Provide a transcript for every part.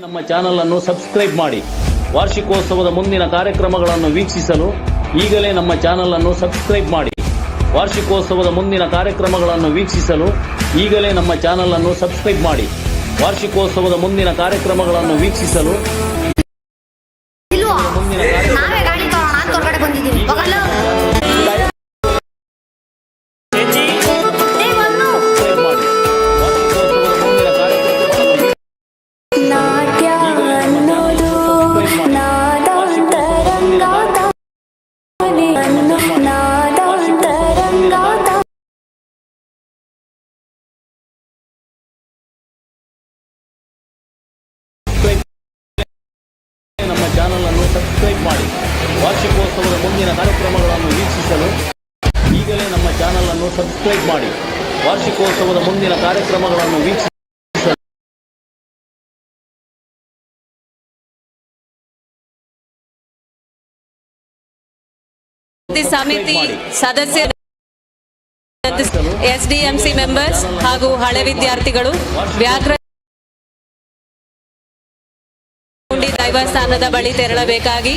ನಮ್ಮ ಚಾನೆಲ್ ಅನ್ನು ಸಬ್ಸ್ಕ್ರೈಬ್ ಮಾಡಿ. ವಾರ್ಷಿಕೋತ್ಸವದ ಮುಂದಿನ ಕಾರ್ಯಕ್ರಮಗಳನ್ನು ವೀಕ್ಷಿಸಲು ಈಗಲೇ ನಮ್ಮ ಚಾನೆಲ್ ಅನ್ನು ಸಬ್ಸ್ಕ್ರೈಬ್ ಮಾಡಿ. ವಾರ್ಷಿಕೋತ್ಸವದ ಮುಂದಿನ ಕಾರ್ಯಕ್ರಮಗಳನ್ನು ವೀಕ್ಷಿಸಲು ಈಗಲೇ ನಮ್ಮ ಚಾನೆಲ್ ಅನ್ನು ಸಬ್ಸ್ಕ್ರೈಬ್ ಮಾಡಿ. ವಾರ್ಷಿಕೋತ್ಸವದ ಮುಂದಿನ ಕಾರ್ಯಕ್ರಮಗಳನ್ನು ವೀಕ್ಷಿಸಲು ನಾವೇ ಗಾಡಿ ತಗೋಣ ಅಂತ ಹೊರಗಡೆ ಬಂದಿದ್ದೀವಿ. ನಮ್ಮ ಚಾನೆಲ್ ಅನ್ನು ಸಬ್ಸ್ಕ್ರೈಬ್ ಮಾಡಿ. ವಾರ್ಷಿಕೋತ್ಸವದ ಮುಂದಿನ ಕಾರ್ಯಕ್ರಮಗಳನ್ನು ವೀಕ್ಷಿಸಲು ಈಗಲೇ ನಮ್ಮ ಚಾನೆಲ್ ಅನ್ನು ಸಬ್ಸ್ಕ್ರೈಬ್ ಮಾಡಿ. ವಾರ್ಷಿಕೋತ್ಸವದ ಮುಂದಿನ ಕಾರ್ಯಕ್ರಮಗಳನ್ನು ವೀಕ್ಷಿಸಲು ಸಮಿತಿ ಸದಸ್ಯರು, ಎಸ್ಡಿಎಂಸಿ ಮೆಂಬರ್ಸ್ ಹಾಗೂ ಹಳೆ ವಿದ್ಯಾರ್ಥಿಗಳು ವ್ಯಾಘ್ರ ದೈವಸ್ಥಾನದ ಬಳಿ ತೆರಳಬೇಕಾಗಿ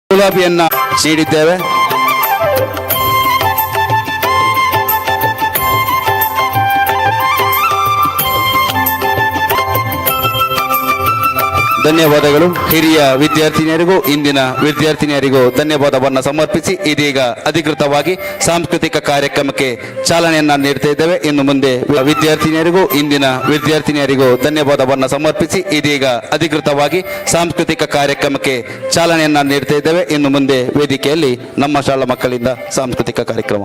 ಸೌಲಭ್ಯವನ್ನು ನೀಡಿದ್ದೇವೆ. ಧನ್ಯವಾದಗಳು. ಹಿರಿಯ ವಿದ್ಯಾರ್ಥಿನಿಯರಿಗೂ ಇಂದಿನ ವಿದ್ಯಾರ್ಥಿನಿಯರಿಗೂ ಧನ್ಯವಾದವನ್ನು ಸಮರ್ಪಿಸಿ ಇದೀಗ ಅಧಿಕೃತವಾಗಿ ಸಾಂಸ್ಕೃತಿಕ ಕಾರ್ಯಕ್ರಮಕ್ಕೆ ಚಾಲನೆಯನ್ನ ನೀಡ್ತಾ ಇದ್ದೇವೆ. ಇನ್ನು ಮುಂದೆ ವಿದ್ಯಾರ್ಥಿನಿಯರಿಗೂ ಇಂದಿನ ವಿದ್ಯಾರ್ಥಿನಿಯರಿಗೂ ಧನ್ಯವಾದವನ್ನು ಸಮರ್ಪಿಸಿ ಇದೀಗ ಅಧಿಕೃತವಾಗಿ ಸಾಂಸ್ಕೃತಿಕ ಕಾರ್ಯಕ್ರಮಕ್ಕೆ ಚಾಲನೆಯನ್ನ ನೀಡ್ತಾ ಇದ್ದೇವೆ. ಇನ್ನು ಮುಂದೆ ವೇದಿಕೆಯಲ್ಲಿ ನಮ್ಮ ಶಾಲಾ ಮಕ್ಕಳಿಂದ ಸಾಂಸ್ಕೃತಿಕ ಕಾರ್ಯಕ್ರಮ.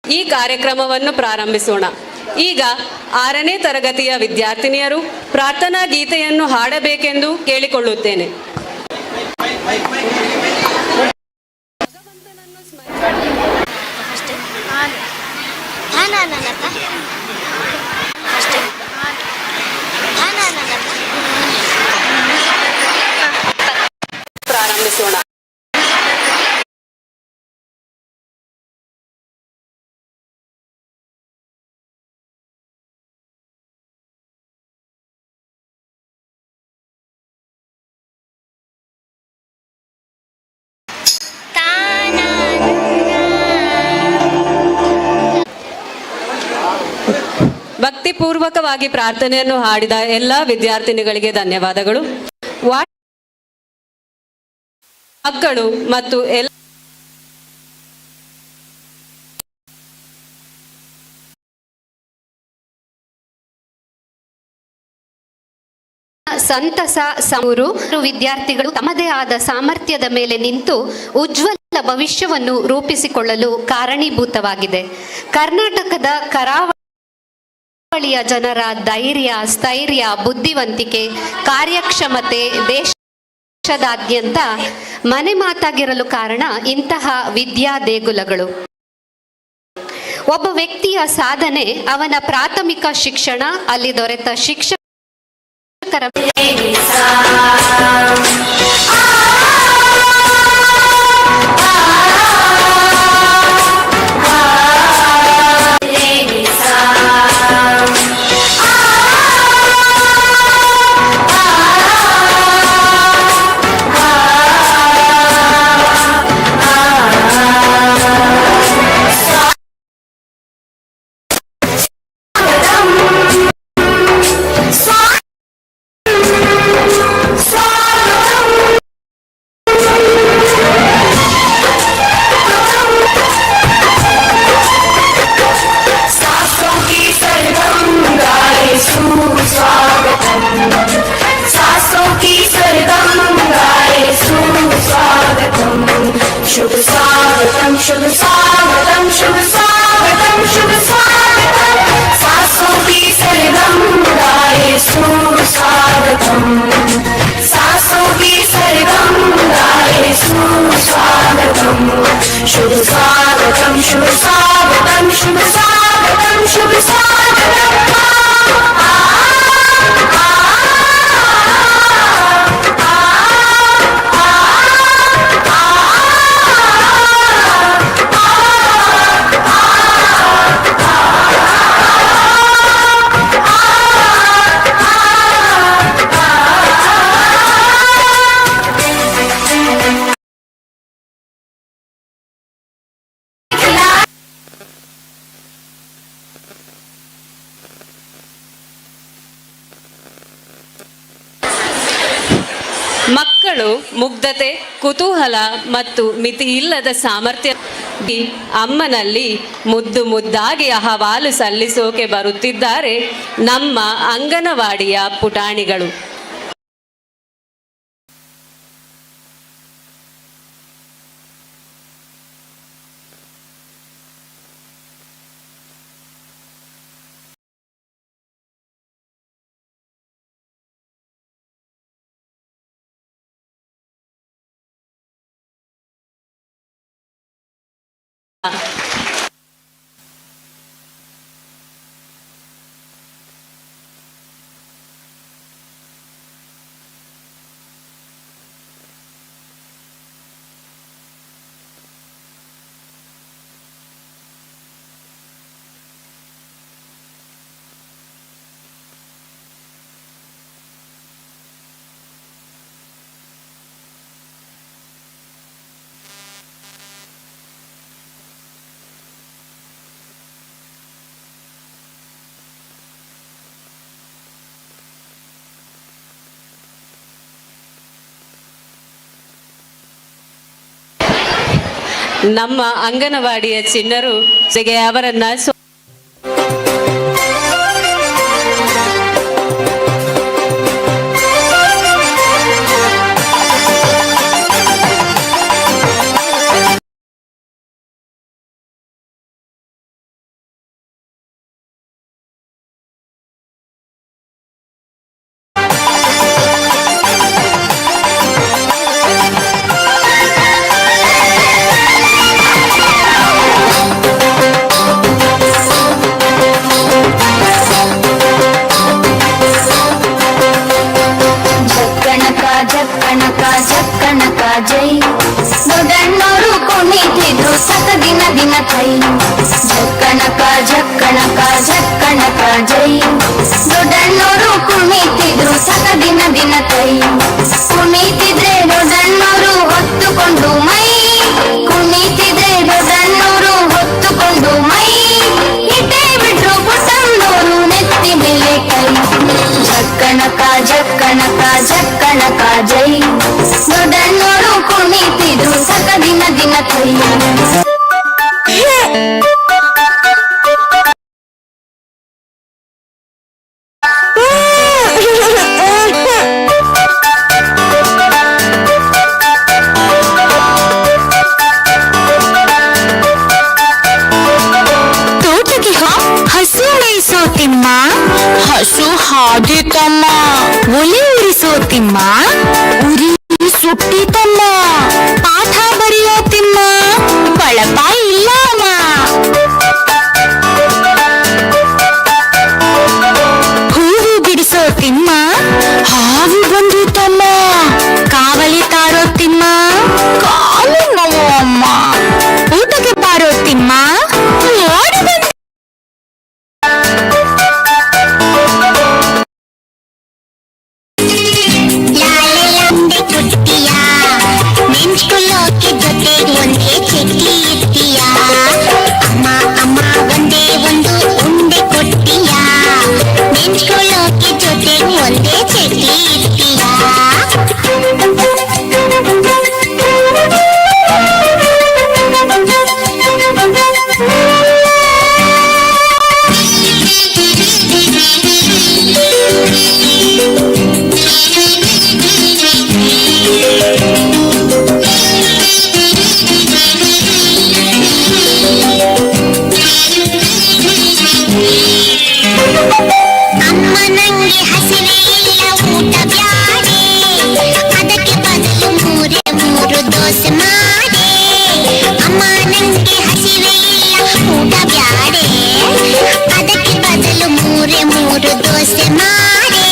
ಈ ಕಾರ್ಯಕ್ರಮವನ್ನು ಪ್ರಾರಂಭಿಸೋಣ. ಈಗ 6ನೇ ತರಗತಿಯ ವಿದ್ಯಾರ್ಥಿನಿಯರು ಪ್ರಾರ್ಥನಾ ಗೀತೆಯನ್ನು ಹಾಡಬೇಕೆಂದು ಕೇಳಿಕೊಳ್ಳುತ್ತೇನೆ. ಪ್ರಾರಂಭಿಸೋಣ. ಭಕ್ತಿಪೂರ್ವಕವಾಗಿ ಪ್ರಾರ್ಥನೆಯನ್ನು ಹಾಡಿದ ಎಲ್ಲ ವಿದ್ಯಾರ್ಥಿನಿಗಳಿಗೆ ಧನ್ಯವಾದಗಳು. ಮಕ್ಕಳು ಮತ್ತು ಎಲ್ಲ ಸಂತಸ ಸಮೂರು ವಿದ್ಯಾರ್ಥಿಗಳು ತಮ್ಮದೇ ಆದ ಸಾಮರ್ಥ್ಯದ ಮೇಲೆ ನಿಂತು ಉಜ್ವಲ ಭವಿಷ್ಯವನ್ನು ರೂಪಿಸಿಕೊಳ್ಳಲು ಕಾರಣೀಭೂತವಾಗಿದೆ. ಕರ್ನಾಟಕದ ಕರಾವಳಿಯ ಜನರ ಧೈರ್ಯ, ಸ್ಥೈರ್ಯ, ಬುದ್ಧಿವಂತಿಕೆ, ಕಾರ್ಯಕ್ಷಮತೆ ದೇಶದಾದ್ಯಂತ ಮನೆ ಮಾತಾಗಿರಲು ಕಾರಣ ಇಂತಹ ವಿದ್ಯಾ ದೇಗುಲಗಳು. ಒಬ್ಬ ವ್ಯಕ್ತಿಯ ಸಾಧನೆ ಅವನ ಪ್ರಾಥಮಿಕ ಶಿಕ್ಷಣ, ಅಲ್ಲಿ ದೊರೆತ ಶಿಕ್ಷಕರ ಮಕ್ಕಳು ಮುಗ್ಧತೆ, ಕುತೂಹಲ ಮತ್ತು ಮಿತಿಯಿಲ್ಲದ ಸಾಮರ್ಥ್ಯ ಅಮ್ಮನಲ್ಲಿ ಮುದ್ದು ಮುದ್ದಾಗಿ ಅಹವಾಲು ಸಲ್ಲಿಸೋಕೆ ಬರುತ್ತಿದ್ದಾರೆ ನಮ್ಮ ಅಂಗನವಾಡಿಯ ಪುಟಾಣಿಗಳು. ನಮ್ಮ ಅಂಗನವಾಡಿಯ ಚಿಣ್ಣರು ಅವರನ್ನ ಥೈ ಝಕ್ಕಣಕ ಝಕ್ಕಣಕ ಝಕ್ಕಣಕ ಜೈ ದೊಡ್ಡಣ್ಣೋರು ಕುಣಿತಿದ್ರು ಸಕ ದಿನ ದಿನ ಕೈ ಕುಣಿತಿದ್ರೆ ದೊಡ್ಡಣ್ಣೋರು ಹೊತ್ತುಕೊಂಡು ಮೈ ಕುಣಿತಿದ್ರೆ ದೊಡ್ಡಣ್ಣೋರು ಹೊತ್ತುಕೊಂಡು ಮೈ ಇಟ್ಟೇ ಬಿಟ್ರು ಪುಟ್ಟಣ್ಣೋರು ನೆತ್ತಿ ಮೇಲೆ ಕೈ ಝಕ್ಕಣಕ ಝಕ್ಕಣಕ ಝಕ್ಕಣಕ ಜೈ ದೊಡ್ಡಣ್ಣೋರು ಕುಣಿತಿದ್ರು ಸಕ ದಿನ ದಿನ ಕೈ ತೋಟಕ್ಕೆ ಹಸು ಮೇಯಿಸೋ ತಿಮ್ಮ ಹಸು ಹಾದಿತಮ್ಮ ಒಲೆ ಉರಿಸೋ ತಿಮ್ಮ ಉರಿ ಸುಟ್ಟಿತಮ್ಮ ಪಾಠ ಬರೆಯೋ ತಿಮ್ಮ ಬಳಪ ಇಲ್ಲ ಅಮ್ಮ ಹೂವು ಬಿಡಿಸೋ ತಿಮ್ಮ ಹಾವು ಬಂದಿತಮ್ಮ ಕಾವಲಿ ತಾರೋ ತಿಮ್ಮ ಕಾಲು ನೋವು ಅಮ್ಮ ಊಟಕ್ಕೆ ಬಾರೋ ತಿಮ್ಮ ಓಡಿ ಬಂದ ಲಾಲೆಲಂದೆ ಕುಟ್ಟಿಯ ನೆಂಚ್ಕೊಳ್ಳೋಕೆ ಜೊತೆಗೆ ಒಂದೇ ಚಟ್ಲಿ ಇರ್ತೀಯ ಅಮ್ಮ ಅಮ್ಮ ಒಂದೇ ಒಂದು ಉಂಡೆ ಕೊಟ್ಟಿಯ ನೆಂಚ್ಕೊಳ್ಳೋಕೆ ಜೊತೆಗೆ ಒಂದೇ ಚಟ್ಲಿ ಇರ್ತೀಯ ಅಮ್ಮ ನಂಗೆ ಹಸಿವೆ ಇಲ್ಲ ಊಟ ಬ್ಯಾಡೆ ಅದಕ್ಕೆ ಬದಲು ಮೂರು ದೋಸೆ ಮಾಡೆ ಅಮ್ಮ ನಂಗೆ ಹಸಿವೆ ಇಲ್ಲ ಊಟ ಬ್ಯಾಡೆ ಅದಕ್ಕೆ ಬದಲು ಮೂರು ದೋಸೆ ಮಾಡೆ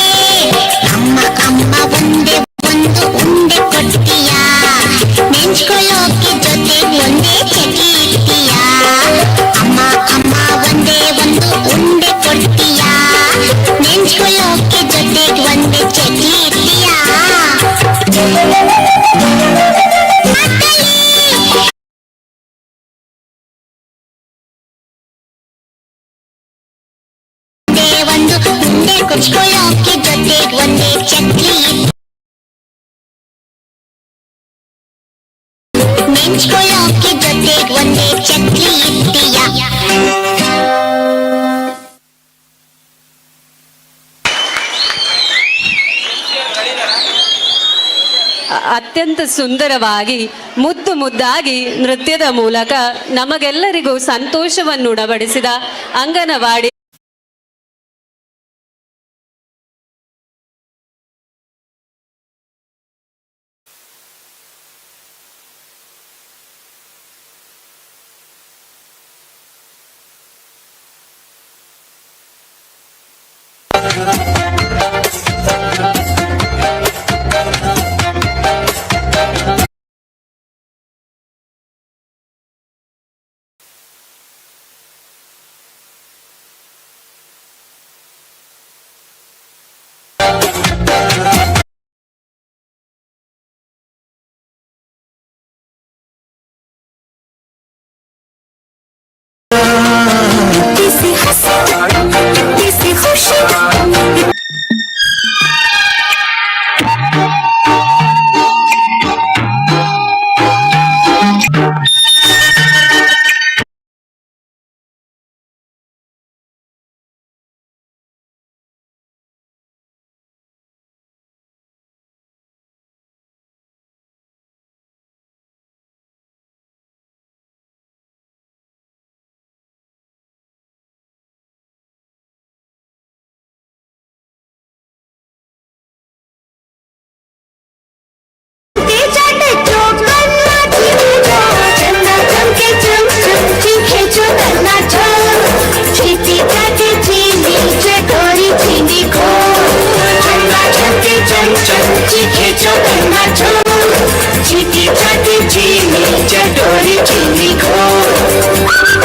ಅಮ್ಮ ಅಮ್ಮ ಒಂದೇ ಒಂದು ಉಂಡೆ ಕೊಡ್ತೀಯ ನೆಂಚ್ಕೊಳ್ಳೋಕೆ ಜೊತೆಗೆ ಒಂದೇ ಚಟ್ಲಿ ಇರ್ತೀಯ ಅಮ್ಮ ಅಮ್ಮ ಒಂದೇ ಒಂದು ಉಂಡೆ ಕೊಡ್ತೀಯ ನೆಂಚ್ಕೊಳ್ಳೋಕೆ ಜೊತೆಗೆ ಒಂದೇ ಚಟ್ಲಿ ಇರ್ತೀಯ ಒಂದೇ ಒಂದು ಉಂಡೆ ಕೊಚ್ಕೊಳ್ಳೋಕೆ ಜೊತೆಗೆ ಒಂದೇ ಚಟ್ಲಿ ನೆಂಚ್ಕೊಳ್ಳೋಕೆ ಜೊತೆಗೆ ಒಂದೇ ಚಟ್ಲಿ ಇರ್ತೀಯ ಅತ್ಯಂತ ಸುಂದರವಾಗಿ ಮುದ್ದು ಮುದ್ದಾಗಿ ನೃತ್ಯದ ಮೂಲಕ ನಮಗೆಲ್ಲರಿಗೂ ಸಂತೋಷವನ್ನು ಉಣಬಡಿಸಿದ ಅಂಗನವಾಡಿ चीखे चौकन्ना चोर चीटी चाटी चीनी चटोरी चीनी खो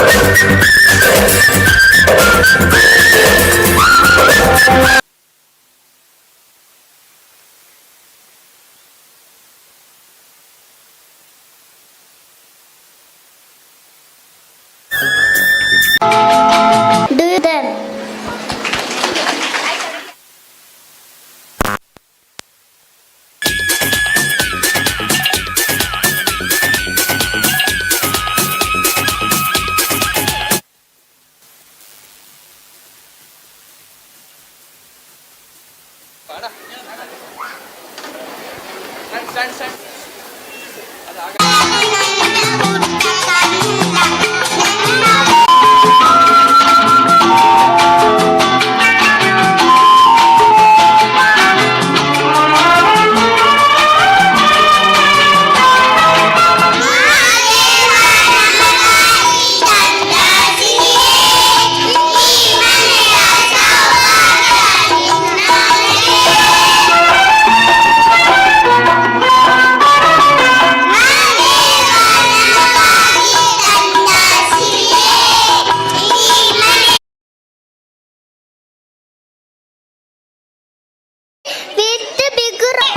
ಬಿಟ್ಟು ಬಿಗುರು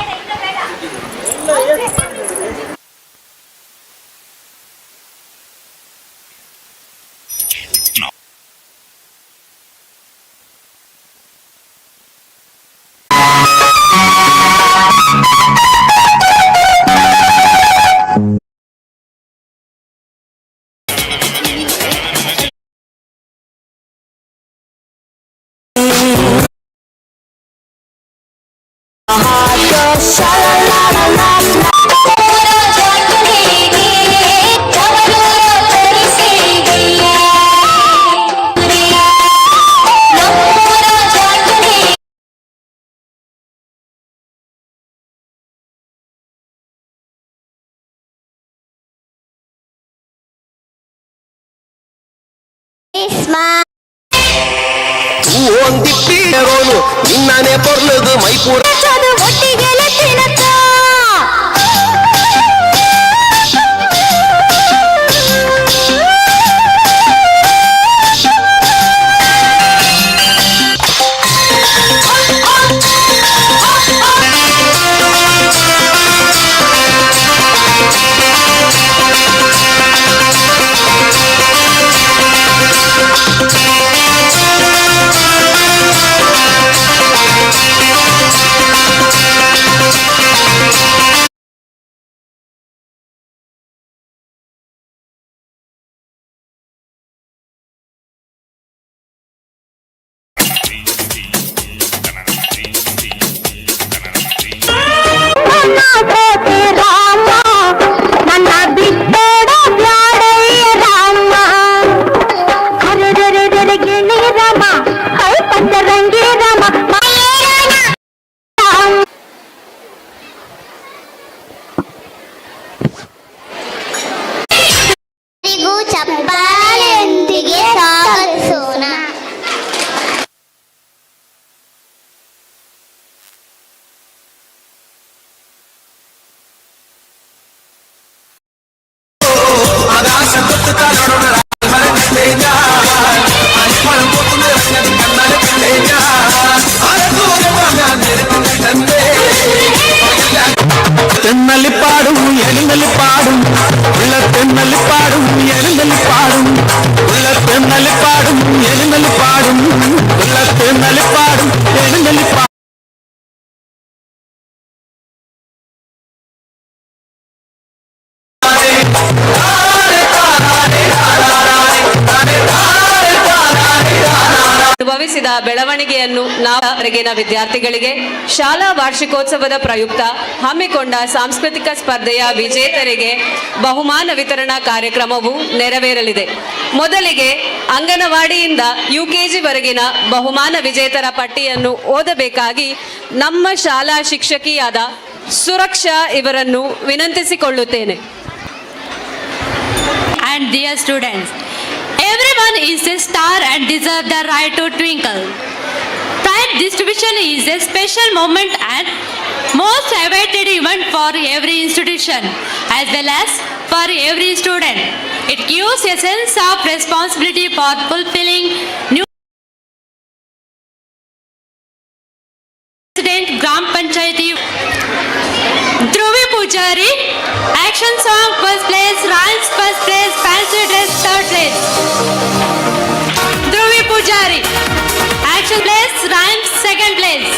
ಒಂದಿಟ್ಟಿರೋನು ನಿನ್ನನೆ ಪೊರ್ಲದು ಮೈಪೂರ ಒಟ್ಟಿಗೆಲೆ ತಿನ್ನತ್ತ ನನ್ನ ಬಿಟ್ಟೋಡ ಬ್ಯಾಡಯ್ಯ ರಾಮ ಅರೆರೆರೆರೆ ಗಿಣಿ ರಾಮ ಹೈ ಪಂಚರಂಗಿ ರಾಮ ಚಪ್ಪಾಳೆಯೊಂದಿಗೆ ಸ್ವಾಗತಿಸೋಣ. தென்னலி பாடும் எழுந்தலி பாடும் உள்ள தென்னலி பாடும் எழுந்தலி பாடும் உள்ள தென்னலி பாடும் எழுந்தலி பாடும் உள்ள தென்னலி பாடும் எழுந்தலி பாடும் ಅನುಭವಿಸಿದ ಬೆಳವಣಿಗೆಯನ್ನು ನಾವರೆಗಿನ ವಿದ್ಯಾರ್ಥಿಗಳಿಗೆ ಶಾಲಾ ವಾರ್ಷಿಕೋತ್ಸವದ ಪ್ರಯುಕ್ತ ಹಮ್ಮಿಕೊಂಡ ಸಾಂಸ್ಕೃತಿಕ ಸ್ಪರ್ಧೆಯ ವಿಜೇತರಿಗೆ ಬಹುಮಾನ ವಿತರಣಾ ಕಾರ್ಯಕ್ರಮವು ನೆರವೇರಲಿದೆ. ಮೊದಲಿಗೆ ಅಂಗನವಾಡಿಯಿಂದ UKG ವರೆಗಿನ ಬಹುಮಾನ ವಿಜೇತರ ಪಟ್ಟಿಯನ್ನು ಓದಬೇಕಾಗಿ ನಮ್ಮ ಶಾಲಾ ಶಿಕ್ಷಕಿಯಾದ ಸುರಕ್ಷಾ ಇವರನ್ನು ವಿನಂತಿಸಿಕೊಳ್ಳುತ್ತೇನೆ. And dear students, everyone is a star and deserve the right to twinkle. Prize distribution is a special moment and most awaited event for every institution as well as for every student. It gives a sense of responsibility for fulfilling new President Gram Panchayati Dhruvi Pujari, action song first place, rhymes first place, fancy dress third place. Dhruvi Pujari, action place, rhymes second place.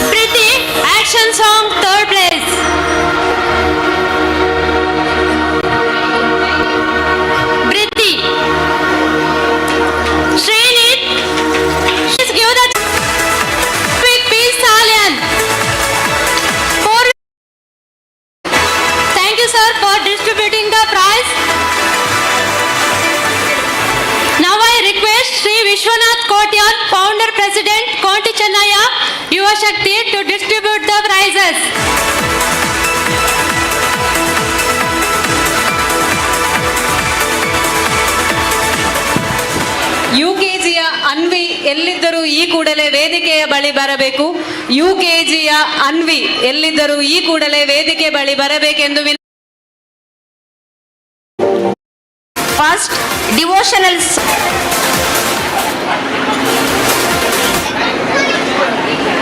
Priti, action song third place. Kotyan, Founder President, County Chennaya, Yuva Shakti, to distribute the prizes. ಯುಕೆಜಿಯ Anvi ಎಲ್ಲಿದ್ದರೂ ಈ ಕೂಡಲೇ ವೇದಿಕೆಯ ಬಳಿ ಬರಬೇಕು. ಯುಕೆಜಿಯ ಅನ್ವಿ ಎಲ್ಲಿದ್ದರೂ ಈ ಕೂಡಲೇ ವೇದಿಕೆ ಬಳಿ ಬರಬೇಕೆಂದು first devotional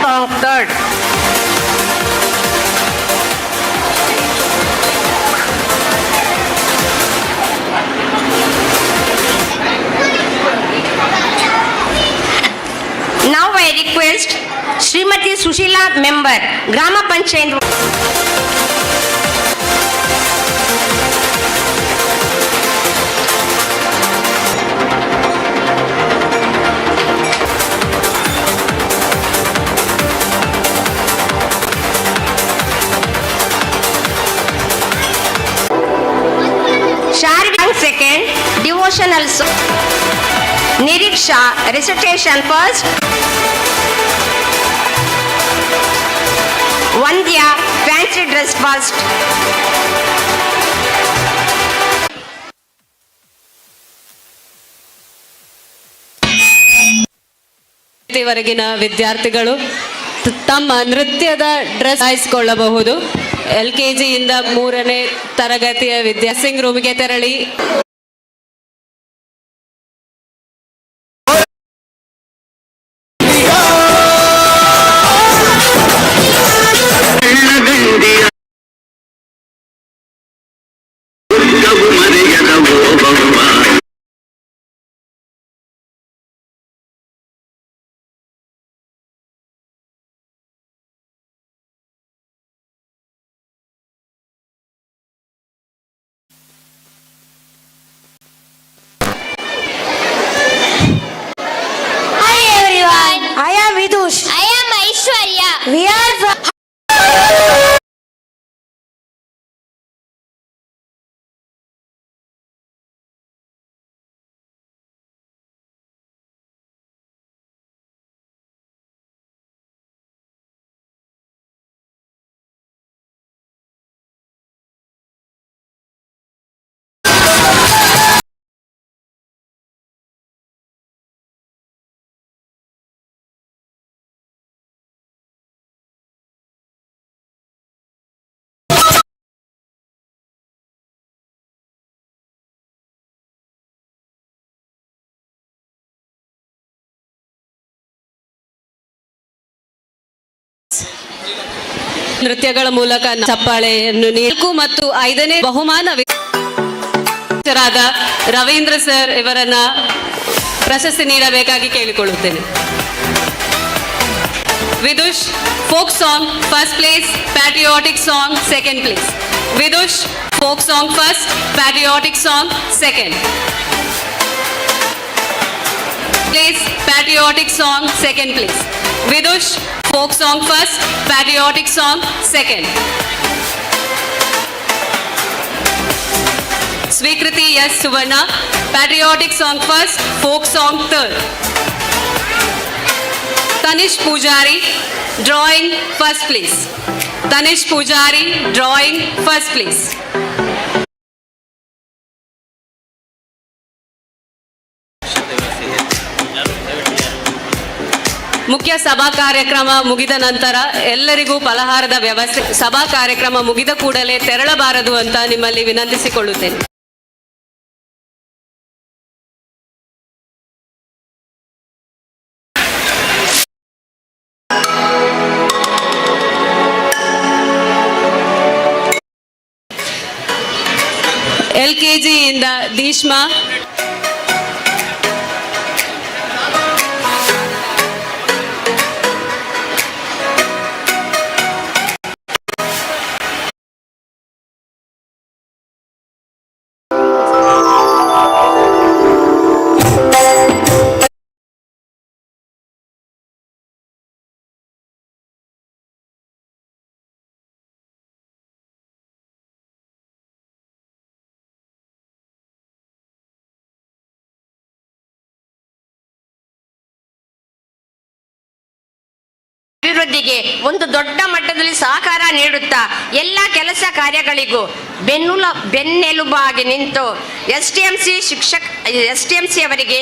song third. Now I request Srimati Sushila, member, Grama Panchayat. Sharvin second, devotional song. Niriksha, recitation first. Vandya, fancy dress first. ವರೆಗಿನ ವಿದ್ಯಾರ್ಥಿಗಳು ತಮ್ಮ ನೃತ್ಯದ ಡ್ರೆಸ್ ಹಾಯಿಸಿಕೊಳ್ಳಬಹುದು. LKG ಇಂದ 3ನೇ ತರಗತಿಯ ಡ್ರೆಸ್ಸಿಂಗ್ ರೂಮ್ಗೆ ತೆರಳಿ Hi everyone. I am Vidush. I am Aishwarya. We are from ನೃತ್ಯಗಳ ಮೂಲಕ ಚಪ್ಪಾಳೆಯನ್ನು ನೀಡಬೇಕು ಮತ್ತು 5ನೇ ಬಹುಮಾನ ವಿಜೇತರಾದ ರವೀಂದ್ರ ಸರ್ ಇವರನ್ನ ಪ್ರಶಸ್ತಿ ನೀಡಬೇಕಾಗಿ ಕೇಳಿಕೊಳ್ಳುತ್ತೇನೆ. Vidush folk song first place, patriotic song second place. Vidush folk song first, patriotic song second place, patriotic song second place. Vidush folk song first, patriotic song second. Swikruti S Suvarna, patriotic song first, folk song third. Tanish Poojari, drawing first place. Tanish Poojari, drawing first place. ಮುಖ್ಯ ಸಭಾ ಕಾರ್ಯಕ್ರಮ ಮುಗಿದ ನಂತರ ಎಲ್ಲರಿಗೂ ಫಲಹಾರದ ವ್ಯವಸ್ಥೆ. ಸಭಾ ಕಾರ್ಯಕ್ರಮ ಮುಗಿದ ಕೂಡಲೇ ತೆರಳಬಾರದು ಅಂತ ನಿಮ್ಮಲ್ಲಿ ವಿನಂತಿಸಿಕೊಳ್ಳುತ್ತೇನೆ. LKG ಇಂದ ದೀಶ್ಮಾ, ಅಭಿವೃದ್ಧಿಗೆ ಒಂದು ದೊಡ್ಡ ಮಟ್ಟದಲ್ಲಿ ಸಹಕಾರ ನೀಡುತ್ತಾ ಎಲ್ಲ ಕೆಲಸ ಕಾರ್ಯಗಳಿಗೂ ಬೆನ್ನೆಲುಬಾಗಿ ನಿಂತು ಎಸ್ಟಿಎಂಸಿ ಅವರಿಗೆ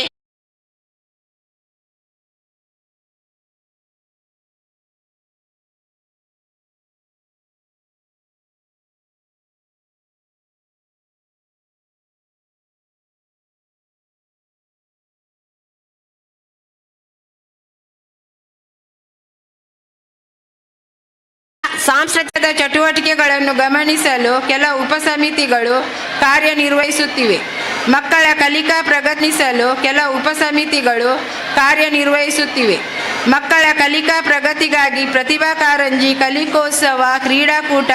ಸಾಂಸ್ಕೃತಿಕ ಚಟುವಟಿಕೆಗಳನ್ನು ಗಮನಿಸಲು ಕೆಲವು ಉಪಸಮಿತಿಗಳು ಕಾರ್ಯನಿರ್ವಹಿಸುತ್ತಿವೆ. ಮಕ್ಕಳ ಕಲಿಕಾ ಪ್ರಗತಿಸಲು ಕೆಲವು ಉಪಸಮಿತಿಗಳು ಕಾರ್ಯನಿರ್ವಹಿಸುತ್ತಿವೆ. ಮಕ್ಕಳ ಕಲಿಕಾ ಪ್ರಗತಿಗಾಗಿ ಪ್ರತಿಭಾ ಕಾರಂಜಿ, ಕಲಿಕೋತ್ಸವ, ಕ್ರೀಡಾಕೂಟ,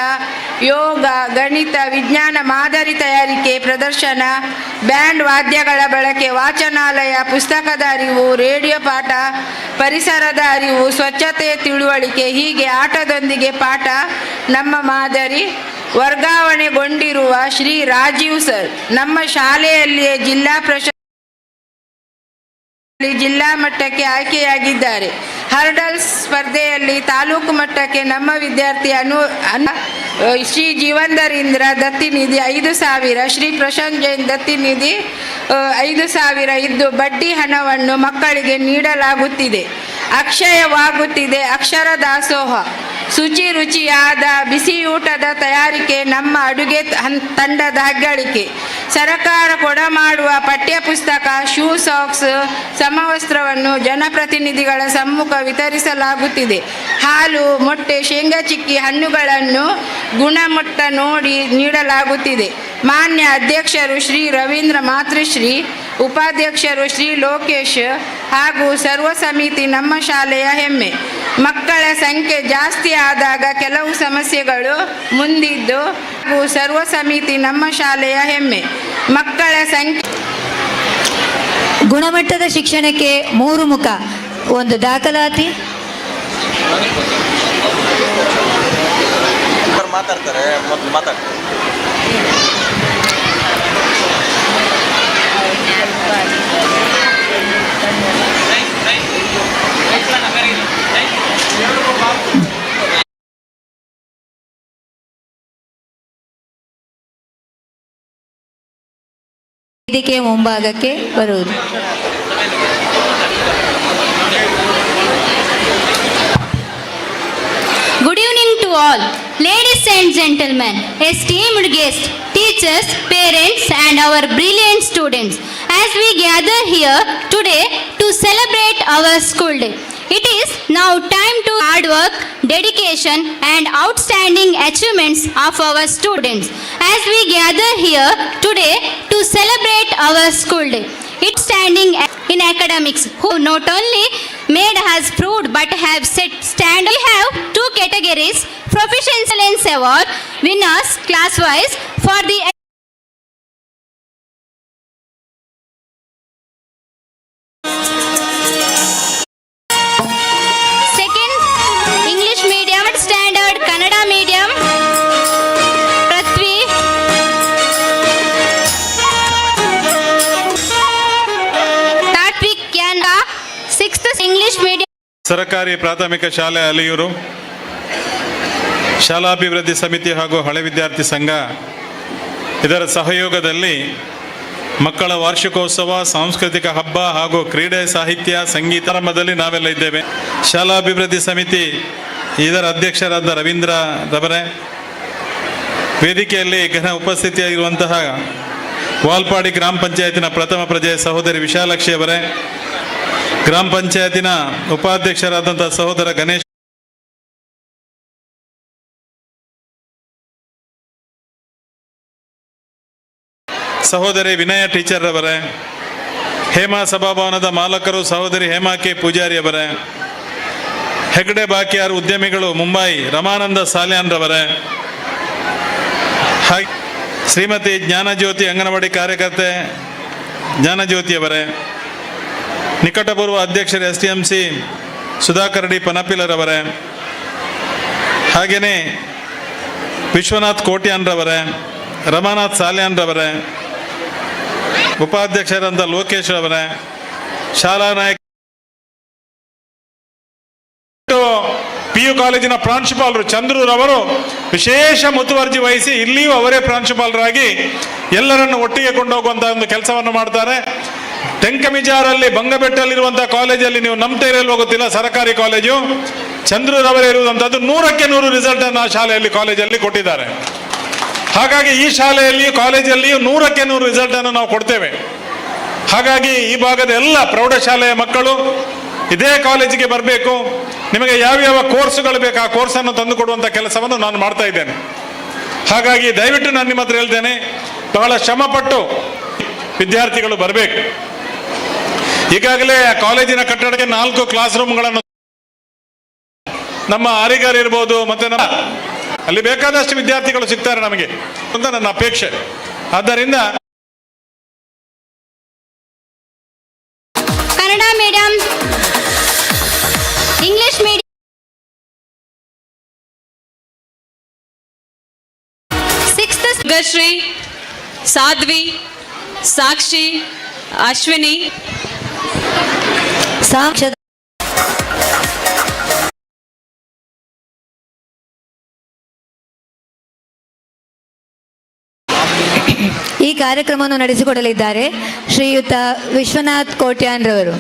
ಯೋಗ, ಗಣಿತ, ವಿಜ್ಞಾನ ಮಾದರಿ ತಯಾರಿಕೆ, ಪ್ರದರ್ಶನ, ಬ್ಯಾಂಡ್ ವಾದ್ಯಗಳ ಬಳಕೆ, ವಾಚನಾಲಯ, ಪುಸ್ತಕದ ಅರಿವು, ರೇಡಿಯೋ ಪಾಠ, ಪರಿಸರದ ಅರಿವು, ಸ್ವಚ್ಛತೆಯ ತಿಳುವಳಿಕೆ, ಹೀಗೆ ಆಟದೊಂದಿಗೆ ಪಾಠ ನಮ್ಮ ಮಾದರಿ ವರ್ಗಾವಣೆಗೊಂಡಿರುವ ಶ್ರೀ ರಾಜೀವ್ ಸರ್ ನಮ್ಮ ಶಾಲೆಯಲ್ಲಿಯೇ ಜಿಲ್ಲಾ ಮಟ್ಟಕ್ಕೆ ಆಯ್ಕೆಯಾಗಿದ್ದಾರೆ. ಹರ್ಡಲ್ಸ್ ಸ್ಪರ್ಧೆಯಲ್ಲಿ ತಾಲೂಕು ಮಟ್ಟಕ್ಕೆ ನಮ್ಮ ವಿದ್ಯಾರ್ಥಿ ಶ್ರೀ ಜೀವಂದರೀಂದ್ರ ದತ್ತಿನಿಧಿ 5,000, ಶ್ರೀ ಪ್ರಶಾಂತ್ ಜೈನ್ ದತ್ತಿನಿಧಿ 5,000 ಇದ್ದು ಬಡ್ಡಿ ಹಣವನ್ನು ಮಕ್ಕಳಿಗೆ ನೀಡಲಾಗುತ್ತಿದೆ. ಅಕ್ಷಯವಾಗುತ್ತಿದೆ ಅಕ್ಷರ ದಾಸೋಹ. ಶುಚಿ ರುಚಿಯಾದ ಬಿಸಿಯೂಟದ ತಯಾರಿಕೆ ನಮ್ಮ ಅಡುಗೆ ತಂಡದ ಹೆಗ್ಗಳಿಕೆ. ಸರ್ಕಾರ ಕೊಡಮಾಡುವ ಪಠ್ಯಪುಸ್ತಕ, ಶೂ, ಸಾಕ್ಸ್, ಸಮವಸ್ತ್ರವನ್ನು ಜನಪ್ರತಿನಿಧಿಗಳ ಸಮ್ಮುಖ ವಿತರಿಸಲಾಗುತ್ತಿದೆ. ಹಾಲು, ಮೊಟ್ಟೆ, ಶೇಂಗಾ ಚಿಕ್ಕಿ, ಹಣ್ಣುಗಳನ್ನು ಗುಣಮಟ್ಟ ನೋಡಿ ನೀಡಲಾಗುತ್ತಿದೆ. ಮಾನ್ಯ ಅಧ್ಯಕ್ಷರು ಶ್ರೀ ರವೀಂದ್ರ ಮಾತೃಶ್ರೀ, ಉಪಾಧ್ಯಕ್ಷರು ಶ್ರೀ ಲೋಕೇಶ್ ಹಾಗೂ ಸರ್ವ ಸಮಿತಿ ನಮ್ಮ ಶಾಲೆಯ ಹೆಮ್ಮೆ. ಮಕ್ಕಳ ಸಂಖ್ಯೆ ಜಾಸ್ತಿ ಆದಾಗ ಕೆಲವು ಸಮಸ್ಯೆಗಳು ಮುಂದಿದ್ದು ಹಾಗೂ ಸರ್ವ ಸಮಿತಿ ನಮ್ಮ ಶಾಲೆಯ ಹೆಮ್ಮೆ. ಮಕ್ಕಳ ಸಂಖ್ಯೆ ಗುಣಮಟ್ಟದ ಶಿಕ್ಷಣಕ್ಕೆ 3 ಮುಖ. ಒಂದು ದಾಖಲಾತಿ, ವೇದಿಕೆ ಮುಂಭಾಗಕ್ಕೆ ಬರುವುದು. Good evening to all, ladies and gentlemen, esteemed guests, teachers, parents, and our brilliant students. As we gather here today to celebrate our school day, it is now time to hard work, dedication, and outstanding achievements of our students. As we gather here today to celebrate our school day, it's standing in academics who not only made has proved but have set stand. We have 2 categories: Professional Excellence Award winners class wise for the second English medium, standard Kannada medium Prithvi, Tatwik Kyana, 6th English medium ಸರಕಾರಿ ಪ್ರಾಥಮಿಕ ಶಾಲೆ ಅಲಿಯೂರು, ಶಾಲಾಭಿವೃದ್ಧಿ ಸಮಿತಿ ಹಾಗೂ ಹಳೆ ವಿದ್ಯಾರ್ಥಿ ಸಂಘ ಇದರ ಸಹಯೋಗದಲ್ಲಿ ಮಕ್ಕಳ ವಾರ್ಷಿಕೋತ್ಸವ, ಸಾಂಸ್ಕೃತಿಕ ಹಬ್ಬ ಹಾಗೂ ಕ್ರೀಡೆ, ಸಾಹಿತ್ಯ, ಸಂಗೀತ ಆರಂಭದಲ್ಲಿ ನಾವೆಲ್ಲ ಇದ್ದೇವೆ. ಶಾಲಾಭಿವೃದ್ಧಿ ಸಮಿತಿ ಇದರ ಅಧ್ಯಕ್ಷರಾದ ರವೀಂದ್ರ ರವರೇ, ವೇದಿಕೆಯಲ್ಲಿ ಘನ ಉಪಸ್ಥಿತಿಯಾಗಿರುವಂತಹ ವಾಲ್ಪಾಡಿ ಗ್ರಾಮ ಪಂಚಾಯತಿನ ಪ್ರಥಮ ಪ್ರಜೆ ಸಹೋದರಿ ವಿಶಾಲಾಕ್ಷಿ ಅವರೇ, ಗ್ರಾಮ ಪಂಚಾಯತಿನ ಉಪಾಧ್ಯಕ್ಷರಾದಂಥ ಸಹೋದರ ಗಣೇಶ್, ಸಹೋದರಿ ವಿನಯ ಟೀಚರ್ ಅವರೇ, ಹೇಮಾ ಸಭಾಭವನದ ಮಾಲಕರು ಸಹೋದರಿ ಹೇಮಾ ಕೆ ಪೂಜಾರಿ ಅವರೇ, ಹೆಗ್ಡೆ ಬಾಕಿಯಾರ್ ಉದ್ಯಮಿಗಳು ಮುಂಬೈ ರಮಾನಂದ ಸಾಲ್ಯಾನ್ ರವರೇ, ಹಾಗೆ ಶ್ರೀಮತಿ ಜ್ಞಾನಜ್ಯೋತಿ ಅಂಗನವಾಡಿ ಕಾರ್ಯಕರ್ತೆ ಜ್ಞಾನಜ್ಯೋತಿ ಅವರೇ, ನಿಕಟಪೂರ್ವ ಅಧ್ಯಕ್ಷರು STMC ಸುಧಾಕರ್ ಡಿ ಪನಪಿಲರವರೇ, ಹಾಗೆಯೇ ವಿಶ್ವನಾಥ್ ಕೋಟ್ಯಾನ್ ರವರೇ, ರಮಾನಾಥ್ ಸಾಲ್ಯಾನ್ ರವರೇ, ಉಪಾಧ್ಯಕ್ಷರಾದ ಲೋಕೇಶ್ ಅವರೇ, ಶಾಲಾ ನಾಯಕ PU ಕಾಲೇಜಿನ ಪ್ರಾಂಶುಪಾಲರು ಚಂದ್ರರವರು ವಿಶೇಷ ಮುತುವರ್ಜಿ ವಹಿಸಿ ಇಲ್ಲಿಯೂ ಅವರೇ ಪ್ರಾಂಶುಪಾಲರಾಗಿ ಎಲ್ಲರನ್ನು ಒಟ್ಟಿಗೆ ಕೊಂಡೋಗುವಂತಹ ಒಂದು ಕೆಲಸವನ್ನು ಮಾಡ್ತಾರೆ. ತೆಂಕಮಿಜಾರಲ್ಲಿ ಬಂಗಬೆಟ್ಟಲ್ಲಿರುವಂತಹ ಕಾಲೇಜಲ್ಲಿ ನೀವು ನಂಬ್ತಾ ಇರಲು ಗೊತ್ತಿಲ್ಲ, ಸರ್ಕಾರಿ ಕಾಲೇಜು, ಚಂದ್ರರವರೇ ಇರುವಂತಹದ್ದು 100ಕ್ಕೆ 100 ರಿಸಲ್ಟ್ ಅನ್ನು ಆ ಶಾಲೆಯಲ್ಲಿ ಕಾಲೇಜಲ್ಲಿ ಕೊಟ್ಟಿದ್ದಾರೆ. ಹಾಗಾಗಿ ಈ ಶಾಲೆಯಲ್ಲಿ ಕಾಲೇಜಲ್ಲಿಯೂ 100ಕ್ಕೆ 100 ರಿಸಲ್ಟ್ ಅನ್ನು ನಾವು ಕೊಡ್ತೇವೆ. ಹಾಗಾಗಿ ಈ ಭಾಗದ ಎಲ್ಲ ಪ್ರೌಢಶಾಲೆಯ ಮಕ್ಕಳು ಇದೇ ಕಾಲೇಜಿಗೆ ಬರಬೇಕು. ನಿಮಗೆ ಯಾವ್ಯಾವ ಕೋರ್ಸ್ಗಳು ಬೇಕು ಆ ಕೋರ್ಸನ್ನು ತಂದು ಕೊಡುವಂಥ ಕೆಲಸವನ್ನು ನಾನು ಮಾಡ್ತಾ ಇದ್ದೇನೆ. ಹಾಗಾಗಿ ದಯವಿಟ್ಟು ನಾನು ನಿಮ್ಮ ಹತ್ರ ಹೇಳ್ತೇನೆ, ಬಹಳ ಶ್ರಮಪಟ್ಟು ವಿದ್ಯಾರ್ಥಿಗಳು ಬರಬೇಕು. ಈಗಾಗಲೇ ಕಾಲೇಜಿನ ಕಟ್ಟಡಕ್ಕೆ 4 ಕ್ಲಾಸ್ ರೂಮ್ಗಳನ್ನು ನಮ್ಮ ಆರಿಗಾರ್ ಇರ್ಬೋದು, ಮತ್ತೆ ನಮ್ಮ ಅಲ್ಲಿ ಬೇಕಾದಷ್ಟು ವಿದ್ಯಾರ್ಥಿಗಳು ಸಿಗ್ತಾರೆ ನಮಗೆ ಅಂತ ನನ್ನ ಅಪೇಕ್ಷೆ. ಆದ್ದರಿಂದ Kannada medium, English medium, Shri Sadhvi, Sakshi, Ashwini, ಈ ಕಾರ್ಯಕ್ರಮವನ್ನು ನಡೆಸಿಕೊಡಲಿದ್ದಾರೆ ಶ್ರೀಯುತ ವಿಶ್ವನಾಥ್ ಕೋಟ್ಯಾನ್ರವರು.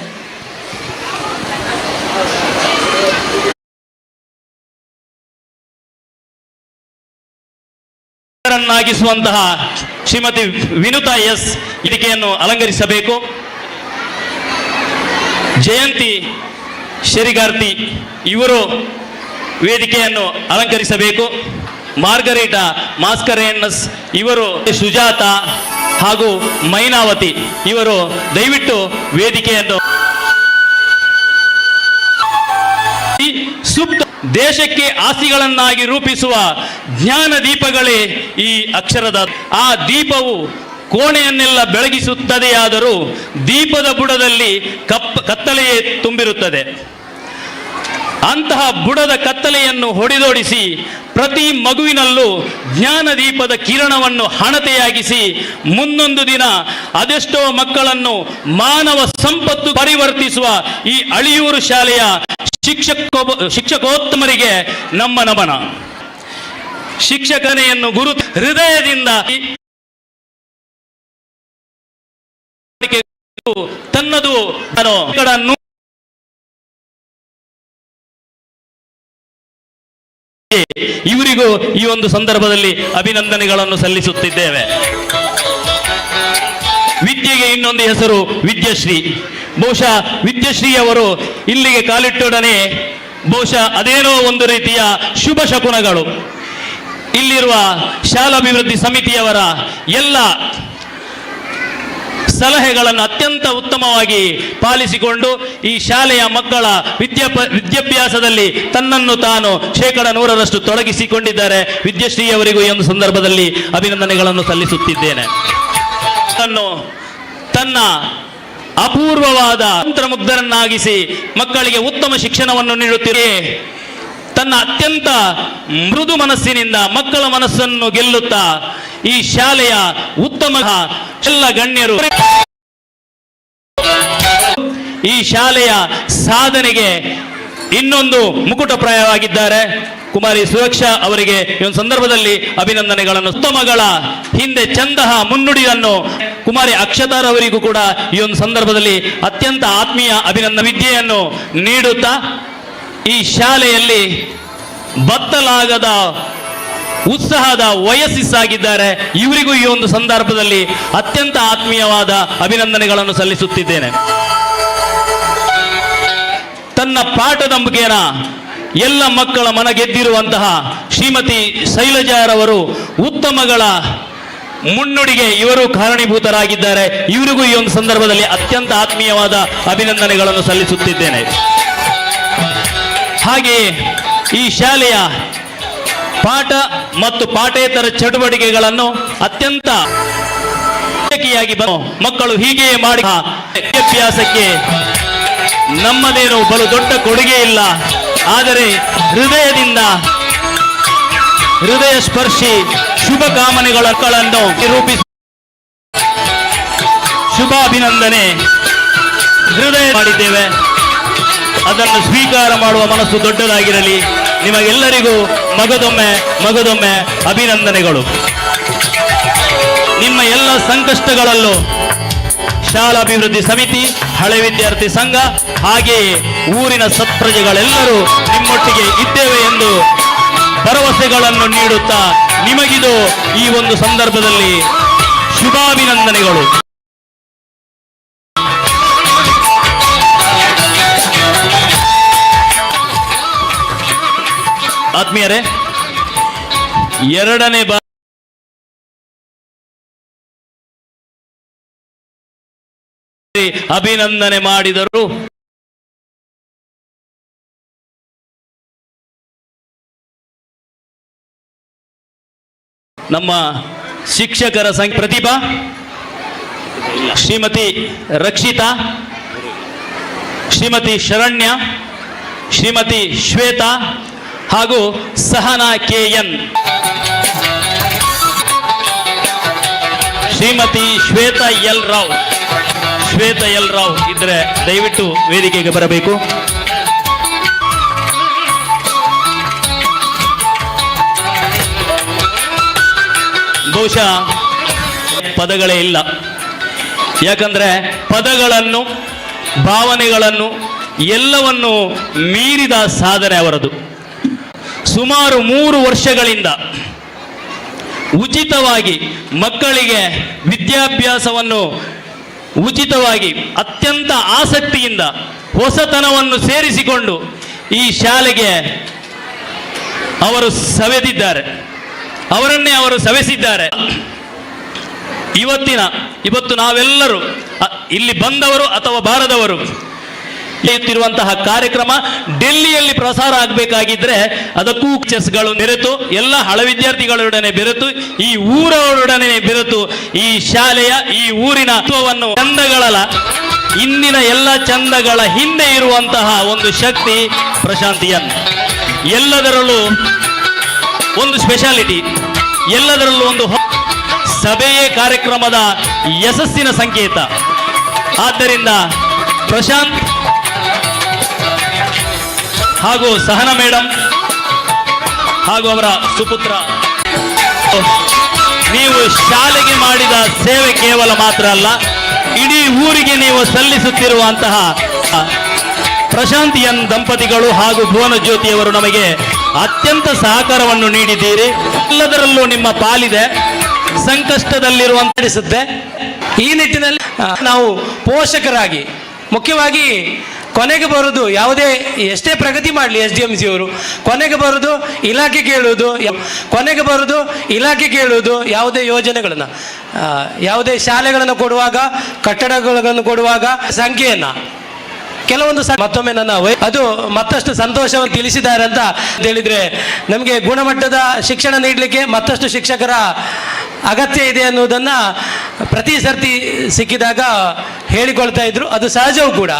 ನ್ನಾಗಿಸುವಂತಹ ಶ್ರೀಮತಿ ವಿನುತಾ ಎಸ್ ವೇದಿಕೆಯನ್ನು ಅಲಂಕರಿಸಬೇಕು. ಜಯಂತಿ ಶೆರಿಗಾರ್ತಿ ಇವರು ವೇದಿಕೆಯನ್ನು ಅಲಂಕರಿಸಬೇಕು. ಮಾರ್ಗರೇಟಾ ಮಾಸ್ಕರೇನಸ್ ಇವರು, ಸುಜಾತ ಹಾಗೂ ಮೈನಾವತಿ ಇವರು ದಯವಿಟ್ಟು ವೇದಿಕೆಯನ್ನು ಸುಪ್ತ ದೇಶಕ್ಕೆ ಆಸ್ತಿಗಳನ್ನಾಗಿ ರೂಪಿಸುವ ಜ್ಞಾನ ದೀಪಗಳೇ ಈ ಅಕ್ಷರದ. ಆ ದೀಪವು ಕೋಣೆಯನ್ನೆಲ್ಲ ಬೆಳಗಿಸುತ್ತದೆಯಾದರೂ ದೀಪದ ಬುಡದಲ್ಲಿ ಕತ್ತಲೆಯೇ ತುಂಬಿರುತ್ತದೆ. ಅಂತಹ ಬುಡದ ಕತ್ತಲೆಯನ್ನು ಹೊಡೆದೋಡಿಸಿ ಪ್ರತಿ ಮಗುವಿನಲ್ಲೂ ಜ್ಞಾನ ದೀಪದ ಕಿರಣವನ್ನು ಹಣತೆಯಾಗಿಸಿ ಮುಂದೊಂದು ದಿನ ಅದೆಷ್ಟೋ ಮಕ್ಕಳನ್ನು ಮಾನವ ಸಂಪತ್ತು ಪರಿವರ್ತಿಸುವ ಈ ಅಳಿಯೂರು ಶಾಲೆಯ ಶಿಕ್ಷಕೋತ್ತಮರಿಗೆ ನಮ್ಮ ನಮನ. ಶಿಕ್ಷಕನೆಯನ್ನು ಗುರು ಹೃದಯದಿಂದ ತನ್ನದು ಇವರಿಗೂ ಈ ಒಂದು ಸಂದರ್ಭದಲ್ಲಿ ಅಭಿನಂದನೆಗಳನ್ನು ಸಲ್ಲಿಸುತ್ತಿದ್ದೇವೆ. ವಿದ್ಯೆಗೆ ಇನ್ನೊಂದು ಹೆಸರು ವಿದ್ಯಶ್ರೀ. ಬಹುಶಃ ವಿದ್ಯಶ್ರೀ ಅವರು ಇಲ್ಲಿಗೆ ಕಾಲಿಟ್ಟೊಡನೆ ಬಹುಶಃ ಅದೇನೋ ಒಂದು ರೀತಿಯ ಶುಭ ಶಕುನಗಳು. ಇಲ್ಲಿರುವ ಶಾಲಾಭಿವೃದ್ಧಿ ಸಮಿತಿಯವರ ಎಲ್ಲ ಸಲಹೆಗಳನ್ನು ಅತ್ಯಂತ ಉತ್ತಮವಾಗಿ ಪಾಲಿಸಿಕೊಂಡು ಈ ಶಾಲೆಯ ಮಕ್ಕಳ ವಿದ್ಯಾಭ್ಯಾಸದಲ್ಲಿ ತನ್ನನ್ನು ತಾನು 100% ತೊಡಗಿಸಿಕೊಂಡಿದ್ದಾರೆ. ವಿದ್ಯಶ್ರೀ ಅವರಿಗೂ ಈ ಒಂದು ಸಂದರ್ಭದಲ್ಲಿ ಅಭಿನಂದನೆಗಳನ್ನು ಸಲ್ಲಿಸುತ್ತಿದ್ದೇನೆ. ತನ್ನ ಅಪೂರ್ವವಾದ ಮಂತ್ರಮುಗ್ಧರನ್ನಾಗಿಸಿ ಮಕ್ಕಳಿಗೆ ಉತ್ತಮ ಶಿಕ್ಷಣವನ್ನು ನೀಡುತ್ತಿದೆ. ತನ್ನ ಅತ್ಯಂತ ಮೃದು ಮನಸ್ಸಿನಿಂದ ಮಕ್ಕಳ ಮನಸ್ಸನ್ನು ಗೆಲ್ಲುತ್ತಾ ಈ ಶಾಲೆಯ ಉತ್ತಮ ಎಲ್ಲ ಗಣ್ಯರು ಈ ಶಾಲೆಯ ಸಾಧನೆಗೆ ಇನ್ನೊಂದು ಮುಕುಟಪ್ರಾಯವಾಗಿದ್ದಾರೆ. ಕುಮಾರಿ ಸುರಕ್ಷಾ ಅವರಿಗೆ ಈ ಒಂದು ಸಂದರ್ಭದಲ್ಲಿ ಅಭಿನಂದನೆಗಳನ್ನು. ಉತ್ತಮಗಳ ಹಿಂದೆ ಚಂದಹ ಮುನ್ನುಡಿಯನ್ನು ಕುಮಾರಿ ಅಕ್ಷತಾರ್ ಅವರಿಗೂ ಕೂಡ ಈ ಒಂದು ಸಂದರ್ಭದಲ್ಲಿ ಅತ್ಯಂತ ಆತ್ಮೀಯ ಅಭಿನಂದನೆ ವಿದ್ಯೆಯನ್ನು ನೀಡುತ್ತಾ ಈ ಶಾಲೆಯಲ್ಲಿ ಬತ್ತಲಾಗದ ಉತ್ಸಾಹದ ವಯಸ್ಸಿಸಾಗಿದ್ದಾರೆ. ಇವರಿಗೂ ಈ ಒಂದು ಸಂದರ್ಭದಲ್ಲಿ ಅತ್ಯಂತ ಆತ್ಮೀಯವಾದ ಅಭಿನಂದನೆಗಳನ್ನು ಸಲ್ಲಿಸುತ್ತಿದ್ದೇನೆ. ತನ್ನ ಪಾಠದ ಮುಖೇನ ಎಲ್ಲ ಮಕ್ಕಳ ಮನ ಗೆದ್ದಿರುವಂತಹ ಶ್ರೀಮತಿ ಶೈಲಜಾರವರು ಉತ್ತಮಗಳ ಮುನ್ನುಡಿಗೆ ಇವರು ಕಾರಣೀಭೂತರಾಗಿದ್ದಾರೆ. ಇವರಿಗೂ ಈ ಒಂದು ಸಂದರ್ಭದಲ್ಲಿ ಅತ್ಯಂತ ಆತ್ಮೀಯವಾದ ಅಭಿನಂದನೆಗಳನ್ನು ಸಲ್ಲಿಸುತ್ತಿದ್ದೇನೆ. ಹಾಗೆಯೇ ಈ ಶಾಲೆಯ ಪಾಠ ಮತ್ತು ಪಾಠೇತರ ಚಟುವಟಿಕೆಗಳನ್ನು ಅತ್ಯಂತ ಮಕ್ಕಳು ಹೀಗೆಯೇ ಮಾಡಿ ವಿದ್ಯಾಭ್ಯಾಸಕ್ಕೆ ನಮ್ಮದೇನು ಬಲು ದೊಡ್ಡ ಕೊಡುಗೆ ಇಲ್ಲ, ಆದರೆ ಹೃದಯದಿಂದ ಹೃದಯ ಸ್ಪರ್ಶಿ ಶುಭ ಕಾಮನೆಗಳನ್ನು ನಿರೂಪಿಸಿ ಶುಭಾಭಿನಂದನೆ ಹೃದಯ ಮಾಡಿದ್ದೇವೆ. ಅದನ್ನು ಸ್ವೀಕಾರ ಮಾಡುವ ಮನಸ್ಸು ದೊಡ್ಡದಾಗಿರಲಿ. ನಿಮಗೆಲ್ಲರಿಗೂ ಮಗದೊಮ್ಮೆ ಅಭಿನಂದನೆಗಳು. ನಿಮ್ಮ ಎಲ್ಲ ಸಂಕಷ್ಟಗಳಲ್ಲೂ ಶಾಲಾಭಿವೃದ್ಧಿ ಸಮಿತಿ, ಹಳೆ ವಿದ್ಯಾರ್ಥಿ ಸಂಘ ಹಾಗೆಯೇ ಊರಿನ ಸತ್ಪ್ರಜೆಗಳೆಲ್ಲರೂ ನಿಮ್ಮೊಟ್ಟಿಗೆ ಇದ್ದೇವೆ ಎಂದು ಭರವಸೆಗಳನ್ನು ನೀಡುತ್ತಾ ನಿಮಗಿದು ಈ ಒಂದು ಸಂದರ್ಭದಲ್ಲಿ ಶುಭಾಭಿನಂದನೆಗಳು. ಆತ್ಮೀಯರೇ, ಎರಡನೇ ಬಾರಿ ಅಭಿನಂದನೆ ಮಾಡಿದರು. ನಮ್ಮ ಶಿಕ್ಷಕರ ಪ್ರತಿಭಾ, ಶ್ರೀಮತಿ ರಕ್ಷಿತಾ, ಶ್ರೀಮತಿ ಶರಣ್ಯ, ಶ್ರೀಮತಿ ಶ್ವೇತಾ ಹಾಗೂ ಸಹನಾ KN, ಶ್ರೀಮತಿ ಶ್ವೇತಾ ಎಲ್ ರಾವ್ ಇದ್ರೆ ದಯವಿಟ್ಟು ವೇದಿಕೆಗೆ ಬರಬೇಕು. ಬಹುಶಃ ಪದಗಳೇ ಇಲ್ಲ, ಯಾಕಂದ್ರೆ ಪದಗಳನ್ನು, ಭಾವನೆಗಳನ್ನು ಎಲ್ಲವನ್ನು ಮೀರಿದ ಸಾಧನೆ ಅವರದು. ಸುಮಾರು 3 ವರ್ಷಗಳಿಂದ ಉಚಿತವಾಗಿ ಮಕ್ಕಳಿಗೆ ವಿದ್ಯಾಭ್ಯಾಸವನ್ನು ಉಚಿತವಾಗಿ ಅತ್ಯಂತ ಆಸಕ್ತಿಯಿಂದ ಹೊಸತನವನ್ನು ಸೇರಿಸಿಕೊಂಡು ಈ ಶಾಲೆಗೆ ಅವರು ಸವೆಸಿದ್ದಾರೆ. ಇವತ್ತು ನಾವೆಲ್ಲರೂ ಇಲ್ಲಿ ಬಂದವರು ಅಥವಾ ಬಾರದವರು ಇರುವಂತಹ ಕಾರ್ಯಕ್ರಮ ಡೆಲ್ಲಿಯಲ್ಲಿ ಪ್ರಸಾರ ಆಗಬೇಕಾಗಿದ್ರೆ ಅದಕ್ಕೂ ಚೆಸ್ಗಳು ಬೆರೆತು ಎಲ್ಲ ಹಳೆ ವಿದ್ಯಾರ್ಥಿಗಳೊಡನೆ ಬೆರೆತು ಈ ಊರವರೊಡನೆ ಬೆರೆತು ಈ ಶಾಲೆಯ ಈ ಊರಿನ ತತ್ವವನ್ನು ಚಂದಗಳಲ್ಲ, ಇಂದಿನ ಎಲ್ಲ ಚಂದಗಳ ಹಿಂದೆ ಇರುವಂತಹ ಒಂದು ಶಕ್ತಿ ಪ್ರಶಾಂತಿಯನ್. ಎಲ್ಲದರಲ್ಲೂ ಒಂದು ಸ್ಪೆಷಾಲಿಟಿ, ಎಲ್ಲದರಲ್ಲೂ ಒಂದು ಸಭೆಯೇ ಕಾರ್ಯಕ್ರಮದ ಯಶಸ್ಸಿನ ಸಂಕೇತ. ಆದ್ದರಿಂದ ಪ್ರಶಾಂತ್ ಹಾಗೂ ಸಹನಾ ಮೇಡಮ್ ಹಾಗೂ ಅವರ ಸುಪುತ್ರ, ನೀವು ಶಾಲೆಗೆ ಮಾಡಿದ ಸೇವೆ ಕೇವಲ ಮಾತ್ರ ಅಲ್ಲ, ಇಡೀ ಊರಿಗೆ ನೀವು ಸಲ್ಲಿಸುತ್ತಿರುವಂತಹ ಪ್ರಶಾಂತಿಯನ್ ದಂಪತಿಗಳು ಹಾಗೂ ಭುವನ ಜ್ಯೋತಿಯವರು ನಮಗೆ ಅತ್ಯಂತ ಸಹಕಾರವನ್ನು ನೀಡಿದ್ದೀರಿ. ಎಲ್ಲದರಲ್ಲೂ ನಿಮ್ಮ ಪಾಲಿದೆ. ಸಂಕಷ್ಟದಲ್ಲಿರುವಂತೆ ಈ ನಿಟ್ಟಿನಲ್ಲಿ ನಾವು ಪೋಷಕರಾಗಿ ಮುಖ್ಯವಾಗಿ ಕೊನೆಗೆ ಬರೋದು ಎಷ್ಟೇ ಪ್ರಗತಿ ಮಾಡಲಿ SDMC ಅವರು ಕೊನೆಗೆ ಬರೋದು ಇಲಾಖೆ ಕೇಳುವುದು ಯಾವುದೇ ಯೋಜನೆಗಳನ್ನು, ಯಾವುದೇ ಶಾಲೆಗಳನ್ನು ಕೊಡುವಾಗ, ಕಟ್ಟಡಗಳನ್ನು ಕೊಡುವಾಗ ಸಂಖ್ಯೆಯನ್ನು ಕೆಲವೊಂದು ಮತ್ತೊಮ್ಮೆ ಅದು ಮತ್ತಷ್ಟು ಸಂತೋಷವನ್ನು ತಿಳಿಸಿದ್ದಾರೆ ಅಂತ ಹೇಳಿದ್ರೆ, ನಮಗೆ ಗುಣಮಟ್ಟದ ಶಿಕ್ಷಣ ನೀಡಲಿಕ್ಕೆ ಮತ್ತಷ್ಟು ಶಿಕ್ಷಕರ ಅಗತ್ಯ ಇದೆ ಅನ್ನೋದನ್ನು ಪ್ರತಿ ಸರ್ತಿ ಸಿಕ್ಕಿದಾಗ ಹೇಳಿಕೊಳ್ತಾ ಇದ್ರು. ಅದು ಸಹಜವೂ ಕೂಡ.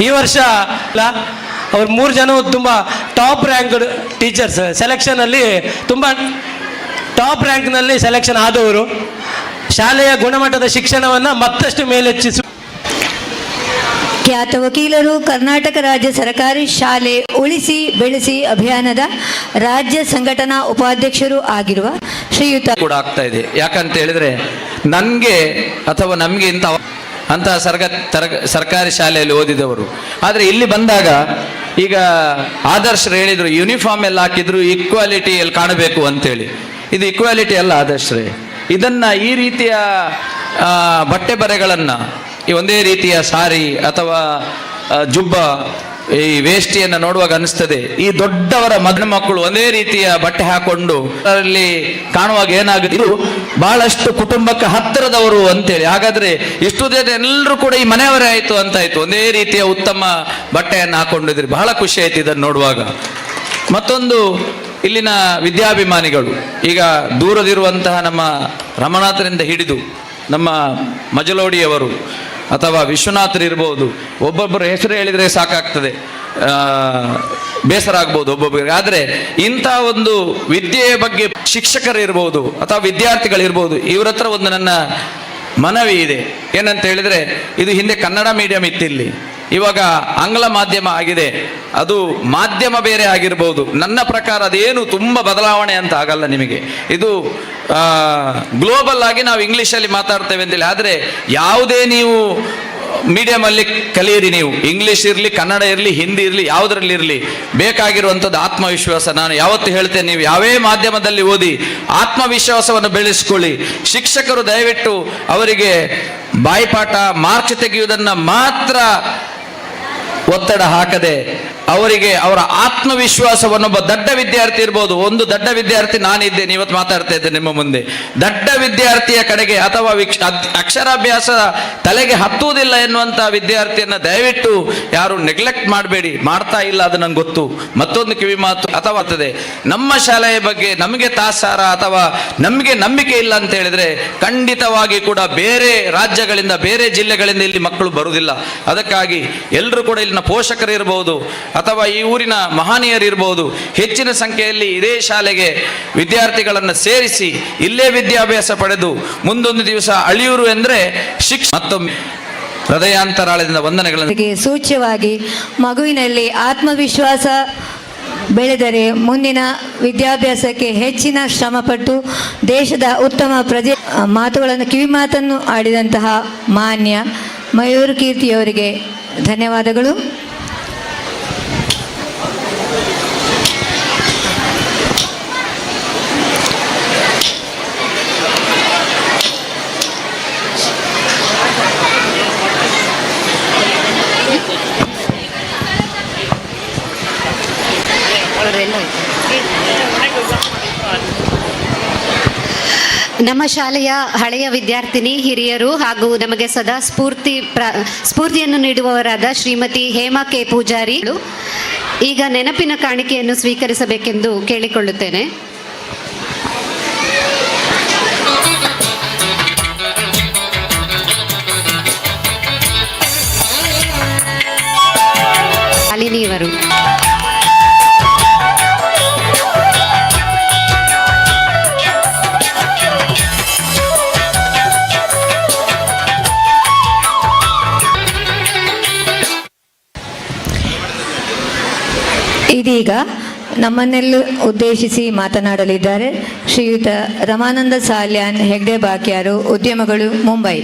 ಈ ವರ್ಷ ಅವ್ರು 3 ಜನ ತುಂಬ ಟಾಪ್ ರ್ಯಾಂಕ್ಡ್ ಟೀಚರ್ಸ್ ಸೆಲೆಕ್ಷನಲ್ಲಿ, ತುಂಬ ಟಾಪ್ ರ್ಯಾಂಕ್ನಲ್ಲಿ ಸೆಲೆಕ್ಷನ್ ಆದವರು ಶಾಲೆಯ ಗುಣಮಟ್ಟದ ಶಿಕ್ಷಣವನ್ನು ಮತ್ತಷ್ಟು ಮೇಲೆಚ್ಚಿಸಿ ಖ್ಯಾತ ವಕೀಲರು, ಕರ್ನಾಟಕ ರಾಜ್ಯ ಸರ್ಕಾರಿ ಶಾಲೆ ಉಳಿಸಿ ಬೆಳೆಸಿ ಅಭಿಯಾನದ ರಾಜ್ಯ ಸಂಘಟನಾ ಉಪಾಧ್ಯಕ್ಷರು ಆಗಿರುವ ಶ್ರೀಯುತ ಕೂಡ ಆಗ್ತಾ ಇದೆ. ಯಾಕಂತ ಹೇಳಿದ್ರೆ ನನಗೆ ಅಥವಾ ನಮಗೆ ಅಂತಹ ಸರ್ಕಾರಿ ಶಾಲೆಯಲ್ಲಿ ಓದಿದವರು, ಆದರೆ ಇಲ್ಲಿ ಬಂದಾಗ ಈಗ ಆದರ್ಶರು ಹೇಳಿದ್ರು ಯೂನಿಫಾರ್ಮ್ ಎಲ್ಲ ಹಾಕಿದ್ರು ಈಕ್ವಾಲಿಟಿಯಲ್ಲಿ ಕಾಣಬೇಕು ಅಂತೇಳಿ. ಇದು ಈಕ್ವಾಲಿಟಿ ಅಲ್ಲ ಆದರ್ಶರೇ. ಇದನ್ನ ಈ ರೀತಿಯ ಬಟ್ಟೆ ಬರೆಗಳನ್ನು, ಈ ಒಂದೇ ರೀತಿಯ ಸಾರಿ ಅಥವಾ ಜುಬ್ಬ, ಈ ವೇಷ್ಟಿಯನ್ನು ನೋಡುವಾಗ ಅನಿಸ್ತದೆ ಈ ದೊಡ್ಡವರ ಮಕ್ಕಳು ಒಂದೇ ರೀತಿಯ ಬಟ್ಟೆ ಹಾಕೊಂಡು ಅದರಲ್ಲಿ ಕಾಣುವಾಗ ಏನಾಗುತ್ತೆ, ಇದು ಬಹಳಷ್ಟು ಕುಟುಂಬಕ್ಕೆ ಹತ್ತಿರದವರು ಅಂತೇಳಿ. ಹಾಗಾದ್ರೆ ಇಷ್ಟು ಜನ ಎಲ್ಲರೂ ಕೂಡ ಈ ಮನೆಯವರೇ ಆಯ್ತು ಅಂತಾಯ್ತು, ಒಂದೇ ರೀತಿಯ ಉತ್ತಮ ಬಟ್ಟೆಯನ್ನು ಹಾಕೊಂಡಿದ್ರಿ. ಬಹಳ ಖುಷಿ ಆಯ್ತು ಇದನ್ನು ನೋಡುವಾಗ. ಮತ್ತೊಂದು, ಇಲ್ಲಿನ ವಿದ್ಯಾಭಿಮಾನಿಗಳು, ಈಗ ದೂರದಿರುವಂತಹ ನಮ್ಮ ರಮನಾಥರಿಂದ ಹಿಡಿದು ನಮ್ಮ ಮಜಲೋಡಿಯವರು ಅಥವಾ ವಿಶ್ವನಾಥರು ಇರ್ಬೋದು, ಒಬ್ಬೊಬ್ಬರ ಹೆಸರು ಹೇಳಿದರೆ ಸಾಕಾಗ್ತದೆ, ಬೇಸರ ಆಗ್ಬೋದು ಒಬ್ಬೊಬ್ಬರಿಗೆ. ಆದರೆ ಇಂಥ ಒಂದು ವಿದ್ಯೆಯ ಬಗ್ಗೆ ಶಿಕ್ಷಕರು ಇರ್ಬೋದು ಅಥವಾ ವಿದ್ಯಾರ್ಥಿಗಳಿರ್ಬೋದು, ಇವರ ಹತ್ರ ಒಂದು ನನ್ನ ಮನವಿ ಇದೆ. ಏನಂತ ಹೇಳಿದರೆ, ಇದು ಹಿಂದೆ ಕನ್ನಡ ಮೀಡಿಯಂ ಇತ್ತಿಲ್ಲಿ, ಇವಾಗ ಆಂಗ್ಲ ಮಾಧ್ಯಮ ಆಗಿದೆ. ಅದು ಮಾಧ್ಯಮ ಬೇರೆ ಆಗಿರ್ಬೋದು. ನನ್ನ ಪ್ರಕಾರ ಅದೇನು ತುಂಬ ಬದಲಾವಣೆ ಅಂತ ಆಗಲ್ಲ ನಿಮಗೆ. ಇದು ಗ್ಲೋಬಲ್ ಆಗಿ ನಾವು ಇಂಗ್ಲೀಷಲ್ಲಿ ಮಾತಾಡ್ತೇವೆ ಅಂತೇಳಿ, ಆದರೆ ಯಾವುದೇ ನೀವು ಮೀಡಿಯಮಲ್ಲಿ ಕಲಿಯಿರಿ, ನೀವು ಇಂಗ್ಲೀಷ್ ಇರಲಿ, ಕನ್ನಡ ಇರಲಿ, ಹಿಂದಿ ಇರಲಿ, ಯಾವುದರಲ್ಲಿ ಇರಲಿ, ಬೇಕಾಗಿರುವಂಥದ್ದು ಆತ್ಮವಿಶ್ವಾಸ. ನಾನು ಯಾವತ್ತು ಹೇಳ್ತೇನೆ, ನೀವು ಯಾವೇ ಮಾಧ್ಯಮದಲ್ಲಿ ಓದಿ ಆತ್ಮವಿಶ್ವಾಸವನ್ನು ಬೆಳೆಸ್ಕೊಳ್ಳಿ. ಶಿಕ್ಷಕರು ದಯವಿಟ್ಟು ಅವರಿಗೆ ಬಾಯಿಪಾಠ ಮಾರ್ಕ್ಸ್ ತೆಗೆಯುವುದನ್ನು ಮಾತ್ರ ಒತ್ತಡ ಹಾಕದೆ ಅವರಿಗೆ ಅವರ ಆತ್ಮವಿಶ್ವಾಸವನ್ನು, ಒಬ್ಬ ದಡ್ಡ ವಿದ್ಯಾರ್ಥಿ ಇರ್ಬೋದು, ಒಂದು ದಡ್ಡ ವಿದ್ಯಾರ್ಥಿ ನಾನಿದ್ದೇನೆ ಇವತ್ತು ಮಾತಾಡ್ತಾ ಇದ್ದೇನೆ ನಿಮ್ಮ ಮುಂದೆ, ದಡ್ಡ ವಿದ್ಯಾರ್ಥಿಯ ಕಡೆಗೆ ಅಥವಾ ಅಕ್ಷರಾಭ್ಯಾಸ ತಲೆಗೆ ಹತ್ತುವುದಿಲ್ಲ ಎನ್ನುವಂಥ ವಿದ್ಯಾರ್ಥಿಯನ್ನು ದಯವಿಟ್ಟು ಯಾರು ನೆಗ್ಲೆಕ್ಟ್ ಮಾಡಬೇಡಿ. ಮಾಡ್ತಾ ಇಲ್ಲ, ಅದು ನಂಗೆ ಗೊತ್ತು. ಮತ್ತೊಂದು ಕಿವಿ ಮಾತು ಅಥವಾ ನಮ್ಮ ಶಾಲೆಯ ಬಗ್ಗೆ ನಮಗೆ ತಾತ್ಸಾರ ಅಥವಾ ನಮಗೆ ನಂಬಿಕೆ ಇಲ್ಲ ಅಂತ ಹೇಳಿದ್ರೆ ಖಂಡಿತವಾಗಿ ಕೂಡ ಬೇರೆ ರಾಜ್ಯಗಳಿಂದ, ಬೇರೆ ಜಿಲ್ಲೆಗಳಿಂದ ಇಲ್ಲಿ ಮಕ್ಕಳು ಬರುವುದಿಲ್ಲ. ಅದಕ್ಕಾಗಿ ಎಲ್ಲರೂ ಕೂಡ ಇಲ್ಲಿನ ಪೋಷಕರು ಇರಬಹುದು ಅಥವಾ ಈ ಊರಿನ ಮಹನೀಯರಿರ್ಬೋದು, ಹೆಚ್ಚಿನ ಸಂಖ್ಯೆಯಲ್ಲಿ ಇದೇ ಶಾಲೆಗೆ ವಿದ್ಯಾರ್ಥಿಗಳನ್ನು ಸೇರಿಸಿ ಇಲ್ಲೇ ವಿದ್ಯಾಭ್ಯಾಸ ಪಡೆದು ಮುಂದೊಂದು ದಿವಸ ಅಳಿಯೂರು ಎಂದರೆ ಮತ್ತೊಮ್ಮೆ ಹೃದಯಾಂತರಾಳದಿಂದ ವಂದನೆಗಳನ್ನು. ಸೂಚ್ಯವಾಗಿ ಮಗುವಿನಲ್ಲಿ ಆತ್ಮವಿಶ್ವಾಸ ಬೆಳೆದರೆ ಮುಂದಿನ ವಿದ್ಯಾಭ್ಯಾಸಕ್ಕೆ ಹೆಚ್ಚಿನ ಶ್ರಮಪಟ್ಟು ದೇಶದ ಉತ್ತಮ ಪ್ರಜೆ ಮಾತುಗಳನ್ನು ಕಿವಿಮಾತನ್ನು ಆಡಿದಂತಹ ಮಾನ್ಯ ಮಯೂರ್ ಕೀರ್ತಿಯವರಿಗೆ ಧನ್ಯವಾದಗಳು. ನಮ್ಮ ಶಾಲೆಯ ಹಳೆಯ ವಿದ್ಯಾರ್ಥಿನಿ, ಹಿರಿಯರು ಹಾಗೂ ನಮಗೆ ಸದಾ ಸ್ಫೂರ್ತಿಯನ್ನು ನೀಡುವವರಾದ ಶ್ರೀಮತಿ ಹೇಮಾ ಕೆ ಪೂಜಾರಿ ಈಗ ನೆನಪಿನ ಕಾಣಿಕೆಯನ್ನು ಸ್ವೀಕರಿಸಬೇಕೆಂದು ಕೇಳಿಕೊಳ್ಳುತ್ತೇನೆ. ಶಾಲಿನಿಯವರು. ಇದೀಗ ನಮ್ಮನ್ನೆಲ್ಲ ಉದ್ದೇಶಿಸಿ ಮಾತನಾಡಲಿದ್ದಾರೆ ಶ್ರೀಯುತ ರಮಾನಂದ ಸಾಲ್ಯಾನ್ ಹೆಗ್ಡೆ ಬಾಕ್ಯಾರು, ಉದ್ಯಮಗಳು, ಮುಂಬೈ.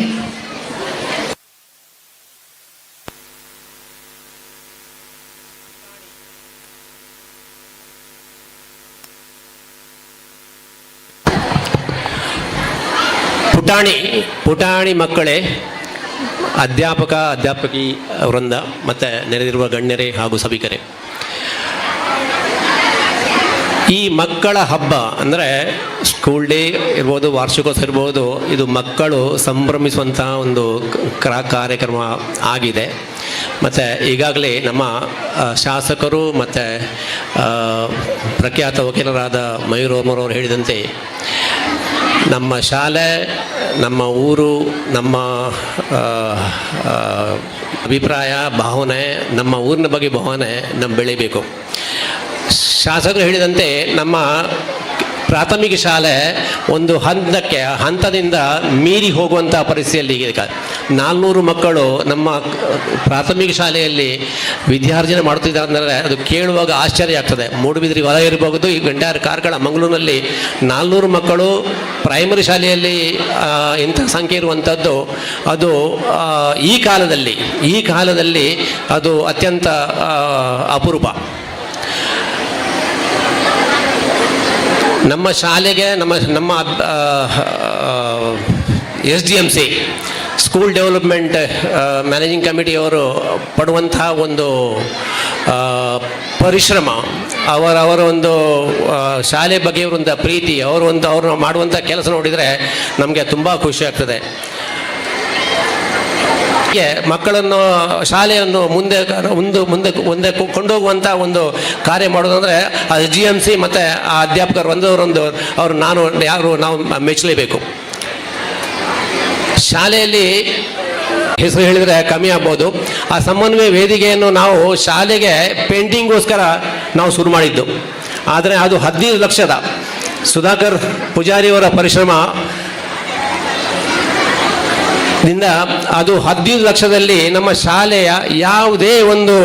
ಪುಟಾಣಿ ಮಕ್ಕಳೇ, ಅಧ್ಯಾಪಕಿ ವೃಂದ ಮತ್ತು ನೆರೆದಿರುವ ಗಣ್ಯರೇ ಹಾಗೂ ಸಭಿಕರೇ, ಈ ಮಕ್ಕಳ ಹಬ್ಬ ಅಂದರೆ ಸ್ಕೂಲ್ ಡೇ ಇರ್ಬೋದು, ವಾರ್ಷಿಕೋತ್ಸವ ಇರ್ಬೋದು, ಇದು ಮಕ್ಕಳು ಸಂಭ್ರಮಿಸುವಂಥ ಒಂದು ಕಾರ್ಯಕ್ರಮ ಆಗಿದೆ. ಮತ್ತು ಈಗಾಗಲೇ ನಮ್ಮ ಶಾಸಕರು ಮತ್ತು ಪ್ರಖ್ಯಾತ ವಕೀಲರಾದ ಮಯೂರ್ ಓರ್ಮರವರು ಹೇಳಿದಂತೆ, ನಮ್ಮ ಶಾಲೆ, ನಮ್ಮ ಊರು, ನಮ್ಮ ಅಭಿಪ್ರಾಯ, ಭಾವನೆ, ನಮ್ಮ ಊರಿನ ಬಗ್ಗೆ ಭಾವನೆ ನಮ್ಮ ಬೆಳಿಬೇಕು. ಶಾಸಕರು ಹೇಳಿದಂತೆ ನಮ್ಮ ಪ್ರಾಥಮಿಕ ಶಾಲೆ ಒಂದು ಹಂತದಿಂದ ಮೀರಿ ಹೋಗುವಂಥ ಪರಿಸ್ಥಿತಿಯಲ್ಲಿ ಈಗ 400 ಮಕ್ಕಳು ನಮ್ಮ ಪ್ರಾಥಮಿಕ ಶಾಲೆಯಲ್ಲಿ ವಿದ್ಯಾರ್ಜನೆ ಮಾಡುತ್ತಿದ್ದಾರೆ ಅಂದರೆ ಅದು ಕೇಳುವಾಗ ಆಶ್ಚರ್ಯ ಆಗ್ತದೆ. ಮೂಡುಬಿದಿರೆ ವಲಯ ಇರಬಹುದು, ಈ ಗಂಡ್ಯಾರ ಕಾರ್ಕಳ ಮಂಗಳೂರಿನಲ್ಲಿ 400 ಮಕ್ಕಳು ಪ್ರೈಮರಿ ಶಾಲೆಯಲ್ಲಿ ಇಂಥ ಸಂಖ್ಯೆ ಇರುವಂಥದ್ದು ಅದು ಈ ಕಾಲದಲ್ಲಿ ಅದು ಅತ್ಯಂತ ಅಪರೂಪ. ನಮ್ಮ ಶಾಲೆಗೆ ನಮ್ಮ SDMC ಸ್ಕೂಲ್ ಡೆವಲಪ್ಮೆಂಟ್ ಮ್ಯಾನೇಜಿಂಗ್ ಕಮಿಟಿಯವರು ಪಡುವಂತಹ ಒಂದು ಪರಿಶ್ರಮ, ಅವರ ಒಂದು ಶಾಲೆ ಬಗ್ಗೆ ಒಂದು ಪ್ರೀತಿ, ಅವರು ಮಾಡುವಂಥ ಕೆಲಸ ನೋಡಿದರೆ ನಮಗೆ ತುಂಬ ಖುಷಿ ಆಗ್ತದೆ. ಮಕ್ಕಳನ್ನು ಶಾಲೆಯನ್ನು ಮುಂದೆ ಕೊಂಡೋಗುವಂಥ ಒಂದು ಕಾರ್ಯ ಮಾಡೋದಂದರೆ ಅದು GMC ಮತ್ತು ಆ ಅಧ್ಯಾಪಕರು ನಾವು ಮೆಚ್ಚಲೇಬೇಕು. ಶಾಲೆಯಲ್ಲಿ ಹೆಸರು ಹೇಳಿದರೆ ಕಮ್ಮಿ ಆಗ್ಬೋದು. ಆ ಸಮನ್ವಯ ವೇದಿಕೆಯನ್ನು ನಾವು ಶಾಲೆಗೆ ಪೇಂಟಿಂಗ್ಗೋಸ್ಕರ ನಾವು ಶುರು ಮಾಡಿದ್ದು. ಆದರೆ ಅದು 15 ಲಕ್ಷದ ಸುಧಾಕರ್ ಪೂಜಾರಿಯವರ ಪರಿಶ್ರಮ ದಿಂದ ಅದು 15 ಲಕ್ಷದಲ್ಲಿ ನಮ್ಮ ಶಾಲೆಯ ಯಾವುದೇ ಒಂದು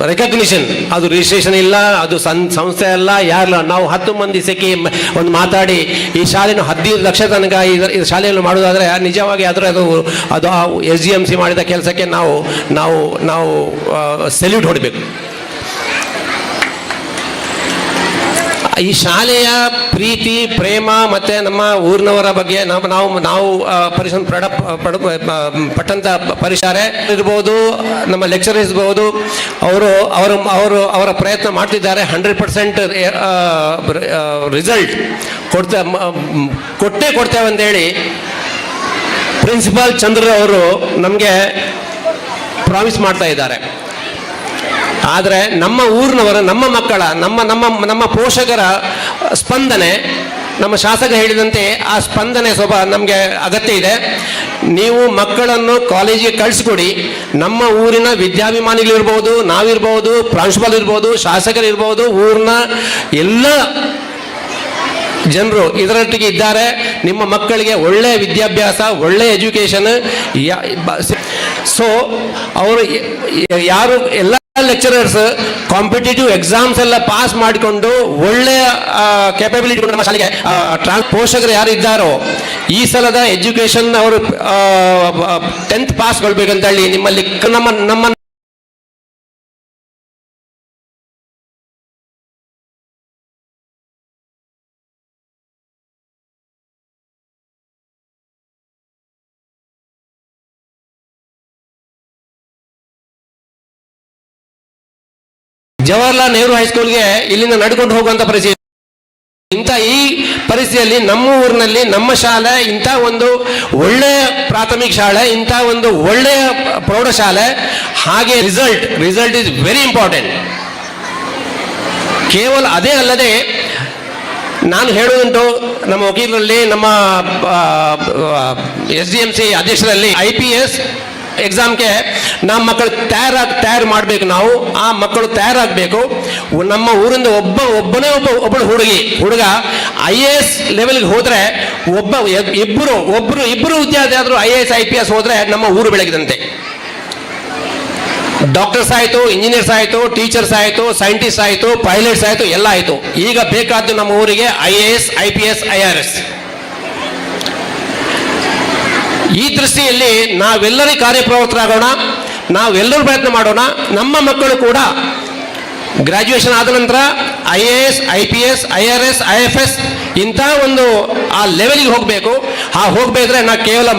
ರೆಕಗ್ನಿಷನ್, ಅದು ರಿಜಿಸ್ಟ್ರೇಷನ್ ಇಲ್ಲ, ಅದು ಸಂಸ್ಥೆ ಅಲ್ಲ, ಯಾರಲ್ಲ. ನಾವು 10 ಮಂದಿ ಸೇರಿ ಒಂದು ಮಾತಾಡಿ ಈ ಶಾಲೆಯನ್ನು 15 ಲಕ್ಷ ತನಕ ಈ ಶಾಲೆಯನ್ನು ಮಾಡೋದಾದರೆ ನಿಜವಾಗಿ ಅದು SGMC ಮಾಡಿದ ಕೆಲಸಕ್ಕೆ ನಾವು ಸೆಲ್ಯೂಟ್ ಹೊಡಬೇಕು. ಈ ಶಾಲೆಯ ಪ್ರೀತಿ ಪ್ರೇಮ ಮತ್ತು ನಮ್ಮ ಊರಿನವರ ಬಗ್ಗೆ ನಾವು ಪರಿಶ್ರಮ ಪಟ್ಟಂಥ ಪರಿಸರ ಇರ್ಬೋದು, ನಮ್ಮ ಲೆಕ್ಚರರ್ಸ್ ಇರ್ಬೋದು, ಅವರ ಪ್ರಯತ್ನ ಮಾಡ್ತಿದ್ದಾರೆ. 100% ರಿಸಲ್ಟ್ ಕೊಡ್ತೇವೆ ಅಂತೇಳಿ ಪ್ರಿನ್ಸಿಪಾಲ್ ಚಂದ್ರ ಅವರು ನಮಗೆ ಪ್ರಾಮಿಸ್ ಮಾಡ್ತಾ ಇದ್ದಾರೆ. ಆದರೆ ನಮ್ಮ ಊರಿನವರ, ನಮ್ಮ ಮಕ್ಕಳ, ನಮ್ಮ ಪೋಷಕರ ಸ್ಪಂದನೆ, ನಮ್ಮ ಶಾಸಕ ಹೇಳಿದಂತೆ ಆ ಸ್ಪಂದನೆ ಸ್ವಲ್ಪ ನಮಗೆ ಅಗತ್ಯ ಇದೆ. ನೀವು ಮಕ್ಕಳನ್ನು ಕಾಲೇಜಿಗೆ ಕಳಿಸ್ಕೊಡಿ. ನಮ್ಮ ಊರಿನ ವಿದ್ಯಾಭಿಮಾನಿಗಳಿರ್ಬೋದು, ನಾವಿರ್ಬೋದು, ಪ್ರಾಂಶುಪಾಲ ಇರ್ಬೋದು, ಶಾಸಕರಿರ್ಬೋದು, ಊರಿನ ಎಲ್ಲ ಜನರು ಇದರೊಟ್ಟಿಗೆ ಇದ್ದಾರೆ. ನಿಮ್ಮ ಮಕ್ಕಳಿಗೆ ಒಳ್ಳೆಯ ವಿದ್ಯಾಭ್ಯಾಸ, ಒಳ್ಳೆಯ ಎಜುಕೇಷನ್. ಸೊ ಅವರು ಯಾರು ಎಲ್ಲ ಲೆಕ್ಚರರ್ಸ್ ಕಾಂಪಿಟೇಟಿವ್ ಎಕ್ಸಾಮ್ಸ್ ಎಲ್ಲ ಪಾಸ್ ಮಾಡಿಕೊಂಡು ಒಳ್ಳೆಯ ಕೆಪಬಿಲಿಟಿ ನಮ್ಮ ಶಾಲೆಗೆ ಪೋಷಕರು ಯಾರು ಇದ್ದಾರೋ ಈ ಸಲದ ಎಜುಕೇಷನ್ ಅವರು 10th ಪಾಸ್ಕೊಳ್ಬೇಕಂತ ಹೇಳಿ ನಿಮ್ಮಲ್ಲಿ ನಮ್ಮ ಜವಾಹರ್ಲಾಲ್ ನೆಹರು ಹೈಸ್ಕೂಲ್ಗೆ ಇಲ್ಲಿಂದ ನಡ್ಕೊಂಡು ಹೋಗುವಂತ ಪರಿಸ್ಥಿತಿ. ಈ ಪರಿಸ್ಥಿತಿಯಲ್ಲಿ ನಮ್ಮ ಊರಿನಲ್ಲಿ ನಮ್ಮ ಶಾಲೆ, ಇಂಥ ಒಂದು ಒಳ್ಳೆಯ ಪ್ರಾಥಮಿಕ ಶಾಲೆ, ಇಂಥ ಒಂದು ಒಳ್ಳೆಯ ಪ್ರೌಢಶಾಲೆ, ಹಾಗೆ ರಿಸಲ್ಟ್ ಇಸ್ ವೆರಿ ಇಂಪಾರ್ಟೆಂಟ್. ಕೇವಲ ಅದೇ ಅಲ್ಲದೆ ನಾನು ಹೇಳುವುದುಂಟು, ನಮ್ಮ ವಕೀಲರಲ್ಲಿ, ನಮ್ಮ SDMC ಅಧ್ಯಕ್ಷರಲ್ಲಿ IPS ಎಕ್ಸಾಮ್ಗೆ ನಮ್ಮ ಮಕ್ಕಳು ತಯಾರು ಮಾಡಬೇಕು. ನಾವು ಆ ಮಕ್ಕಳು ತಯಾರಾಗಬೇಕು. ನಮ್ಮ ಊರಿಂದ ಒಬ್ಬಳು ಹುಡುಗ IAS ಲೆವೆಲ್ಗೆ ಹೋದರೆ ಇಬ್ಬರು ವಿದ್ಯಾರ್ಥಿ ಆದರೂ IAS IPS ಹೋದರೆ ನಮ್ಮ ಊರು ಬೆಳಗಿದಂತೆ. ಡಾಕ್ಟರ್ಸ್ ಆಯಿತು, ಇಂಜಿನಿಯರ್ಸ್ ಆಯಿತು, ಟೀಚರ್ಸ್ ಆಯಿತು, ಸೈಂಟಿಸ್ಟ್ ಆಯಿತು, ಪೈಲಟ್ಸ್ ಆಯಿತು, ಎಲ್ಲ ಆಯಿತು. ಈಗ ಬೇಕಾದ್ದು ನಮ್ಮ ಊರಿಗೆ IAS IPS IRS. ಈ ದೃಷ್ಟಿಯಲ್ಲಿ ನಾವೆಲ್ಲರೂ ಕಾರ್ಯಪ್ರವೃತ್ತರಾಗೋಣ, ನಾವೆಲ್ಲರೂ ಪ್ರಯತ್ನ ಮಾಡೋಣ. ನಮ್ಮ ಮಕ್ಕಳು ಕೂಡ ಗ್ರಾಜ್ಯುಯೇಷನ್ ಆದ ನಂತರ IAS IPS IRS IFS ಇಂಥ ಒಂದು ಆ ಲೆವೆಲ್ಗೆ ಹೋಗಬೇಕು. ಹೋಗಬೇಕಿದ್ರೆ ನಾವು ಕೇವಲ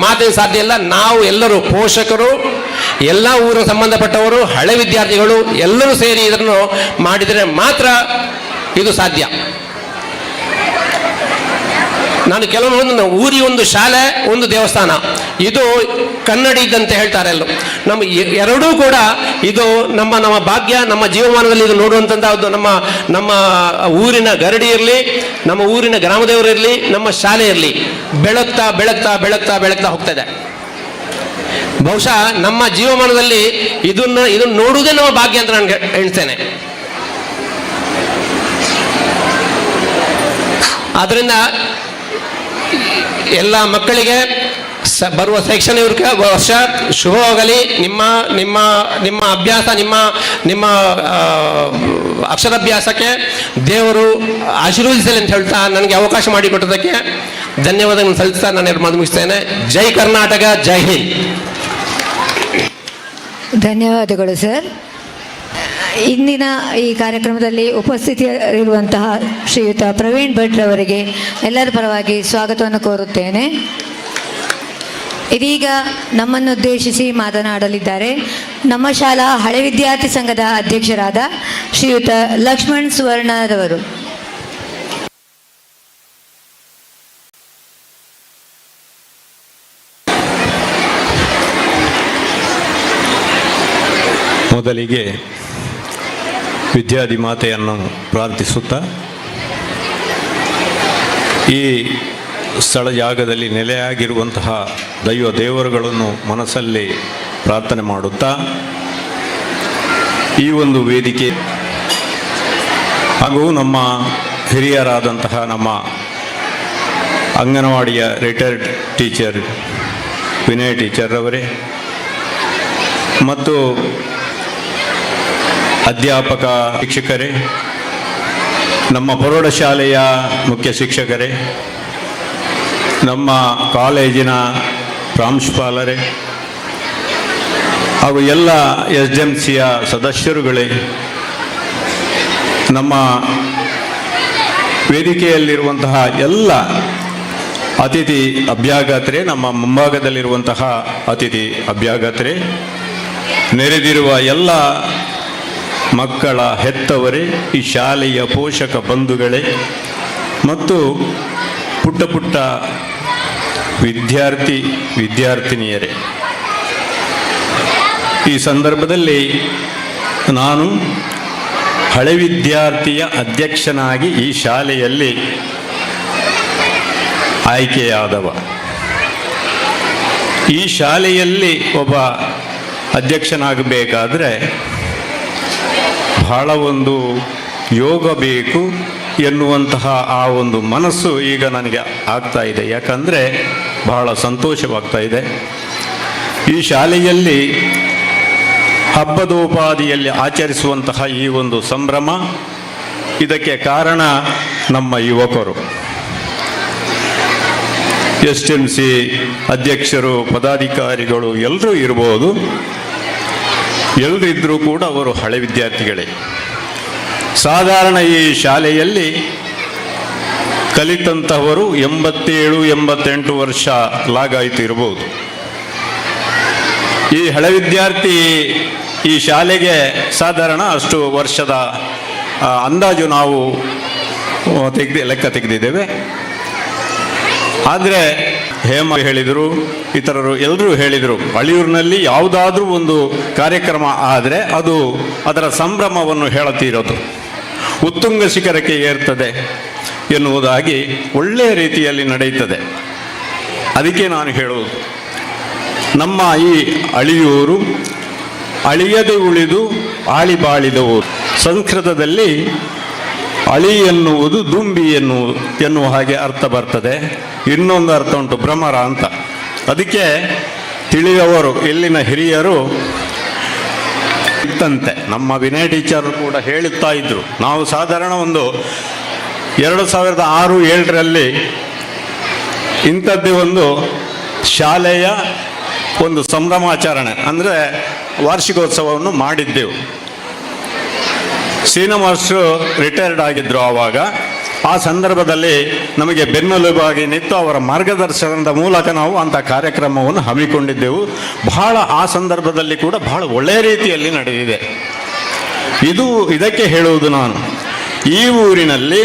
ಮಾತಿನ ಸಾಧ್ಯ ಇಲ್ಲ. ನಾವು ಎಲ್ಲರೂ ಪೋಷಕರು, ಎಲ್ಲ ಊರಿನ ಸಂಬಂಧಪಟ್ಟವರು, ಹಳೆ ವಿದ್ಯಾರ್ಥಿಗಳು ಎಲ್ಲರೂ ಸೇರಿ ಇದನ್ನು ಮಾಡಿದರೆ ಮಾತ್ರ ಇದು ಸಾಧ್ಯ. ನಾನು ಕೆಲವೊಂದು ಊರಿಗೆ ಒಂದು ಶಾಲೆ, ಒಂದು ದೇವಸ್ಥಾನ, ಇದು ಕನ್ನಡಿ ಇದ್ದಂತೆ ಹೇಳ್ತಾರೆ ಎಲ್ಲರೂ. ನಮ್ಮ ಎರಡೂ ಕೂಡ ಇದು ನಮ್ಮ ಭಾಗ್ಯ. ನಮ್ಮ ಜೀವಮಾನದಲ್ಲಿ ಇದು ನೋಡುವಂಥದ್ದು ನಮ್ಮ ಊರಿನ ಗರಡಿ ಇರಲಿ, ನಮ್ಮ ಊರಿನ ಗ್ರಾಮದೇವರಿರಲಿ, ನಮ್ಮ ಶಾಲೆ ಇರಲಿ, ಬೆಳಗ್ತಾ ಹೋಗ್ತದೆ. ಬಹುಶಃ ನಮ್ಮ ಜೀವಮಾನದಲ್ಲಿ ಇದನ್ನು ನೋಡುವುದೇ ನಮ್ಮ ಭಾಗ್ಯ ಅಂತ ನಾನು ಹೇಳ್ತೇನೆ. ಆದ್ದರಿಂದ ಎಲ್ಲ ಮಕ್ಕಳಿಗೆ ಬರುವ ಶೈಕ್ಷಣಿಕ ವರ್ಷ ಶುಭವಾಗಲಿ. ನಿಮ್ಮ ಅಭ್ಯಾಸ, ನಿಮ್ಮ ಅಕ್ಷರಾಭ್ಯಾಸಕ್ಕೆ ದೇವರು ಆಶೀರ್ವದಿಸಲಿ ಅಂತ ಹೇಳ್ತಾ ನನಗೆ ಅವಕಾಶ ಮಾಡಿಕೊಟ್ಟದಕ್ಕೆ ಧನ್ಯವಾದಗಳನ್ನು ಸಲ್ಲಿಸ್ತಾ ನಾನು ಮಾತು ಮುಗಿಸ್ತೇನೆ. ಜೈ ಕರ್ನಾಟಕ, ಜೈ ಹಿಂದ್. ಧನ್ಯವಾದಗಳು ಸರ್. ಇಂದಿನ ಈ ಕಾರ್ಯಕ್ರಮದಲ್ಲಿ ಉಪಸ್ಥಿತಿಯಲ್ಲಿರುವಂತಹ ಶ್ರೀಯುತ ಪ್ರವೀಣ್ ಭಟ್ ರವರಿಗೆ ಎಲ್ಲರ ಪರವಾಗಿ ಸ್ವಾಗತವನ್ನು ಕೋರುತ್ತೇನೆ. ಇದೀಗ ನಮ್ಮನ್ನುದ್ದೇಶಿಸಿ ಮಾತನಾಡಲಿದ್ದಾರೆ ನಮ್ಮ ಶಾಲಾ ಹಳೆ ವಿದ್ಯಾರ್ಥಿ ಸಂಘದ ಅಧ್ಯಕ್ಷರಾದ ಶ್ರೀಯುತ ಲಕ್ಷ್ಮಣ್ ಸುವರ್ಣರವರು. ಮೊದಲಿಗೆ ವಿದ್ಯಾಧಿಮಾತೆಯನ್ನು ಪ್ರಾರ್ಥಿಸುತ್ತಾ ಈ ಸ್ಥಳ ಜಾಗದಲ್ಲಿ ನೆಲೆಯಾಗಿರುವಂತಹ ದೈವ ದೇವರುಗಳನ್ನು ಮನಸ್ಸಲ್ಲಿ ಪ್ರಾರ್ಥನೆ ಮಾಡುತ್ತಾ ಈ ಒಂದು ವೇದಿಕೆ ಹಾಗೂ ನಮ್ಮ ಹಿರಿಯರಾದಂತಹ ನಮ್ಮ ಅಂಗನವಾಡಿಯ ರಿಟೈರ್ಡ್ ಟೀಚರ್ ವಿನಯ್ ಟೀಚರ್ ಅವರೇ ಮತ್ತು ಅಧ್ಯಾಪಕ ಶಿಕ್ಷಕರೇ, ನಮ್ಮ ಪ್ರೌಢಶಾಲೆಯ ಮುಖ್ಯ ಶಿಕ್ಷಕರೇ, ನಮ್ಮ ಕಾಲೇಜಿನ ಪ್ರಾಂಶುಪಾಲರೇ ಹಾಗೂ ಎಲ್ಲ SDMCಯ ಸದಸ್ಯರುಗಳೇ, ನಮ್ಮ ವೇದಿಕೆಯಲ್ಲಿರುವಂತಹ ಎಲ್ಲ ಅತಿಥಿ ಅಭ್ಯಾಗತರೇ, ನಮ್ಮ ಮುಂಭಾಗದಲ್ಲಿರುವಂತಹ ಅತಿಥಿ ಅಭ್ಯಾಗತರೇ, ನೆರೆದಿರುವ ಎಲ್ಲ ಮಕ್ಕಳ ಹೆತ್ತವರೇ, ಈ ಶಾಲೆಯ ಪೋಷಕ ಬಂಧುಗಳೇ ಮತ್ತು ಪುಟ್ಟ ಪುಟ್ಟ ವಿದ್ಯಾರ್ಥಿನಿಯರೇ, ಈ ಸಂದರ್ಭದಲ್ಲಿ ನಾನು ಹಳೆ ವಿದ್ಯಾರ್ಥಿಯ ಅಧ್ಯಕ್ಷನಾಗಿ ಈ ಶಾಲೆಯಲ್ಲಿ ಆಯ್ಕೆಯಾದವ. ಈ ಶಾಲೆಯಲ್ಲಿ ಒಬ್ಬ ಅಧ್ಯಕ್ಷನಾಗಬೇಕಾದ್ರೆ ಬಹಳ ಒಂದು ಯೋಗ ಬೇಕು ಎನ್ನುವಂತಹ ಆ ಒಂದು ಮನಸ್ಸು ಈಗ ನನಗೆ ಆಗ್ತಾ ಇದೆ. ಯಾಕಂದರೆ ಬಹಳ ಸಂತೋಷವಾಗ್ತಾ ಇದೆ. ಈ ಶಾಲೆಯಲ್ಲಿ ಹಬ್ಬದೋಪಾದಿಯಲ್ಲಿ ಆಚರಿಸುವಂತಹ ಈ ಒಂದು ಸಂಭ್ರಮ, ಇದಕ್ಕೆ ಕಾರಣ ನಮ್ಮ ಯುವಕರು. SDMC ಅಧ್ಯಕ್ಷರು, ಪದಾಧಿಕಾರಿಗಳು ಎಲ್ಲರೂ ಇರ್ಬೋದು, ಎಲ್ಲರಿದ್ದರೂ ಕೂಡ ಅವರು ಹಳೆ ವಿದ್ಯಾರ್ಥಿಗಳೇ. ಸಾಧಾರಣ ಈ ಶಾಲೆಯಲ್ಲಿ ಕಲಿತಂತಹವರು 87-88 ವರ್ಷ ಲಾಗಾಯಿತು ಇರಬಹುದು. ಈ ಹಳೆ ವಿದ್ಯಾರ್ಥಿ ಈ ಶಾಲೆಗೆ ಸಾಧಾರಣ ಅಷ್ಟು ವರ್ಷದ ಅಂದಾಜು ನಾವು ಲೆಕ್ಕ ತೆಗೆದಿದ್ದೇವೆ. ಆದರೆ ಹೇಮ ಹೇಳಿದರು, ಇತರರು ಎಲ್ಲರೂ ಹೇಳಿದರು, ಅಳಿಯೂರಿನಲ್ಲಿ ಯಾವುದಾದ್ರೂ ಒಂದು ಕಾರ್ಯಕ್ರಮ ಆದರೆ ಅದು ಅದರ ಸಂಭ್ರಮವನ್ನು ಹೇಳುತ್ತಿರೋದು ಉತ್ತುಂಗ ಶಿಖರಕ್ಕೆ ಏರ್ತದೆ ಎನ್ನುವುದಾಗಿ ಒಳ್ಳೆಯ ರೀತಿಯಲ್ಲಿ ನಡೆಯುತ್ತದೆ. ಅದಕ್ಕೆ ನಾನು ಹೇಳುವುದು, ನಮ್ಮ ಈ ಅಳಿಯೂರು ಅಳಿಯದೆ ಉಳಿದು ಆಳಿ ಬಾಳಿದ ಊರು. ಸಂಸ್ಕೃತದಲ್ಲಿ ಅಳಿ ಎನ್ನುವುದು ದುಂಬಿ ಎನ್ನುವ ಹಾಗೆ ಅರ್ಥ ಬರ್ತದೆ. ಇನ್ನೊಂದು ಅರ್ಥ ಉಂಟು, ಭ್ರಮರ ಅಂತ. ಅದಕ್ಕೆ ತಿಳಿಯವರು, ಇಲ್ಲಿನ ಹಿರಿಯರು ಇತ್ತಂತೆ. ನಮ್ಮ ವಿನಯ್ ಟೀಚರ್ ಕೂಡ ಹೇಳುತ್ತಾ ಇದ್ರು, ನಾವು ಸಾಧಾರಣ ಒಂದು 2006-2007ರಲ್ಲಿ ಇಂಥದ್ದೇ ಒಂದು ಶಾಲೆಯ ಒಂದು ಸಂಭ್ರಮಾಚರಣೆ ಅಂದರೆ ವಾರ್ಷಿಕೋತ್ಸವವನ್ನು ಮಾಡಿದ್ದೆವು. ಸೀನಾ ಮಾಸ್ಟ್ರು ರಿಟೈರ್ಡ್ ಆಗಿದ್ದರು ಆವಾಗ. ಆ ಸಂದರ್ಭದಲ್ಲಿ ನಮಗೆ ಬೆನ್ನೆಲುಬಾಗಿ ನಿಂತು ಅವರ ಮಾರ್ಗದರ್ಶನದ ಮೂಲಕ ನಾವು ಅಂಥ ಕಾರ್ಯಕ್ರಮವನ್ನು ಹಮ್ಮಿಕೊಂಡಿದ್ದೆವು. ಬಹಳ ಆ ಸಂದರ್ಭದಲ್ಲಿ ಕೂಡ ಬಹಳ ಒಳ್ಳೆಯ ರೀತಿಯಲ್ಲಿ ನಡೆದಿದೆ. ಇದಕ್ಕೆ ಹೇಳುವುದು ನಾನು, ಈ ಊರಿನಲ್ಲಿ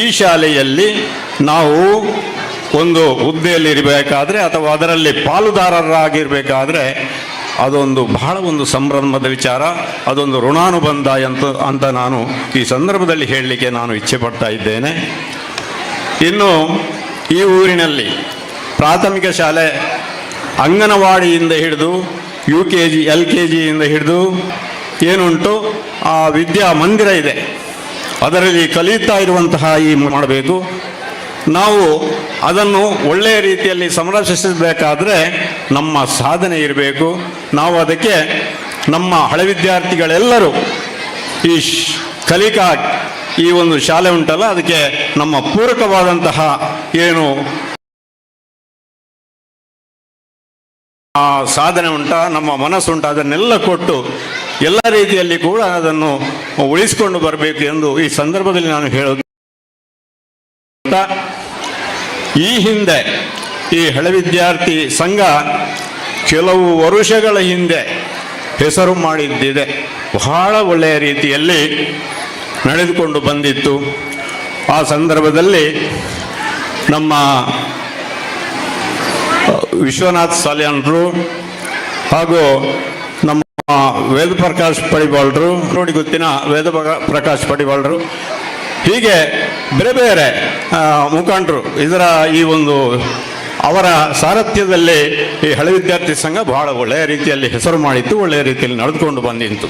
ಈ ಶಾಲೆಯಲ್ಲಿ ನಾವು ಒಂದು ಹುದ್ದೆಯಲ್ಲಿ ಇರಬೇಕಾದ್ರೆ ಅಥವಾ ಅದರಲ್ಲಿ ಪಾಲುದಾರರಾಗಿರಬೇಕಾದ್ರೆ ಅದೊಂದು ಬಹಳ ಒಂದು ಸಂಭ್ರಮದ ವಿಚಾರ, ಅದೊಂದು ಋಣಾನುಬಂಧ ಅಂತ ನಾನು ಈ ಸಂದರ್ಭದಲ್ಲಿ ಹೇಳಲಿಕ್ಕೆ ನಾನು ಇಚ್ಛೆ ಪಡ್ತಾ ಇದ್ದೇನೆ. ಇನ್ನು ಈ ಊರಿನಲ್ಲಿ ಪ್ರಾಥಮಿಕ ಶಾಲೆ ಅಂಗನವಾಡಿಯಿಂದ ಹಿಡಿದು UKG LKGಯಿಂದ ಹಿಡಿದು ಏನುಂಟು ಆ ವಿದ್ಯಾ ಮಂದಿರ ಇದೆ, ಅದರಲ್ಲಿ ಕಲಿಯುತ್ತಾ ಇರುವಂತಹ ಈ ಮಾಡಬೇಕು. ನಾವು ಅದನ್ನು ಒಳ್ಳೆಯ ರೀತಿಯಲ್ಲಿ ಸಂರಕ್ಷಿಸಬೇಕಾದ್ರೆ ನಮ್ಮ ಸಾಧನೆ ಇರಬೇಕು. ನಾವು ಅದಕ್ಕೆ ನಮ್ಮ ಹಳೆ ವಿದ್ಯಾರ್ಥಿಗಳೆಲ್ಲರೂ ಈ ಕಲಿಕಾ ಈ ಒಂದು ಶಾಲೆ ಉಂಟಲ್ಲ, ಅದಕ್ಕೆ ನಮ್ಮ ಪೂರಕವಾದಂತಹ ಏನು ಸಾಧನೆ ಉಂಟ, ನಮ್ಮ ಮನಸ್ಸುಂಟ, ಅದನ್ನೆಲ್ಲ ಕೊಟ್ಟು ಎಲ್ಲ ರೀತಿಯಲ್ಲಿ ಕೂಡ ಅದನ್ನು ಉಳಿಸಿಕೊಂಡು ಬರಬೇಕು ಎಂದು ಈ ಸಂದರ್ಭದಲ್ಲಿ ನಾನು ಹೇಳೋದು. ಈ ಹಿಂದೆ ಈ ಹಳೆ ವಿದ್ಯಾರ್ಥಿ ಸಂಘ ಕೆಲವು ವರುಷಗಳ ಹಿಂದೆ ಹೆಸರು ಮಾಡಿದ್ದಿದೆ. ಬಹಳ ಒಳ್ಳೆಯ ರೀತಿಯಲ್ಲಿ ನಡೆದುಕೊಂಡು ಬಂದಿತ್ತು. ಆ ಸಂದರ್ಭದಲ್ಲಿ ನಮ್ಮ ವಿಶ್ವನಾಥ್ ಸಾಲ್ಯಾನ್ರು ಹಾಗೂ ನಮ್ಮ ವೇದ ಪ್ರಕಾಶ್ ಪಡಿವಾಳ್ರು, ನೋಡಿ ಗೊತ್ತಿನ ವೇದ ಪ್ರಕಾಶ್ ಪಡಿವಾಳ್ರು, ಹೀಗೆ ಬೇರೆ ಬೇರೆ ಮುಖಂಡರು ಇದರ ಈ ಒಂದು ಅವರ ಸಾರಥ್ಯದಲ್ಲಿ ಈ ಹಳೆ ವಿದ್ಯಾರ್ಥಿ ಸಂಘ ಬಹಳ ಒಳ್ಳೆಯ ರೀತಿಯಲ್ಲಿ ಹೆಸರು ಮಾಡಿತ್ತು, ಒಳ್ಳೆಯ ರೀತಿಯಲ್ಲಿ ನಡೆದುಕೊಂಡು ಬಂದಿತ್ತು.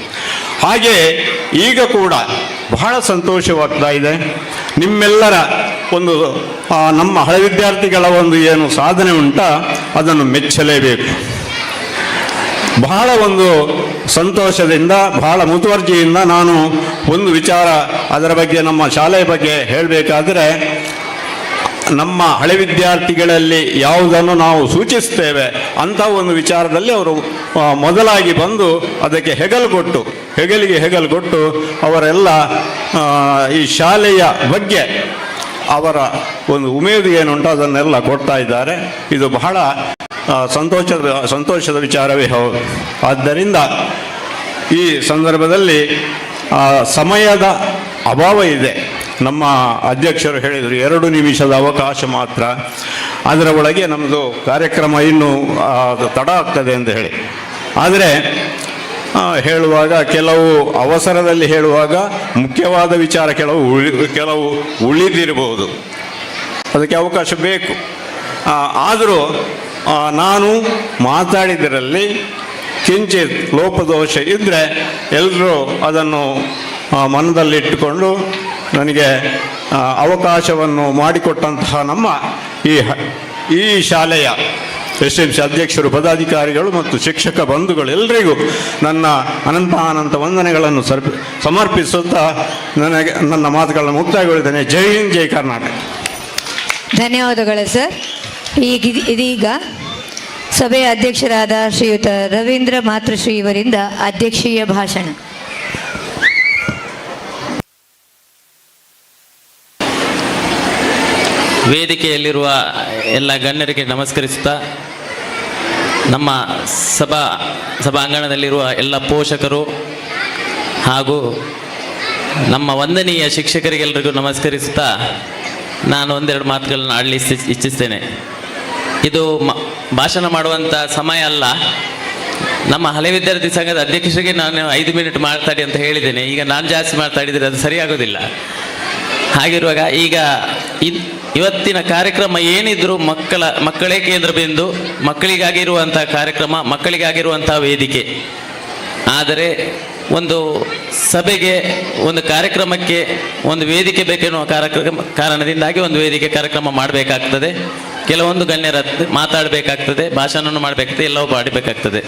ಹಾಗೆ ಈಗ ಕೂಡ ಬಹಳ ಸಂತೋಷವಾಗ್ತಾ ಇದೆ. ನಿಮ್ಮೆಲ್ಲರ ಒಂದು ನಮ್ಮ ಹಳೆ ವಿದ್ಯಾರ್ಥಿಗಳ ಒಂದು ಏನು ಸಾಧನೆ ಉಂಟ ಅದನ್ನು ಮೆಚ್ಚಲೇಬೇಕು. ಬಹಳ ಒಂದು ಸಂತೋಷದಿಂದ ಬಹಳ ಮುತುವರ್ಜಿಯಿಂದ ನಾನು ಒಂದು ವಿಚಾರ ಅದರ ಬಗ್ಗೆ ನಮ್ಮ ಶಾಲೆಯ ಬಗ್ಗೆ ಹೇಳಬೇಕಾದ್ರೆ, ನಮ್ಮ ಹಳೆ ವಿದ್ಯಾರ್ಥಿಗಳಲ್ಲಿ ಯಾವುದನ್ನು ನಾವು ಸೂಚಿಸ್ತೇವೆ ಅಂಥ ಒಂದು ವಿಚಾರದಲ್ಲಿ ಅವರು ಮೊದಲಾಗಿ ಬಂದು ಅದಕ್ಕೆ ಹೆಗಲಿಗೆ ಹೆಗಲು ಕೊಟ್ಟು ಅವರೆಲ್ಲ ಈ ಶಾಲೆಯ ಬಗ್ಗೆ ಅವರ ಒಂದು ಉಮೇದು ಏನುಂಟು ಅದನ್ನೆಲ್ಲ ಕೊಡ್ತಾ ಇದ್ದಾರೆ. ಇದು ಬಹಳ ಸಂತೋಷದ ವಿಚಾರವೇ ಹೌದು. ಆದ್ದರಿಂದ ಈ ಸಂದರ್ಭದಲ್ಲಿ ಸಮಯದ ಅಭಾವ ಇದೆ. ನಮ್ಮ ಅಧ್ಯಕ್ಷರು ಹೇಳಿದರು 2 ನಿಮಿಷದ ಅವಕಾಶ ಮಾತ್ರ, ಅದರ ಒಳಗೆ ನಮ್ಮದು ಕಾರ್ಯಕ್ರಮ ಇನ್ನೂ ತಡ ಆಗ್ತದೆ ಅಂತ ಹೇಳಿ. ಆದರೆ ಹೇಳುವಾಗ ಕೆಲವು ಅವಸರದಲ್ಲಿ ಹೇಳುವಾಗ ಮುಖ್ಯವಾದ ವಿಚಾರ ಕೆಲವು ಉಳಿದಿರಬಹುದು, ಅದಕ್ಕೆ ಅವಕಾಶ ಬೇಕು. ಆದರೂ ನಾನು ಮಾತಾಡಿದರಲ್ಲಿ ಕಿಂಚಿತ್ ಲೋಪದೋಷ ಇದ್ದರೆ ಎಲ್ಲರೂ ಅದನ್ನು ಮನದಲ್ಲಿಟ್ಟುಕೊಂಡು ನನಗೆ ಅವಕಾಶವನ್ನು ಮಾಡಿಕೊಟ್ಟಂತಹ ನಮ್ಮ ಈ ಶಾಲೆಯ SMC ಅಧ್ಯಕ್ಷರು, ಪದಾಧಿಕಾರಿಗಳು ಮತ್ತು ಶಿಕ್ಷಕ ಬಂಧುಗಳು ಎಲ್ಲರಿಗೂ ನನ್ನ ಅನಂತ ವಂದನೆಗಳನ್ನು ಸಮರ್ಪಿಸುತ್ತಾ ನನ್ನ ಮಾತುಗಳನ್ನು ಮುಕ್ತಾಯಗೊಳಿದ್ದೇನೆ. ಜೈ ಹಿಂದ್, ಜೈ ಕರ್ನಾಟಕ. ಧನ್ಯವಾದಗಳು ಸರ್. ಇದೀಗ ಸಭೆಯ ಅಧ್ಯಕ್ಷರಾದ ಶ್ರೀಯುತ ರವೀಂದ್ರ ಮಾತೃಶ್ರೀ ಇವರಿಂದ ಅಧ್ಯಕ್ಷೀಯ ಭಾಷಣ. ವೇದಿಕೆಯಲ್ಲಿರುವ ಎಲ್ಲ ಗಣ್ಯರಿಗೆ ನಮಸ್ಕರಿಸುತ್ತಾ, ನಮ್ಮ ಸಭಾಂಗಣದಲ್ಲಿರುವ ಎಲ್ಲ ಪೋಷಕರು ಹಾಗೂ ನಮ್ಮ ವಂದನೀಯ ಶಿಕ್ಷಕರಿಗೆಲ್ಲರಿಗೂ ನಮಸ್ಕರಿಸುತ್ತಾ ನಾನು ಒಂದೆರಡು ಮಾತುಗಳನ್ನು ಆಡಲಿ ಇಚ್ಛಿಸ್ತೇನೆ. ಇದು ಭಾಷಣ ಮಾಡುವಂಥ ಸಮಯ ಅಲ್ಲ. ನಮ್ಮ ಹಳೆ ವಿದ್ಯಾರ್ಥಿ ಸಂಘದ ಅಧ್ಯಕ್ಷರಿಗೆ ನಾನು 5 ಮಿನಿಟ್ ಮಾತಾಡಿ ಅಂತ ಹೇಳಿದ್ದೇನೆ. ಈಗ ನಾನು ಜಾಸ್ತಿ ಮಾತಾಡಿದರೆ ಅದು ಸರಿಯಾಗೋದಿಲ್ಲ. ಹಾಗಿರುವಾಗ ಈಗ ಇವತ್ತಿನ ಕಾರ್ಯಕ್ರಮ ಏನಿದ್ರು ಮಕ್ಕಳೇ ಕೇಂದ್ರ ಬಿಂದು, ಮಕ್ಕಳಿಗಾಗಿರುವಂಥ ಕಾರ್ಯಕ್ರಮ, ಮಕ್ಕಳಿಗಾಗಿರುವಂಥ ವೇದಿಕೆ. ಆದರೆ ಒಂದು ಸಭೆಗೆ, ಒಂದು ಕಾರ್ಯಕ್ರಮಕ್ಕೆ ಒಂದು ವೇದಿಕೆ ಬೇಕೆನ್ನುವ ಕಾರಣದಿಂದಾಗಿ ಒಂದು ವೇದಿಕೆ ಕಾರ್ಯಕ್ರಮ ಮಾಡಬೇಕಾಗ್ತದೆ. ಕೆಲವೊಂದು ಗಣ್ಯರ ಮಾತಾಡಬೇಕಾಗ್ತದೆ, ಭಾಷಣವನ್ನು ಮಾಡಬೇಕಾಗ್ತದೆ, ಎಲ್ಲವೂ ಮಾಡಬೇಕಾಗ್ತದೆ.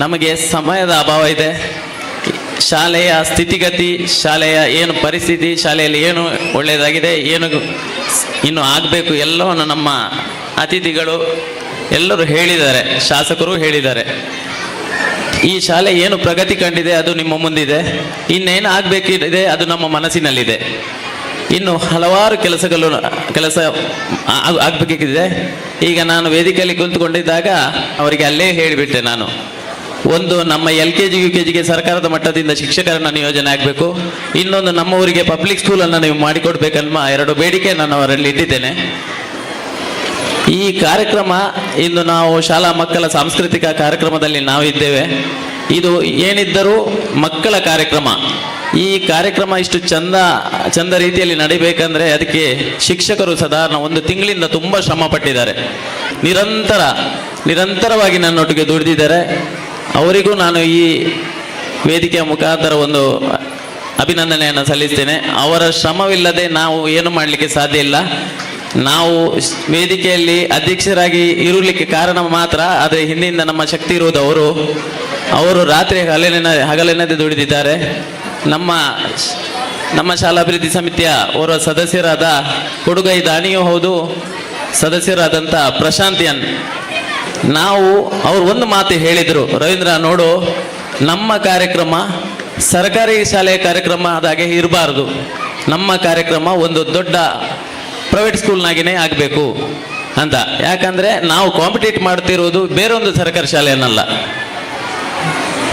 ನಮಗೆ ಸಮಯದ ಅಭಾವ ಇದೆ. ಶಾಲೆಯ ಸ್ಥಿತಿಗತಿ, ಶಾಲೆಯ ಏನು ಪರಿಸ್ಥಿತಿ, ಶಾಲೆಯಲ್ಲಿ ಏನು ಒಳ್ಳೆಯದಾಗಿದೆ, ಏನು ಇನ್ನು ಆಗಬೇಕು ಎಲ್ಲವನ್ನು ನಮ್ಮ ಅತಿಥಿಗಳು ಎಲ್ಲರೂ ಹೇಳಿದ್ದಾರೆ, ಶಾಸಕರು ಹೇಳಿದ್ದಾರೆ. ಈ ಶಾಲೆ ಏನು ಪ್ರಗತಿ ಕಂಡಿದೆ ಅದು ನಿಮ್ಮ ಮುಂದಿದೆ, ಇನ್ನೇನು ಆಗಬೇಕಿದೆ ಅದು ನಮ್ಮ ಮನಸ್ಸಿನಲ್ಲಿದೆ. ಇನ್ನು ಹಲವಾರು ಕೆಲಸ ಆಗಬೇಕಿದೆ. ಈಗ ನಾನು ವೇದಿಕೆಯಲ್ಲಿ ಕುಳಿತುಕೊಂಡಿದ್ದಾಗ ಅವರಿಗೆ ಅಲ್ಲೇ ಹೇಳಿಬಿಟ್ಟೆ ನಾನು, ಒಂದು ನಮ್ಮ LKG UKGಗೆ ಸರ್ಕಾರದ ಮಟ್ಟದಿಂದ ಶಿಕ್ಷಕರನ್ನ ನಿಯೋಜನೆ ಆಗಬೇಕು, ಇನ್ನೊಂದು ನಮ್ಮ ಊರಿಗೆ ಪಬ್ಲಿಕ್ ಸ್ಕೂಲನ್ನು ನೀವು ಮಾಡಿಕೊಡ್ಬೇಕನ್ನುವ 2 ಬೇಡಿಕೆ ನಾನು ಅವರಲ್ಲಿ ಇಟ್ಟಿದ್ದೇನೆ. ಈ ಕಾರ್ಯಕ್ರಮ ಇಂದು ನಾವು ಶಾಲಾ ಮಕ್ಕಳ ಸಾಂಸ್ಕೃತಿಕ ಕಾರ್ಯಕ್ರಮದಲ್ಲಿ ನಾವು ಇದ್ದೇವೆ. ಇದು ಏನಿದ್ದರೂ ಮಕ್ಕಳ ಕಾರ್ಯಕ್ರಮ. ಈ ಕಾರ್ಯಕ್ರಮ ಇಷ್ಟು ಚಂದ ರೀತಿಯಲ್ಲಿ ನಡಿಬೇಕಂದ್ರೆ ಅದಕ್ಕೆ ಶಿಕ್ಷಕರು ಸಾಧಾರಣ 1 ತಿಂಗಳಿಂದ ತುಂಬ ಶ್ರಮ ಪಟ್ಟಿದ್ದಾರೆ. ನಿರಂತರವಾಗಿ ನನ್ನೊಟ್ಟಿಗೆ ದುಡಿದಿದ್ದಾರೆ. ಅವರಿಗೂ ನಾನು ಈ ವೇದಿಕೆಯ ಮುಖಾಂತರ ಒಂದು ಅಭಿನಂದನೆಯನ್ನು ಸಲ್ಲಿಸ್ತೇನೆ. ಅವರ ಶ್ರಮವಿಲ್ಲದೆ ನಾವು ಏನು ಮಾಡಲಿಕ್ಕೆ ಸಾಧ್ಯ ಇಲ್ಲ. ನಾವು ವೇದಿಕೆಯಲ್ಲಿ ಅಧ್ಯಕ್ಷರಾಗಿ ಇರಲಿಕ್ಕೆ ಕಾರಣ ಮಾತ್ರ, ಆದರೆ ಹಿಂದಿನಿಂದ ನಮ್ಮ ಶಕ್ತಿ ಇರುವುದು ಅವರು ರಾತ್ರಿ ಹಗಲಿನದೇ ದುಡಿದಿದ್ದಾರೆ. ನಮ್ಮ ಶಾಲಾಭಿವೃದ್ಧಿ ಸಮಿತಿಯ ಓರ್ವ ಸದಸ್ಯರಾದ ಕೊಡುಗೈ ದಾನಿಯೂ ಹೌದು, ಸದಸ್ಯರಾದಂಥ ಪ್ರಶಾಂತಿಯನ್. ಅವರು ಒಂದು ಮಾತು ಹೇಳಿದರು, ರವೀಂದ್ರ ನೋಡು, ನಮ್ಮ ಕಾರ್ಯಕ್ರಮ ಸರ್ಕಾರಿ ಶಾಲೆಯ ಕಾರ್ಯಕ್ರಮ ಆದಾಗೆ ಇರಬಾರ್ದು, ನಮ್ಮ ಕಾರ್ಯಕ್ರಮ ಒಂದು ದೊಡ್ಡ ಪ್ರೈವೇಟ್ ಸ್ಕೂಲ್ನಾಗಿನೇ ಆಗಬೇಕು ಅಂತ. ಯಾಕಂದರೆ ನಾವು ಕಾಂಪಿಟೇಟ್ ಮಾಡ್ತಿರೋದು ಬೇರೊಂದು ಸರ್ಕಾರಿ ಶಾಲೆಯನ್ನಲ್ಲ,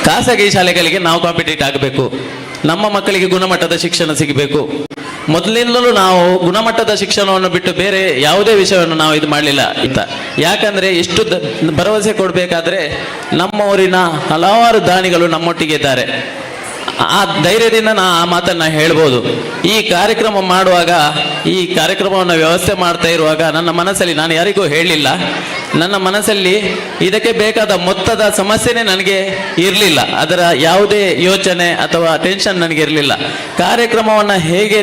ಖಾಸಗಿ ಶಾಲೆಗಳಿಗೆ ನಾವು ಕಾಂಪಿಟೇಟ್ ಆಗಬೇಕು. ನಮ್ಮ ಮಕ್ಕಳಿಗೆ ಗುಣಮಟ್ಟದ ಶಿಕ್ಷಣ ಸಿಗಬೇಕು. ಮೊದಲಿಂದಲೂ ನಾವು ಗುಣಮಟ್ಟದ ಶಿಕ್ಷಣವನ್ನು ಬಿಟ್ಟು ಬೇರೆ ಯಾವುದೇ ವಿಷಯವನ್ನು ನಾವು ಇದು ಮಾಡಲಿಲ್ಲ ಅಂತ. ಯಾಕಂದರೆ ಎಷ್ಟು ಭರವಸೆ ಕೊಡಬೇಕಾದ್ರೆ ನಮ್ಮ ಊರಿನ ಹಲವಾರು ದಾನಿಗಳು ನಮ್ಮೊಟ್ಟಿಗೆ ಇದ್ದಾರೆ. ಆ ಧೈರ್ಯದಿಂದ ನಾ ಆ ಮಾತನ್ನು ಹೇಳ್ಬೋದು. ಈ ಕಾರ್ಯಕ್ರಮ ಮಾಡುವಾಗ, ಈ ಕಾರ್ಯಕ್ರಮವನ್ನು ವ್ಯವಸ್ಥೆ ಮಾಡ್ತಾ ಇರುವಾಗ ನನ್ನ ಮನಸ್ಸಲ್ಲಿ, ನಾನು ಯಾರಿಗೂ ಹೇಳಲಿಲ್ಲ, ನನ್ನ ಮನಸ್ಸಲ್ಲಿ ಇದಕ್ಕೆ ಬೇಕಾದ ಮೊತ್ತದ ಸಮಸ್ಯೆನೇ ನನಗೆ ಇರಲಿಲ್ಲ. ಅದರ ಯಾವುದೇ ಯೋಚನೆ ಅಥವಾ ಟೆನ್ಷನ್ ನನಗೆ ಇರಲಿಲ್ಲ. ಕಾರ್ಯಕ್ರಮವನ್ನು ಹೇಗೆ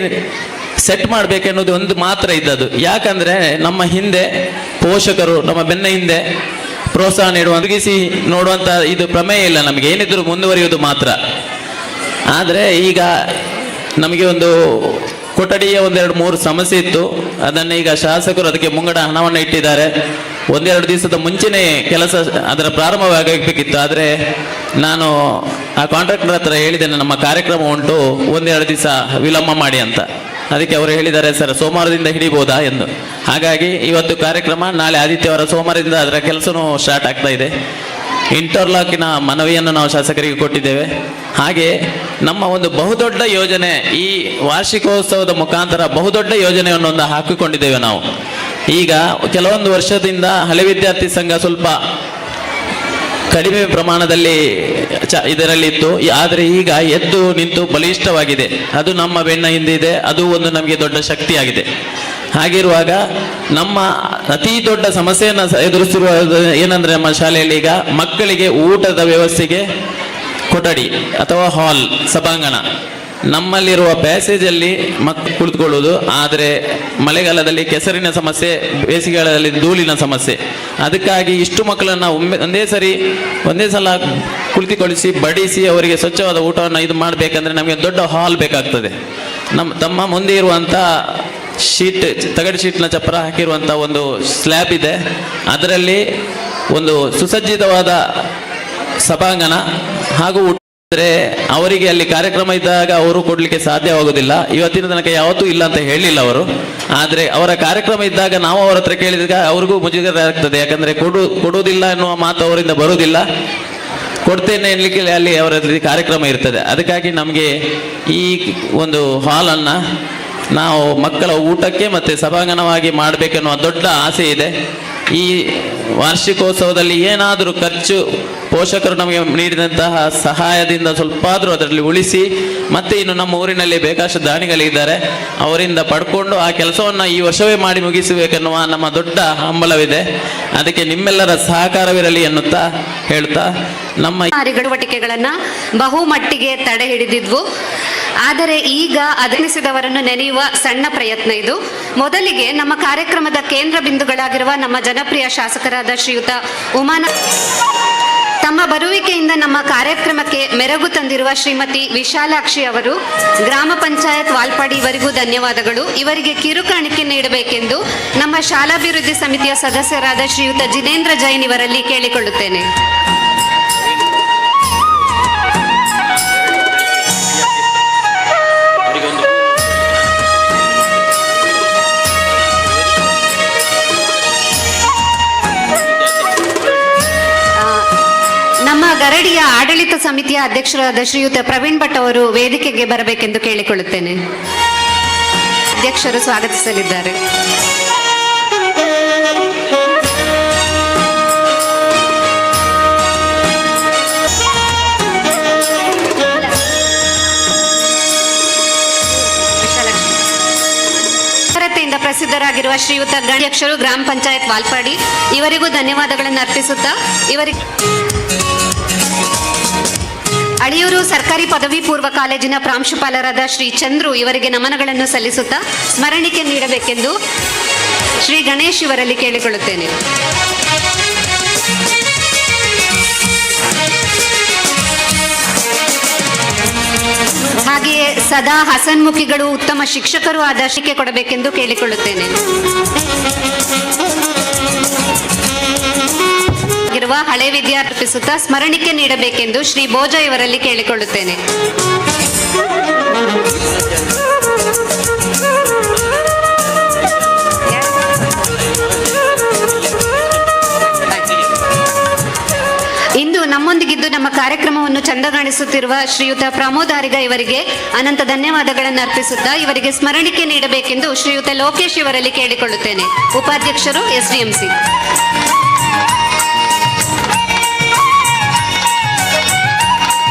ಸೆಟ್ ಮಾಡಬೇಕೆನ್ನುವುದು ಒಂದು ಮಾತ್ರ ಇದ್ದದ್ದು. ಯಾಕಂದ್ರೆ ನಮ್ಮ ಹಿಂದೆ ಪೋಷಕರು ನಮ್ಮ ಬೆನ್ನ ಹಿಂದೆ ಪ್ರೋತ್ಸಾಹ ನೀಡುವ ಒದಗಿಸಿ ನೋಡುವಂತ ಇದು ಪ್ರಮೇಯ ಇಲ್ಲ ನಮಗೆ, ಏನಿದ್ರು ಮುಂದುವರಿಯುವುದು ಮಾತ್ರ. ಆದರೆ ಈಗ ನಮಗೆ ಒಂದು ಕೊಠಡಿಯ 1-2-3 ಸಮಸ್ಯೆ ಇತ್ತು. ಅದನ್ನು ಈಗ ಶಾಸಕರು ಅದಕ್ಕೆ ಮುಂಗಡ ಹಣವನ್ನು ಇಟ್ಟಿದ್ದಾರೆ. 1-2 ದಿವಸದ ಮುಂಚೆನೇ ಕೆಲಸ ಅದರ ಪ್ರಾರಂಭವಾಗಬೇಕಿತ್ತು. ಆದರೆ ನಾನು ಆ ಕಾಂಟ್ರಾಕ್ಟರ್ ಹತ್ರ ಹೇಳಿದ್ದೇನೆ, ನಮ್ಮ ಕಾರ್ಯಕ್ರಮ ಉಂಟು, 1-2 ದಿವಸ ವಿಳಂಬ ಮಾಡಿ ಅಂತ. ಅದಕ್ಕೆ ಅವರು ಹೇಳಿದ್ದಾರೆ, ಸರ್ ಸೋಮವಾರದಿಂದ ಹಿಡಿಬೋದಾ ಎಂದು. ಹಾಗಾಗಿ ಇವತ್ತು ಕಾರ್ಯಕ್ರಮ, ನಾಳೆ ಆದಿತ್ಯವಾರ, ಸೋಮವಾರದಿಂದ ಅದರ ಕೆಲಸನೂ ಸ್ಟಾರ್ಟ್ ಆಗ್ತಾ ಇದೆ. ಇಂಟರ್ಲಾಕಿನ ಮನವಿಯನ್ನು ನಾವು ಶಾಸಕರಿಗೆ ಕೊಟ್ಟಿದ್ದೇವೆ. ಹಾಗೆ ನಮ್ಮ ಒಂದು ಬಹುದೊಡ್ಡ ಯೋಜನೆ, ಈ ವಾರ್ಷಿಕೋತ್ಸವದ ಮುಖಾಂತರ ಬಹುದೊಡ್ಡ ಯೋಜನೆಯನ್ನು ಒಂದು ಹಾಕಿಕೊಂಡಿದ್ದೇವೆ ನಾವು. ಈಗ ಕೆಲವೊಂದು ವರ್ಷದಿಂದ ಹಳೆ ವಿದ್ಯಾರ್ಥಿ ಸಂಘ ಸ್ವಲ್ಪ ಕಡಿಮೆ ಪ್ರಮಾಣದಲ್ಲಿ ಇದರಲ್ಲಿತ್ತು. ಆದರೆ ಈಗ ಎದ್ದು ನಿಂತು ಬಲಿಷ್ಠವಾಗಿದೆ. ಅದು ನಮ್ಮ ಬೆನ್ನ ಹಿಂದಿದೆ. ಅದು ಒಂದು ನಮಗೆ ದೊಡ್ಡ ಶಕ್ತಿಯಾಗಿದೆ. ಹಾಗಿರುವಾಗ ನಮ್ಮ ಅತಿ ದೊಡ್ಡ ಸಮಸ್ಯೆಯನ್ನು ಎದುರಿಸಿರುವ ಏನಂದ್ರೆ, ನಮ್ಮ ಶಾಲೆಯಲ್ಲಿ ಈಗ ಮಕ್ಕಳಿಗೆ ಊಟದ ವ್ಯವಸ್ಥೆಗೆ ಕೊಠಡಿ ಅಥವಾ ಹಾಲ್, ಸಭಾಂಗಣ, ನಮ್ಮಲ್ಲಿರುವ ಪ್ಯಾಸೇಜಲ್ಲಿ ಮಕ್ಕಳು ಕುಳಿತುಕೊಳ್ಳುವುದು. ಆದರೆ ಮಳೆಗಾಲದಲ್ಲಿ ಕೆಸರಿನ ಸಮಸ್ಯೆ, ಬೇಸಿಗೆಗಾಲದಲ್ಲಿ ಧೂಳಿನ ಸಮಸ್ಯೆ. ಅದಕ್ಕಾಗಿ ಇಷ್ಟು ಮಕ್ಕಳನ್ನು ಒಂದೇ ಸಲ ಕುಳಿತುಕೊಳ್ಳಿಸಿ ಬಡಿಸಿ ಅವರಿಗೆ ಸ್ವಚ್ಛವಾದ ಊಟವನ್ನು ಇದು ಮಾಡಬೇಕಂದ್ರೆ ನಮಗೆ ದೊಡ್ಡ ಹಾಲ್ ಬೇಕಾಗ್ತದೆ. ತಮ್ಮ ಮುಂದೆ ಇರುವಂಥ ಶೀಟ್, ತಗಡು ಶೀಟ್ನ ಚಪ್ಪರ ಹಾಕಿರುವಂಥ ಒಂದು ಸ್ಲ್ಯಾಬ್ ಇದೆ. ಅದರಲ್ಲಿ ಒಂದು ಸುಸಜ್ಜಿತವಾದ ಸಭಾಂಗಣ ಹಾಗೂ ಆದರೆ ಅವರಿಗೆ ಅಲ್ಲಿ ಕಾರ್ಯಕ್ರಮ ಇದ್ದಾಗ ಅವರು ಕೊಡಲಿಕ್ಕೆ ಸಾಧ್ಯವಾಗುವುದಿಲ್ಲ. ಇವತ್ತಿನ ತನಕ ಯಾವತ್ತೂ ಇಲ್ಲ ಅಂತ ಹೇಳಿಲ್ಲ ಅವರು. ಆದರೆ ಅವರ ಕಾರ್ಯಕ್ರಮ ಇದ್ದಾಗ ನಾವು ಅವರ ಹತ್ರ ಕೇಳಿದಾಗ ಅವ್ರಿಗೂ ಮುಜುಗರ ಆಗ್ತದೆ. ಯಾಕಂದರೆ ಕೊಡುವುದಿಲ್ಲ ಎನ್ನುವ ಮಾತು ಅವರಿಂದ ಬರುವುದಿಲ್ಲ. ಕೊಡ್ತೇನೆ ಎನ್ಲಿಕ್ಕೆ ಅಲ್ಲಿ ಅವರ ಕಾರ್ಯಕ್ರಮ ಇರ್ತದೆ. ಅದಕ್ಕಾಗಿ ನಮಗೆ ಈ ಒಂದು ಹಾಲನ್ನು ನಾವು ಮಕ್ಕಳ ಊಟಕ್ಕೆ ಮತ್ತು ಸಭಾಂಗಣವಾಗಿ ಮಾಡಬೇಕೆನ್ನುವ ದೊಡ್ಡ ಆಸೆ ಇದೆ. ಈ ವಾರ್ಷಿಕೋತ್ಸವದಲ್ಲಿ ಏನಾದರೂ ಖರ್ಚು ಪೋಷಕರು ನಮಗೆ ನೀಡಿದಂತಹ ಸಹಾಯದಿಂದ ಸ್ವಲ್ಪ ಆದರೂ ಅದರಲ್ಲಿ ಉಳಿಸಿ, ಮತ್ತೆ ಇನ್ನು ನಮ್ಮ ಊರಿನಲ್ಲಿ ಬೇಕಷ್ಟು ದಾನಿಗಳಿದ್ದಾರೆ, ಅವರಿಂದ ಪಡ್ಕೊಂಡು ಆ ಕೆಲಸವನ್ನು ಈ ವರ್ಷವೇ ಮಾಡಿ ಮುಗಿಸಬೇಕೆನ್ನುವ ನಮ್ಮ ದೊಡ್ಡ ಹಂಬಲವಿದೆ. ಅದಕ್ಕೆ ನಿಮ್ಮೆಲ್ಲರ ಸಹಕಾರವಿರಲಿ ಎನ್ನುತ್ತಾ ಹೇಳ್ತಾ ನಮ್ಮ ಚಟುವಟಿಕೆಗಳನ್ನ ಬಹುಮಟ್ಟಿಗೆ ತಡೆ ಹಿಡಿದಿದ್ವು. ಆದರೆ ಈಗ ಅದನಿಸಿದವರನ್ನು ನೆನೆಯುವ ಸಣ್ಣ ಪ್ರಯತ್ನ ಇದು. ಮೊದಲಿಗೆ ನಮ್ಮ ಕಾರ್ಯಕ್ರಮದ ಕೇಂದ್ರ ಬಿಂದುಗಳಾಗಿರುವ ನಮ್ಮ ಜನಪ್ರಿಯ ಶಾಸಕರಾದ ಶ್ರೀಯುತ ತಮ್ಮ ಬರುವಿಕೆಯಿಂದ ನಮ್ಮ ಕಾರ್ಯಕ್ರಮಕ್ಕೆ ಮೆರುಗು ತಂದಿರುವ ಶ್ರೀಮತಿ ವಿಶಾಲಾಕ್ಷಿ ಅವರು, ಗ್ರಾಮ ಪಂಚಾಯತ್ ವಾಲ್ಪಾಡಿ, ಇವರಿಗೂ ಧನ್ಯವಾದಗಳು. ಇವರಿಗೆ ಕಿರುಕಾಣಿಕೆ ನೀಡಬೇಕೆಂದು ನಮ್ಮ ಶಾಲಾಭಿವೃದ್ಧಿ ಸಮಿತಿಯ ಸದಸ್ಯರಾದ ಶ್ರೀಯುತ ಜಿನೇಂದ್ರ ಜೈನ್ ಇವರಲ್ಲಿ ಕೇಳಿಕೊಳ್ಳುತ್ತೇನೆ. ನಮ್ಮ ಗರಡಿಯ ಆಡಳಿತ ಸಮಿತಿಯ ಅಧ್ಯಕ್ಷರಾದ ಶ್ರೀಯುತ ಪ್ರವೀಣ್ ಭಟ್ ಅವರು ವೇದಿಕೆಗೆ ಬರಬೇಕೆಂದು ಕೇಳಿಕೊಳ್ಳುತ್ತೇನೆ. ಅಧ್ಯಕ್ಷರು ಸ್ವಾಗತಿಸಲಿದ್ದಾರೆ. ಪ್ರಸಿದ್ಧರಾಗಿರುವ ಶ್ರೀಯುತ ಅಧ್ಯಕ್ಷರು ಗ್ರಾಮ ಪಂಚಾಯತ್ ವಾಲ್ಪಾಡಿ, ಇವರಿಗೂ ಧನ್ಯವಾದಗಳನ್ನು ಅರ್ಪಿಸುತ್ತಾ, ಇವರಿಗೆ ಅಳಿಯೂರು ಸರ್ಕಾರಿ ಪದವಿ ಪೂರ್ವ ಕಾಲೇಜಿನ ಪ್ರಾಂಶುಪಾಲರಾದ ಶ್ರೀ ಚಂದ್ರು ಇವರಿಗೆ ನಮನಗಳನ್ನು ಸಲ್ಲಿಸುತ್ತಾ ಸ್ಮರಣಿಕೆ ನೀಡಬೇಕೆಂದು ಶ್ರೀ ಗಣೇಶ್ ಇವರಲ್ಲಿ ಕೇಳಿಕೊಳ್ಳುತ್ತೇನೆ. ಹಾಗೆಯೇ ಸದಾ ಹಸನ್ಮುಖಿಗಳು, ಉತ್ತಮ ಶಿಕ್ಷಕರು ಆದ ಶಿಕ್ಷೆ ಕೊಡಬೇಕೆಂದು ಕೇಳಿಕೊಳ್ಳುತ್ತೇನೆ. ಹಳೆ ವಿದ್ಯಾರ್ಥಿ ಅರ್ಪಿಸುತ್ತಾ ಸ್ಮರಣಿಕೆ ನೀಡಬೇಕೆಂದು ಶ್ರೀ ಭೋಜ ಇವರಲ್ಲಿ ಕೇಳಿಕೊಳ್ಳುತ್ತೇನೆ. ಇಂದು ನಮ್ಮೊಂದಿಗಿದ್ದು ನಮ್ಮ ಕಾರ್ಯಕ್ರಮವನ್ನು ಚಂದಗಾಣಿಸುತ್ತಿರುವ ಶ್ರೀಯುತ ಪ್ರಮೋದ್ ಹಾರಿಗ ಇವರಿಗೆ ಅನಂತ ಧನ್ಯವಾದಗಳನ್ನು ಅರ್ಪಿಸುತ್ತಾ ಇವರಿಗೆ ಸ್ಮರಣಿಕೆ ನೀಡಬೇಕೆಂದು ಶ್ರೀಯುತ ಲೋಕೇಶ್ ಇವರಲ್ಲಿ ಕೇಳಿಕೊಳ್ಳುತ್ತೇನೆ. ಉಪಾಧ್ಯಕ್ಷರು ಎಸ್ಡಿಎಂಸಿ.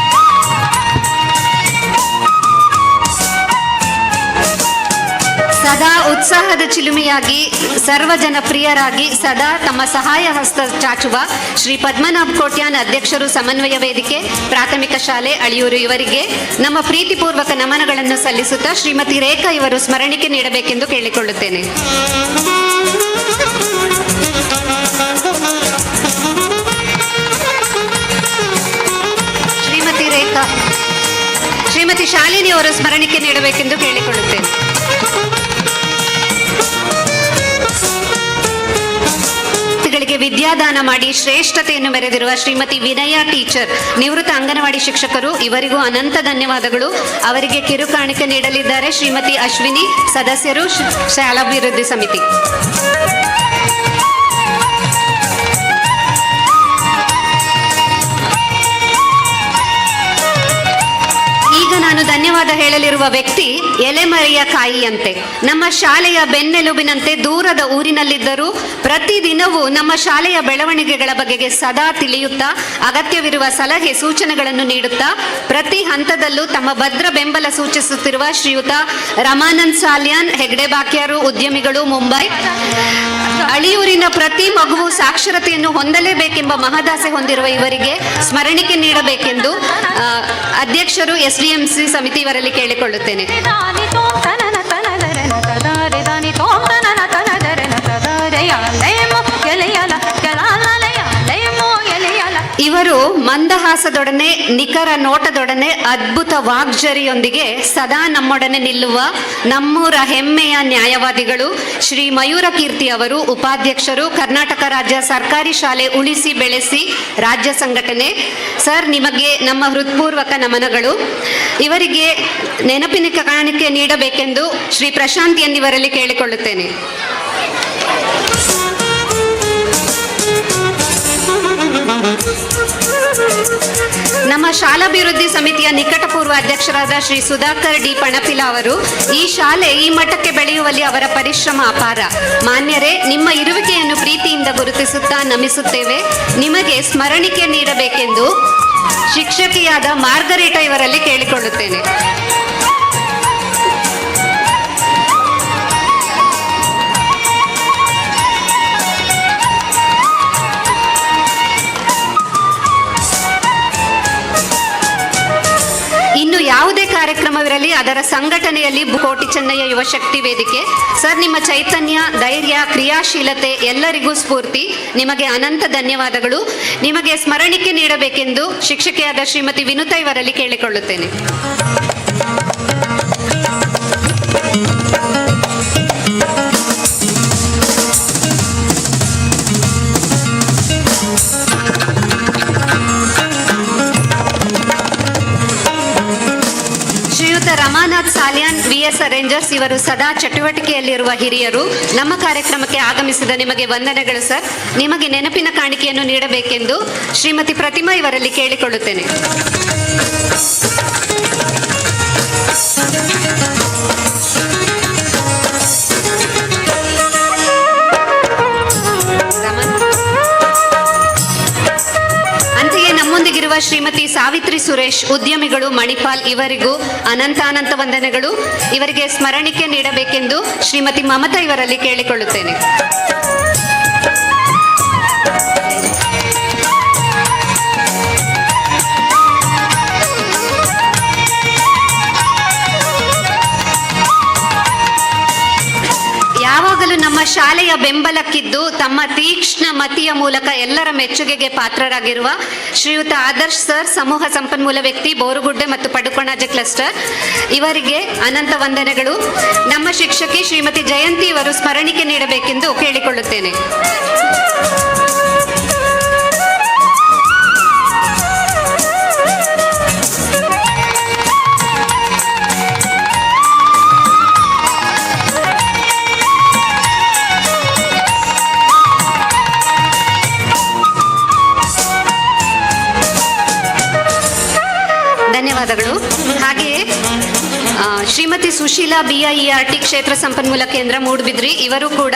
ಸದಾ ಉತ್ಸಾಹ ಉತ್ಸಾಹದ ಚಿಲುಮೆಯಾಗಿ ಸರ್ವ ಜನಪ್ರಿಯರಾಗಿ ಸದಾ ತಮ್ಮ ಸಹಾಯ ಹಸ್ತ ಚಾಚುವ ಶ್ರೀ ಪದ್ಮನಾಭ ಕೋಟ್ಯಾನ್ ಅಧ್ಯಕ್ಷರು ಸಮನ್ವಯ ವೇದಿಕೆ ಪ್ರಾಥಮಿಕ ಶಾಲೆ ಅಳಿಯೂರು ಇವರಿಗೆ ನಮ್ಮ ಪ್ರೀತಿಪೂರ್ವಕ ನಮನಗಳನ್ನು ಸಲ್ಲಿಸುತ್ತಾ ಶ್ರೀಮತಿ ರೇಖಾ ಇವರು ಸ್ಮರಣಿಕೆ ನೀಡಬೇಕೆಂದು ಕೇಳಿಕೊಳ್ಳುತ್ತೇನೆ. ಶ್ರೀಮತಿ ಶಾಲಿನಿ ಅವರು ಸ್ಮರಣಿಕೆ ನೀಡಬೇಕೆಂದು ಕೇಳಿಕೊಳ್ಳುತ್ತೇನೆ. ವಿದ್ಯಾದಾನ ಮಾಡಿ ಶ್ರೇಷ್ಠತೆಯನ್ನು ಮೆರೆದಿರುವ ಶ್ರೀಮತಿ ವಿನಯ ಟೀಚರ್, ನಿವೃತ್ತ ಅಂಗನವಾಡಿ ಶಿಕ್ಷಕರು, ಇವರಿಗೂ ಅನಂತ ಧನ್ಯವಾದಗಳು. ಅವರಿಗೆ ಕಿರುಕಾಣಿಕೆ ನೀಡಲಿದ್ದಾರೆ ಶ್ರೀಮತಿ ಅಶ್ವಿನಿ, ಸದಸ್ಯರು ಶಾಲಾಭಿವೃದ್ಧಿ ಸಮಿತಿ. ನಾನು ಧನ್ಯವಾದ ಹೇಳಲಿರುವ ವ್ಯಕ್ತಿ ಎಲೆಮರೆಯ ಕಾಯಿಯಂತೆ, ನಮ್ಮ ಶಾಲೆಯ ಬೆನ್ನೆಲುಬಿನಂತೆ ದೂರದ ಊರಿನಲ್ಲಿದ್ದರೂ ಪ್ರತಿದಿನವೂ ನಮ್ಮ ಶಾಲೆಯ ಬೆಳವಣಿಗೆಗಳ ಬಗೆಗೆ ಸದಾ ತಿಳಿಯುತ್ತಾ ಅಗತ್ಯವಿರುವ ಸಲಹೆ ಸೂಚನೆಗಳನ್ನು ನೀಡುತ್ತಾ ಪ್ರತಿ ಹಂತದಲ್ಲೂ ತಮ್ಮ ಭದ್ರ ಬೆಂಬಲ ಸೂಚಿಸುತ್ತಿರುವ ಶ್ರೀಯುತ ರಮಾನಂದ್ ಸಾಲ್ಯಾನ್, ಹೆಗ್ಡೆ ಬಾಕ್ಯಾರು, ಉದ್ಯಮಿಗಳು, ಮುಂಬೈ. ಅಳಿಯೂರಿನ ಪ್ರತಿ ಮಗುವು ಸಾಕ್ಷರತೆಯನ್ನು ಹೊಂದಲೇಬೇಕೆಂಬ ಮಹದಾಸೆ ಹೊಂದಿರುವ ಇವರಿಗೆ ಸ್ಮರಣಿಕೆ ನೀಡಬೇಕೆಂದು ಅಧ್ಯಕ್ಷರು SDMC ಸಮಿತಿ ಇವರಲ್ಲಿ ಕೇಳಿಕೊಳ್ಳುತ್ತೇನೆ. ಇವರು ಮಂದಹಾಸದೊಡನೆ ನಿಖರ ನೋಟದೊಡನೆ ಅದ್ಭುತ ವಾಗ್ಜರಿಯೊಂದಿಗೆ ಸದಾ ನಮ್ಮೊಡನೆ ನಿಲ್ಲುವ ನಮ್ಮೂರ ಹೆಮ್ಮೆಯ ನ್ಯಾಯವಾದಿಗಳು ಶ್ರೀ ಮಯೂರ ಕೀರ್ತಿ ಅವರು, ಉಪಾಧ್ಯಕ್ಷರು, ಕರ್ನಾಟಕ ರಾಜ್ಯ ಸರ್ಕಾರಿ ಶಾಲೆ ಉಳಿಸಿ ಬೆಳೆಸಿ ರಾಜ್ಯ ಸಂಘಟನೆ. ಸರ್, ನಿಮಗೆ ನಮ್ಮ ಹೃತ್ಪೂರ್ವಕ ನಮನಗಳು. ಇವರಿಗೆ ನೆನಪಿನ ಕಾಣಿಕೆ ನೀಡಬೇಕೆಂದು ಶ್ರೀ ಪ್ರಶಾಂತ್ ಎಂದಿವರಲ್ಲಿ ಕೇಳಿಕೊಳ್ಳುತ್ತೇನೆ. ನಮ್ಮ ಶಾಲಾಭಿವೃದ್ಧಿ ಸಮಿತಿಯ ನಿಕಟಪೂರ್ವ ಅಧ್ಯಕ್ಷರಾದ ಶ್ರೀ ಸುಧಾಕರ್ ಡಿ ಪಣಪಿಲ ಅವರು, ಈ ಶಾಲೆ ಈ ಮಟ್ಟಕ್ಕೆ ಬೆಳೆಯುವಲ್ಲಿ ಅವರ ಪರಿಶ್ರಮ ಅಪಾರ. ಮಾನ್ಯರೇ, ನಿಮ್ಮ ಇರುವಿಕೆಯನ್ನು ಪ್ರೀತಿಯಿಂದ ಗುರುತಿಸುತ್ತಾ ನಮಿಸುತ್ತೇವೆ. ನಿಮಗೆ ಸ್ಮರಣಿಕೆ ನೀಡಬೇಕೆಂದು ಶಿಕ್ಷಕಿಯಾದ ಮಾರ್ಗರೇಟಾ ಇವರಲ್ಲಿ ಕೇಳಿಕೊಳ್ಳುತ್ತೇನೆ. ಇನ್ನು ಯಾವುದೇ ಕಾರ್ಯಕ್ರಮವಿರಲಿ ಅದರ ಸಂಘಟನೆಯಲ್ಲಿ ಕೋಟಿ ಚೆನ್ನಯ್ಯ ಯುವ ಶಕ್ತಿ ವೇದಿಕೆ. ಸರ್, ನಿಮ್ಮ ಚೈತನ್ಯ, ಧೈರ್ಯ, ಕ್ರಿಯಾಶೀಲತೆ ಎಲ್ಲರಿಗೂ ಸ್ಫೂರ್ತಿ. ನಿಮಗೆ ಅನಂತ ಧನ್ಯವಾದಗಳು. ನಿಮಗೆ ಸ್ಮರಣಿಕೆ ನೀಡಬೇಕೆಂದು ಶಿಕ್ಷಕಿಯಾದ ಶ್ರೀಮತಿ ವಿನುತಾ ಇವರಲ್ಲಿ ಕೇಳಿಕೊಳ್ಳುತ್ತೇನೆ. ರಮಾನಾಥ್ ಸಾಲ್ಯಾನ್, VS ರೇಂಜರ್ಸ್ ಇವರು ಸದಾ ಚಟುವಟಿಕೆಯಲ್ಲಿರುವ ಹಿರಿಯರು. ನಮ್ಮ ಕಾರ್ಯಕ್ರಮಕ್ಕೆ ಆಗಮಿಸಿದ ನಿಮಗೆ ವಂದನೆಗಳು ಸರ್. ನಿಮಗೆ ನೆನಪಿನ ಕಾಣಿಕೆಯನ್ನು ನೀಡಬೇಕೆಂದು ಶ್ರೀಮತಿ ಪ್ರತಿಮಾ ಇವರಲ್ಲಿ ಕೇಳಿಕೊಳ್ಳುತ್ತೇನೆ. ನಮ್ಮೊಂದಿಗಿರುವ ಶ್ರೀಮತಿ ಸಾವಿತ್ರಿ ಸುರೇಶ್, ಉದ್ಯಮಿಗಳು, ಮಣಿಪಾಲ್, ಇವರಿಗೂ ಅನಂತ ವಂದನೆಗಳು. ಇವರಿಗೆ ಸ್ಮರಣಿಕೆ ನೀಡಬೇಕೆಂದು ಶ್ರೀಮತಿ ಮಮತಾ ಇವರಲ್ಲಿ ಕೇಳಿಕೊಳ್ಳುತ್ತೇನೆ. ಯಾವಾಗಲೂ ನಮ್ಮ ಶಾಲೆಯ ಬೆಂಬಲಕ್ಕಿದ್ದು ತಮ್ಮ ತೀಕ್ಷ್ಣ ಮತಿಯ ಮೂಲಕ ಎಲ್ಲರ ಮೆಚ್ಚುಗೆಗೆ ಪಾತ್ರರಾಗಿರುವ ಶ್ರೀಯುತ ಆದರ್ಶ್ ಸರ್, ಸಮೂಹ ಸಂಪನ್ಮೂಲ ವ್ಯಕ್ತಿ, ಬೋರುಗುಡ್ಡೆ ಮತ್ತು ಪಡುಕೋಣಾಜೆ ಕ್ಲಸ್ಟರ್, ಇವರಿಗೆ ಅನಂತ ವಂದನೆಗಳು. ನಮ್ಮ ಶಿಕ್ಷಕಿ ಶ್ರೀಮತಿ ಜಯಂತಿ ಇವರು ಸ್ಮರಣಿಕೆ ನೀಡಬೇಕೆಂದು ಕೇಳಿಕೊಳ್ಳುತ್ತೇನೆ. ಧನ್ಯವಾದಗಳು. ಹಾಗೆಯೇ ಶ್ರೀಮತಿ ಸುಶೀಲಾ BIERT ಕ್ಷೇತ್ರ ಸಂಪನ್ಮೂಲ ಕೇಂದ್ರ ಮೂಡುಬಿದ್ರಿ, ಇವರು ಕೂಡ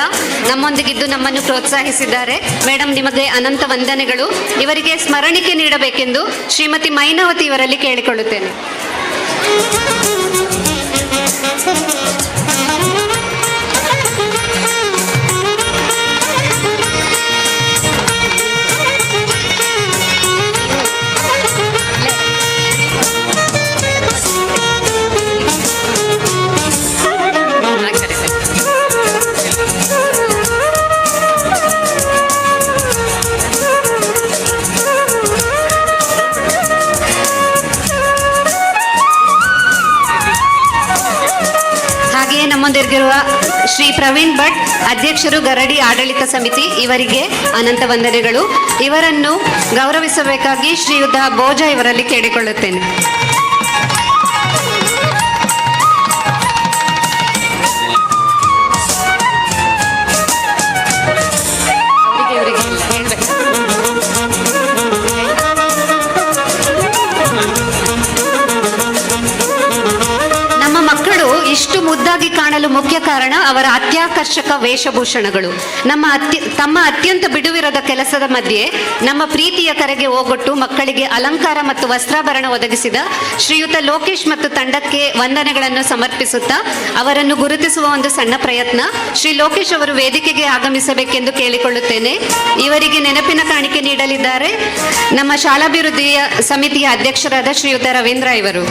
ನಮ್ಮೊಂದಿಗಿದ್ದು ನಮ್ಮನ್ನು ಪ್ರೋತ್ಸಾಹಿಸಿದ್ದಾರೆ. ಮೇಡಮ್, ನಿಮಗೆ ಅನಂತ ವಂದನೆಗಳು. ಇವರಿಗೆ ಸ್ಮರಣಿಕೆ ನೀಡಬೇಕೆಂದು ಶ್ರೀಮತಿ ಮೈನಾವತಿ ಇವರಲ್ಲಿ ಕೇಳಿಕೊಳ್ಳುತ್ತೇನೆ. ಆಗಮಿಸಿರುವ ಶ್ರೀ ಪ್ರವೀಣ್ ಭಟ್, ಅಧ್ಯಕ್ಷರು ಗರಡಿ ಆಡಳಿತ ಸಮಿತಿ, ಇವರಿಗೆ ಅನಂತ ವಂದನೆಗಳು. ಇವರನ್ನು ಗೌರವಿಸಬೇಕಾಗಿ ಶ್ರೀಯುತ ಬೋಜ ಇವರಲ್ಲಿ ಕೇಳಿಕೊಳ್ಳುತ್ತೇನೆ. ಇಷ್ಟು ಮುದ್ದಾಗಿ ಕಾಣಲು ಮುಖ್ಯ ಕಾರಣ ಅವರ ಅತ್ಯಾಕರ್ಷಕ ವೇಷಭೂಷಣಗಳು. ತಮ್ಮ ಅತ್ಯಂತ ಬಿಡುವಿರದ ಕೆಲಸದ ಮಧ್ಯೆ ನಮ್ಮ ಪ್ರೀತಿಯ ಕರೆಗೆ ಓಗೊಟ್ಟು ಮಕ್ಕಳಿಗೆ ಅಲಂಕಾರ ಮತ್ತು ವಸ್ತ್ರಾಭರಣ ಒದಗಿಸಿದ ಶ್ರೀಯುತ ಲೋಕೇಶ್ ಮತ್ತು ತಂಡಕ್ಕೆ ವಂದನೆಗಳನ್ನು ಸಮರ್ಪಿಸುತ್ತಾ ಅವರನ್ನು ಗುರುತಿಸುವ ಒಂದು ಸಣ್ಣ ಪ್ರಯತ್ನ. ಶ್ರೀ ಲೋಕೇಶ್ ಅವರು ವೇದಿಕೆಗೆ ಆಗಮಿಸಬೇಕೆಂದು ಕೇಳಿಕೊಳ್ಳುತ್ತೇನೆ. ಇವರಿಗೆ ನೆನಪಿನ ಕಾಣಿಕೆ ನೀಡಲಿದ್ದಾರೆ ನಮ್ಮ ಶಾಲಾಭಿವೃದ್ಧಿಯ ಸಮಿತಿಯ ಅಧ್ಯಕ್ಷರಾದ ಶ್ರೀಯುತ ರವೀಂದ್ರ ಇವರು.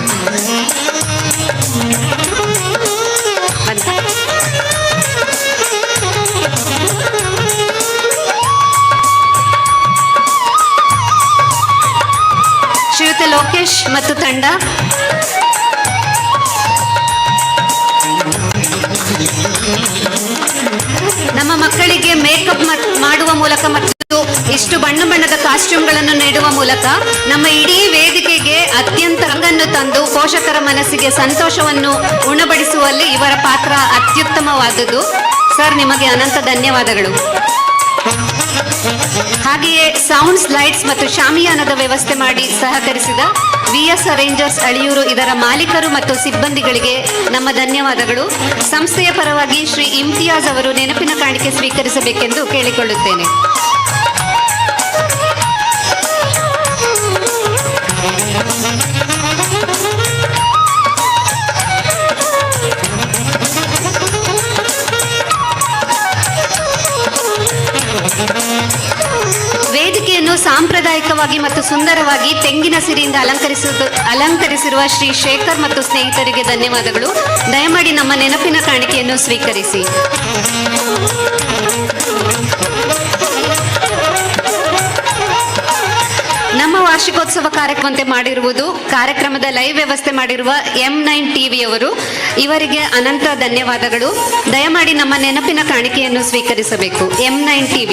ಶ್ರೀಯುತ ಲೋಕೇಶ್ ಮತ್ತು ತಂಡ ನಮ್ಮ ಮಕ್ಕಳಿಗೆ ಮೇಕಪ್ ಮಾಡುವ ಮೂಲಕ ಮತ್ತು ಇಷ್ಟು ಬಣ್ಣ ಬಣ್ಣದ ಕಾಸ್ಟ್ಯೂಮ್ಗಳನ್ನು ನೀಡುವ ಮೂಲಕ ನಮ್ಮ ಇಡೀ ವೇದಿಕೆಗೆ ಅತ್ಯಂತ ರಂಗನ್ನು ತಂದು ಪೋಷಕರ ಮನಸ್ಸಿಗೆ ಸಂತೋಷವನ್ನು ಉಣಬಡಿಸುವಲ್ಲಿ ಇವರ ಪಾತ್ರ ಅತ್ಯುತ್ತಮವಾದುದು. ಸರ್, ನಿಮಗೆ ಅನಂತ ಧನ್ಯವಾದಗಳು. ಹಾಗೆಯೇ ಸೌಂಡ್ಸ್, ಲೈಟ್ಸ್ ಮತ್ತು ಶಾಮಿಯಾನದ ವ್ಯವಸ್ಥೆ ಮಾಡಿ ಸಹಕರಿಸಿದ VS ಅರೇಂಜರ್ಸ್ ಅಳಿಯೂರು ಇದರ ಮಾಲೀಕರು ಮತ್ತು ಸಿಬ್ಬಂದಿಗಳಿಗೆ ನಮ್ಮ ಧನ್ಯವಾದಗಳು. ಸಂಸ್ಥೆಯ ಪರವಾಗಿ ಶ್ರೀ ಇಮ್ತಿಯಾಜ್ ಅವರು ನೆನಪಿನ ಕಾಣಿಕೆ ಸ್ವೀಕರಿಸಬೇಕೆಂದು ಕೇಳಿಕೊಳ್ಳುತ್ತೇನೆ. ವೇದಿಕೆಯನ್ನು ಸಾಂಪ್ರದಾಯಿಕವಾಗಿ ಮತ್ತು ಸುಂದರವಾಗಿ ತೆಂಗಿನ ಸಿರಿಯಿಂದ ಅಲಂಕರಿಸಿರುವ ಶ್ರೀ ಶೇಖರ್ ಮತ್ತು ಸ್ನೇಹಿತರಿಗೆ ಧನ್ಯವಾದಗಳು. ದಯಮಾಡಿ ನಮ್ಮ ನೆನಪಿನ ಕಾಣಿಕೆಯನ್ನು ಸ್ವೀಕರಿಸಿ. ನಮ್ಮ ವಾರ್ಷಿಕೋತ್ಸವ ಕಾರ್ಯಕ್ರಮದಂತೆ ಮಾಡಿರುವುದು ಕಾರ್ಯಕ್ರಮದ ಲೈವ್ ವ್ಯವಸ್ಥೆ ಮಾಡಿರುವ M9 TV ಅವರು, ಇವರಿಗೆ ಅನಂತ ಧನ್ಯವಾದಗಳು. ದಯಮಾಡಿ ನಮ್ಮ ನೆನಪಿನ ಕಾಣಿಕೆಯನ್ನು ಸ್ವೀಕರಿಸಬೇಕು. M9 TV.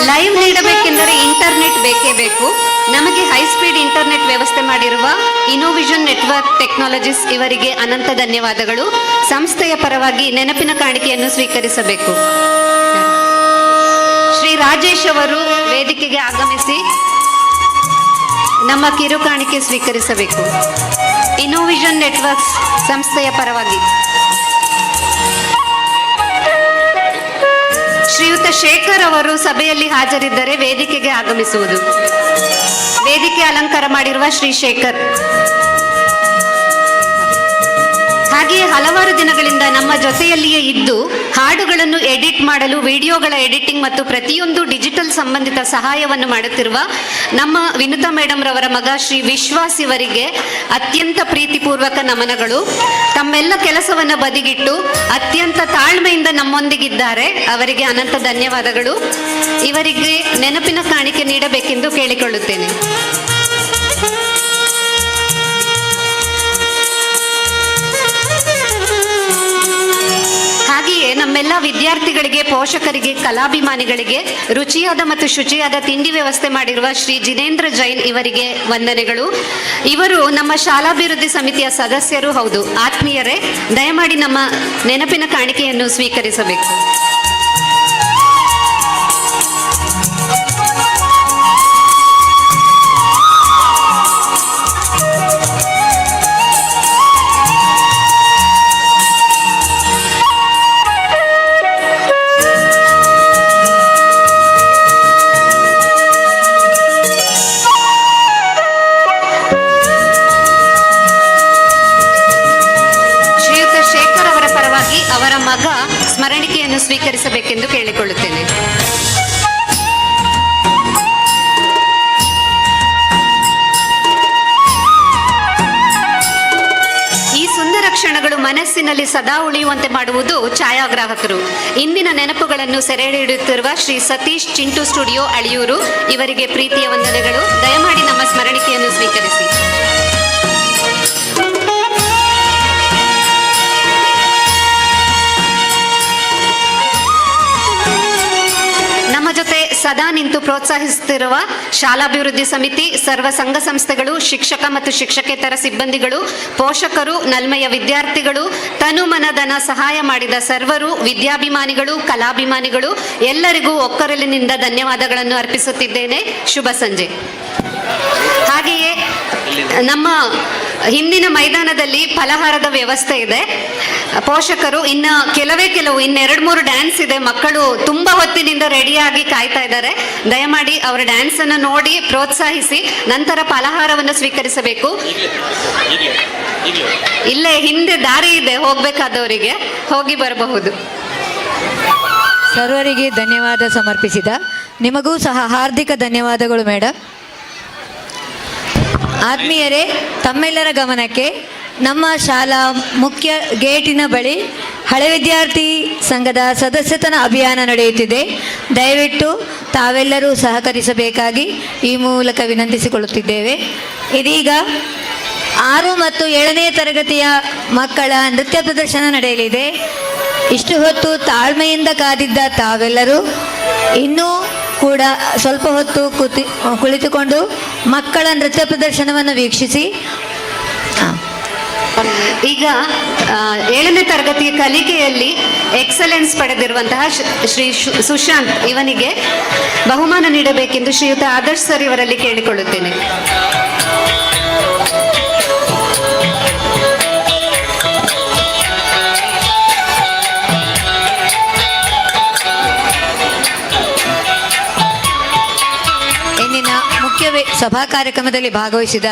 ಲೈವ್ ನೀಡಬೇಕೆಂದರೆ ಇಂಟರ್ನೆಟ್ ಬೇಕೇ ಬೇಕು. ನಮಗೆ ಹೈಸ್ಪೀಡ್ ಇಂಟರ್ನೆಟ್ ವ್ಯವಸ್ಥೆ ಮಾಡಿರುವ ಇನೋವಿಷನ್ ನೆಟ್ವರ್ಕ್ ಟೆಕ್ನಾಲಜೀಸ್ ಇವರಿಗೆ ಅನಂತ ಧನ್ಯವಾದಗಳು. ಸಂಸ್ಥೆಯ ಪರವಾಗಿ ನೆನಪಿನ ಕಾಣಿಕೆಯನ್ನು ಸ್ವೀಕರಿಸಬೇಕು. ಶ್ರೀ ರಾಜೇಶ್ ಅವರು ವೇದಿಕೆಗೆ ಆಗಮಿಸಿ ನಮ್ಮ ಕಿರುಕಾಣಿಕೆ ಸ್ವೀಕರಿಸಬೇಕು. ಇನೋವಿಷನ್ ನೆಟ್ವರ್ಕ್ಸ್ ಸಂಸ್ಥೆಯ ಪರವಾಗಿ ಶ್ರೀಯುತ ಶೇಖರ್ ಅವರು ಸಭೆಯಲ್ಲಿ ಹಾಜರಿದ್ದರೆ ವೇದಿಕೆಗೆ ಆಗಮಿಸುವುದು. ವೇದಿಕೆ ಅಲಂಕಾರ ಮಾಡಿರುವ ಶ್ರೀ ಶೇಖರ್. ಹಾಗೆಯೇ ಹಲವಾರು ದಿನಗಳಿಂದ ನಮ್ಮ ಜೊತೆಯಲ್ಲಿಯೇ ಇದ್ದು ಹಾಡುಗಳನ್ನು ಎಡಿಟ್ ಮಾಡಲು, ವಿಡಿಯೋಗಳ ಎಡಿಟಿಂಗ್ ಮತ್ತು ಪ್ರತಿಯೊಂದು ಡಿಜಿಟಲ್ ಸಂಬಂಧಿತ ಸಹಾಯವನ್ನು ಮಾಡುತ್ತಿರುವ ನಮ್ಮ ವಿನುತಾ ಮೇಡಮ್ ರವರ ಮಗ ಶ್ರೀ ವಿಶ್ವಾಸ್ ಇವರಿಗೆ ಅತ್ಯಂತ ಪ್ರೀತಿಪೂರ್ವಕ ನಮನಗಳು. ತಮ್ಮೆಲ್ಲ ಕೆಲಸವನ್ನು ಬದಿಗಿಟ್ಟು ಅತ್ಯಂತ ತಾಳ್ಮೆಯಿಂದ ನಮ್ಮೊಂದಿಗಿದ್ದಾರೆ. ಅವರಿಗೆ ಅನಂತ ಧನ್ಯವಾದಗಳು. ಇವರಿಗೆ ನೆನಪಿನ ಕಾಣಿಕೆ ನೀಡಬೇಕೆಂದು ಕೇಳಿಕೊಳ್ಳುತ್ತೇನೆ. ಹಾಗೆಯೇ ನಮ್ಮೆಲ್ಲ ವಿದ್ಯಾರ್ಥಿಗಳಿಗೆ, ಪೋಷಕರಿಗೆ, ಕಲಾಭಿಮಾನಿಗಳಿಗೆ ರುಚಿಯಾದ ಮತ್ತು ಶುಚಿಯಾದ ತಿಂಡಿ ವ್ಯವಸ್ಥೆ ಮಾಡಿರುವ ಶ್ರೀ ಜಿನೇಂದ್ರ ಜೈನ್ ಇವರಿಗೆ ವಂದನೆಗಳು. ಇವರು ನಮ್ಮ ಶಾಲಾಭಿವೃದ್ಧಿ ಸಮಿತಿಯ ಸದಸ್ಯರು ಹೌದು. ಆತ್ಮೀಯರೇ, ದಯಮಾಡಿ ನಮ್ಮ ನೆನಪಿನ ಕಾಣಿಕೆಯನ್ನು ಸ್ವೀಕರಿಸಬೇಕು. ಅವರ ಮಗ ಸ್ಮರಣಿಕೆಯನ್ನು ಸ್ವೀಕರಿಸಬೇಕೆಂದು ಕೇಳಿಕೊಳ್ಳುತ್ತೇನೆ. ಈ ಸುಂದರ ಕ್ಷಣಗಳು ಮನಸ್ಸಿನಲ್ಲಿ ಸದಾ ಉಳಿಯುವಂತೆ ಮಾಡುವುದು ಛಾಯಾಗ್ರಾಹಕರು. ಇಂದಿನ ನೆನಪುಗಳನ್ನು ಸೆರೆ ಹಿಡಿಯುತ್ತಿರುವ ಶ್ರೀ ಸತೀಶ್ ಚಿಂಟು ಸ್ಟುಡಿಯೋ ಅಳಿಯೂರು ಇವರಿಗೆ ಪ್ರೀತಿಯ ವಂದನೆಗಳು. ದಯಮಾಡಿ ನಮ್ಮ ಸ್ಮರಣಿಕೆಯನ್ನು ಸ್ವೀಕರಿಸಿ. ನಮ್ಮ ಜೊತೆ ಸದಾ ನಿಂತು ಪ್ರೋತ್ಸಾಹಿಸುತ್ತಿರುವ ಶಾಲಾಭಿವೃದ್ಧಿ ಸಮಿತಿ, ಸರ್ವ ಸಂಘ ಸಂಸ್ಥೆಗಳು, ಶಿಕ್ಷಕ ಮತ್ತು ಶಿಕ್ಷಕೇತರ ಸಿಬ್ಬಂದಿಗಳು, ಪೋಷಕರು, ನಲ್ಮೆಯ ವಿದ್ಯಾರ್ಥಿಗಳು, ತನು ಮನಧನ ಸಹಾಯ ಮಾಡಿದ ಸರ್ವರು, ವಿದ್ಯಾಭಿಮಾನಿಗಳು, ಕಲಾಭಿಮಾನಿಗಳು ಎಲ್ಲರಿಗೂ ಒಕ್ಕೊರಲಿನಿಂದ ಧನ್ಯವಾದಗಳನ್ನು ಅರ್ಪಿಸುತ್ತಿದ್ದೇನೆ. ಶುಭ ಸಂಜೆ. ಹಾಗೆಯೇ ನಮ್ಮ ಹಿಂದಿನ ಮೈದಾನದಲ್ಲಿ ಫಲಹಾರದ ವ್ಯವಸ್ಥೆ ಇದೆ. ಪೋಷಕರು ಕೆಲವು ಇನ್ನೆರಡು ಮೂರು ಡ್ಯಾನ್ಸ್ ಇದೆ. ಮಕ್ಕಳು ತುಂಬಾ ಹೊತ್ತಿನಿಂದ ರೆಡಿಯಾಗಿ ಕಾಯ್ತಾ ಇದ್ದಾರೆ. ದಯಮಾಡಿ ಅವರ ಡ್ಯಾನ್ಸ್ ಅನ್ನು ನೋಡಿ ಪ್ರೋತ್ಸಾಹಿಸಿ ನಂತರ ಫಲಹಾರವನ್ನು ಸ್ವೀಕರಿಸಬೇಕು. ಇಲ್ಲೇ ಹಿಂದೆ ದಾರಿ ಇದೆ, ಹೋಗ್ಬೇಕಾದವರಿಗೆ ಹೋಗಿ ಬರಬಹುದು. ಸರ್ವರಿಗೆ ಧನ್ಯವಾದ ಸಮರ್ಪಿಸಿದ ನಿಮಗೂ ಸಹ ಹಾರ್ದಿಕ ಧನ್ಯವಾದಗಳು ಮೇಡಮ್. ಆತ್ಮೀಯರೇ, ತಮ್ಮೆಲ್ಲರ ಗಮನಕ್ಕೆ ನಮ್ಮ ಶಾಲಾ ಮುಖ್ಯ ಗೇಟಿನ ಬಳಿ ಹಳೆ ವಿದ್ಯಾರ್ಥಿ ಸಂಘದ ಸದಸ್ಯತನ ಅಭಿಯಾನ ನಡೆಯುತ್ತಿದೆ. ದಯವಿಟ್ಟು ತಾವೆಲ್ಲರೂ ಸಹಕರಿಸಬೇಕಾಗಿ ಈ ಮೂಲಕ ವಿನಂತಿಸಿಕೊಳ್ಳುತ್ತಿದ್ದೇವೆ. ಇದೀಗ 6 ಮತ್ತು 7ನೇ ತರಗತಿಯ ಮಕ್ಕಳ ನೃತ್ಯ ಪ್ರದರ್ಶನ ನಡೆಯಲಿದೆ. ಇಷ್ಟು ಹೊತ್ತು ತಾಳ್ಮೆಯಿಂದ ಕಾದಿದ್ದ ತಾವೆಲ್ಲರೂ ಇನ್ನೂ ಕೂಡ ಸ್ವಲ್ಪ ಹೊತ್ತು ಕುಳಿತುಕೊಂಡು ಮಕ್ಕಳ ನೃತ್ಯ ಪ್ರದರ್ಶನವನ್ನು ವೀಕ್ಷಿಸಿ. ಈಗ 7ನೇ ತರಗತಿಯ ಕಲಿಕೆಯಲ್ಲಿ ಎಕ್ಸಲೆನ್ಸ್ ಪಡೆದಿರುವಂತಹ ಶ್ರೀ ಸುಶಾಂತ್ ಇವನಿಗೆ ಬಹುಮಾನ ನೀಡಬೇಕೆಂದು ಶ್ರೀಯುತ ಆದರ್ಶ್ ಸರ್ ಇವರಲ್ಲಿ ಕೇಳಿಕೊಳ್ಳುತ್ತೇನೆ. ಸಭಾ ಕಾರ್ಯಕ್ರಮದಲ್ಲಿ ಭಾಗವಹಿಸಿದ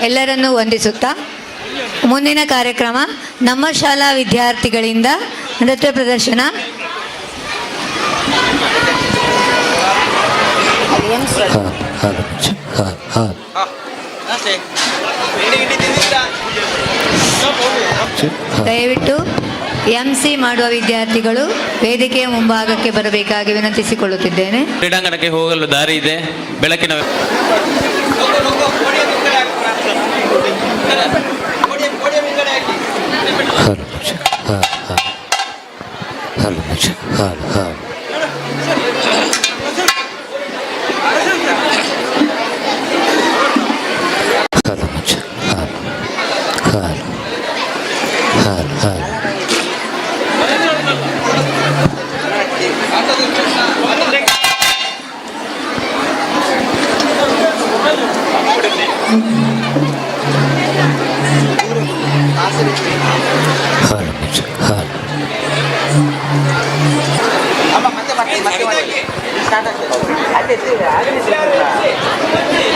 ಎಲ್ಲರನ್ನೂ ವಂದಿಸುತ್ತಾ ಮುಂದಿನ ಕಾರ್ಯಕ್ರಮ ನಮ್ಮ ಶಾಲಾ ವಿದ್ಯಾರ್ಥಿಗಳಿಂದ ನೃತ್ಯ ಪ್ರದರ್ಶನ. ದಯವಿಟ್ಟು MC ಮಾಡುವ ವಿದ್ಯಾರ್ಥಿಗಳು ವೇದಿಕೆಯ ಮುಂಭಾಗಕ್ಕೆ ಬರಬೇಕಾಗಿ ವಿನಂತಿಸಿಕೊಳ್ಳುತ್ತಿದ್ದೇನೆ. ಕ್ರೀಡಾಂಗಣಕ್ಕೆ ಹೋಗಲು ದಾರಿ ಇದೆ. ಬೆಳಕಿನ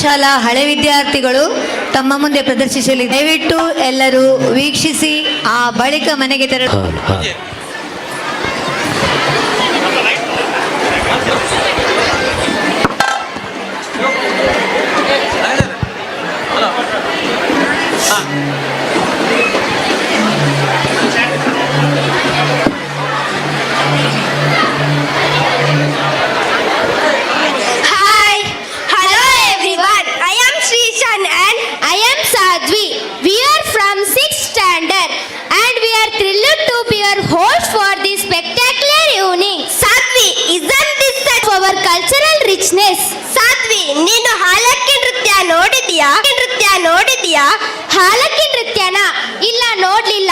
ಶಾಲಾ ಹಳೆ ವಿದ್ಯಾರ್ಥಿಗಳು ತಮ್ಮ ಮುಂದೆ ಪ್ರದರ್ಶಿಸಲಿ. ದಯವಿಟ್ಟು ಎಲ್ಲರೂ ವೀಕ್ಷಿಸಿ ಆ ಬಳಿಕ ಮನೆಗೆ ತೆರಳು. ಸಾಧ್ವಿ, ನೀನು ಹಾಲಕ್ಕಿ ನೃತ್ಯ ನೋಡಿದ್ಯಾ? ಹಾಲಕ್ಕಿ ನೃತ್ಯನ ಇಲ್ಲ, ನೋಡ್ಲಿಲ್ಲ.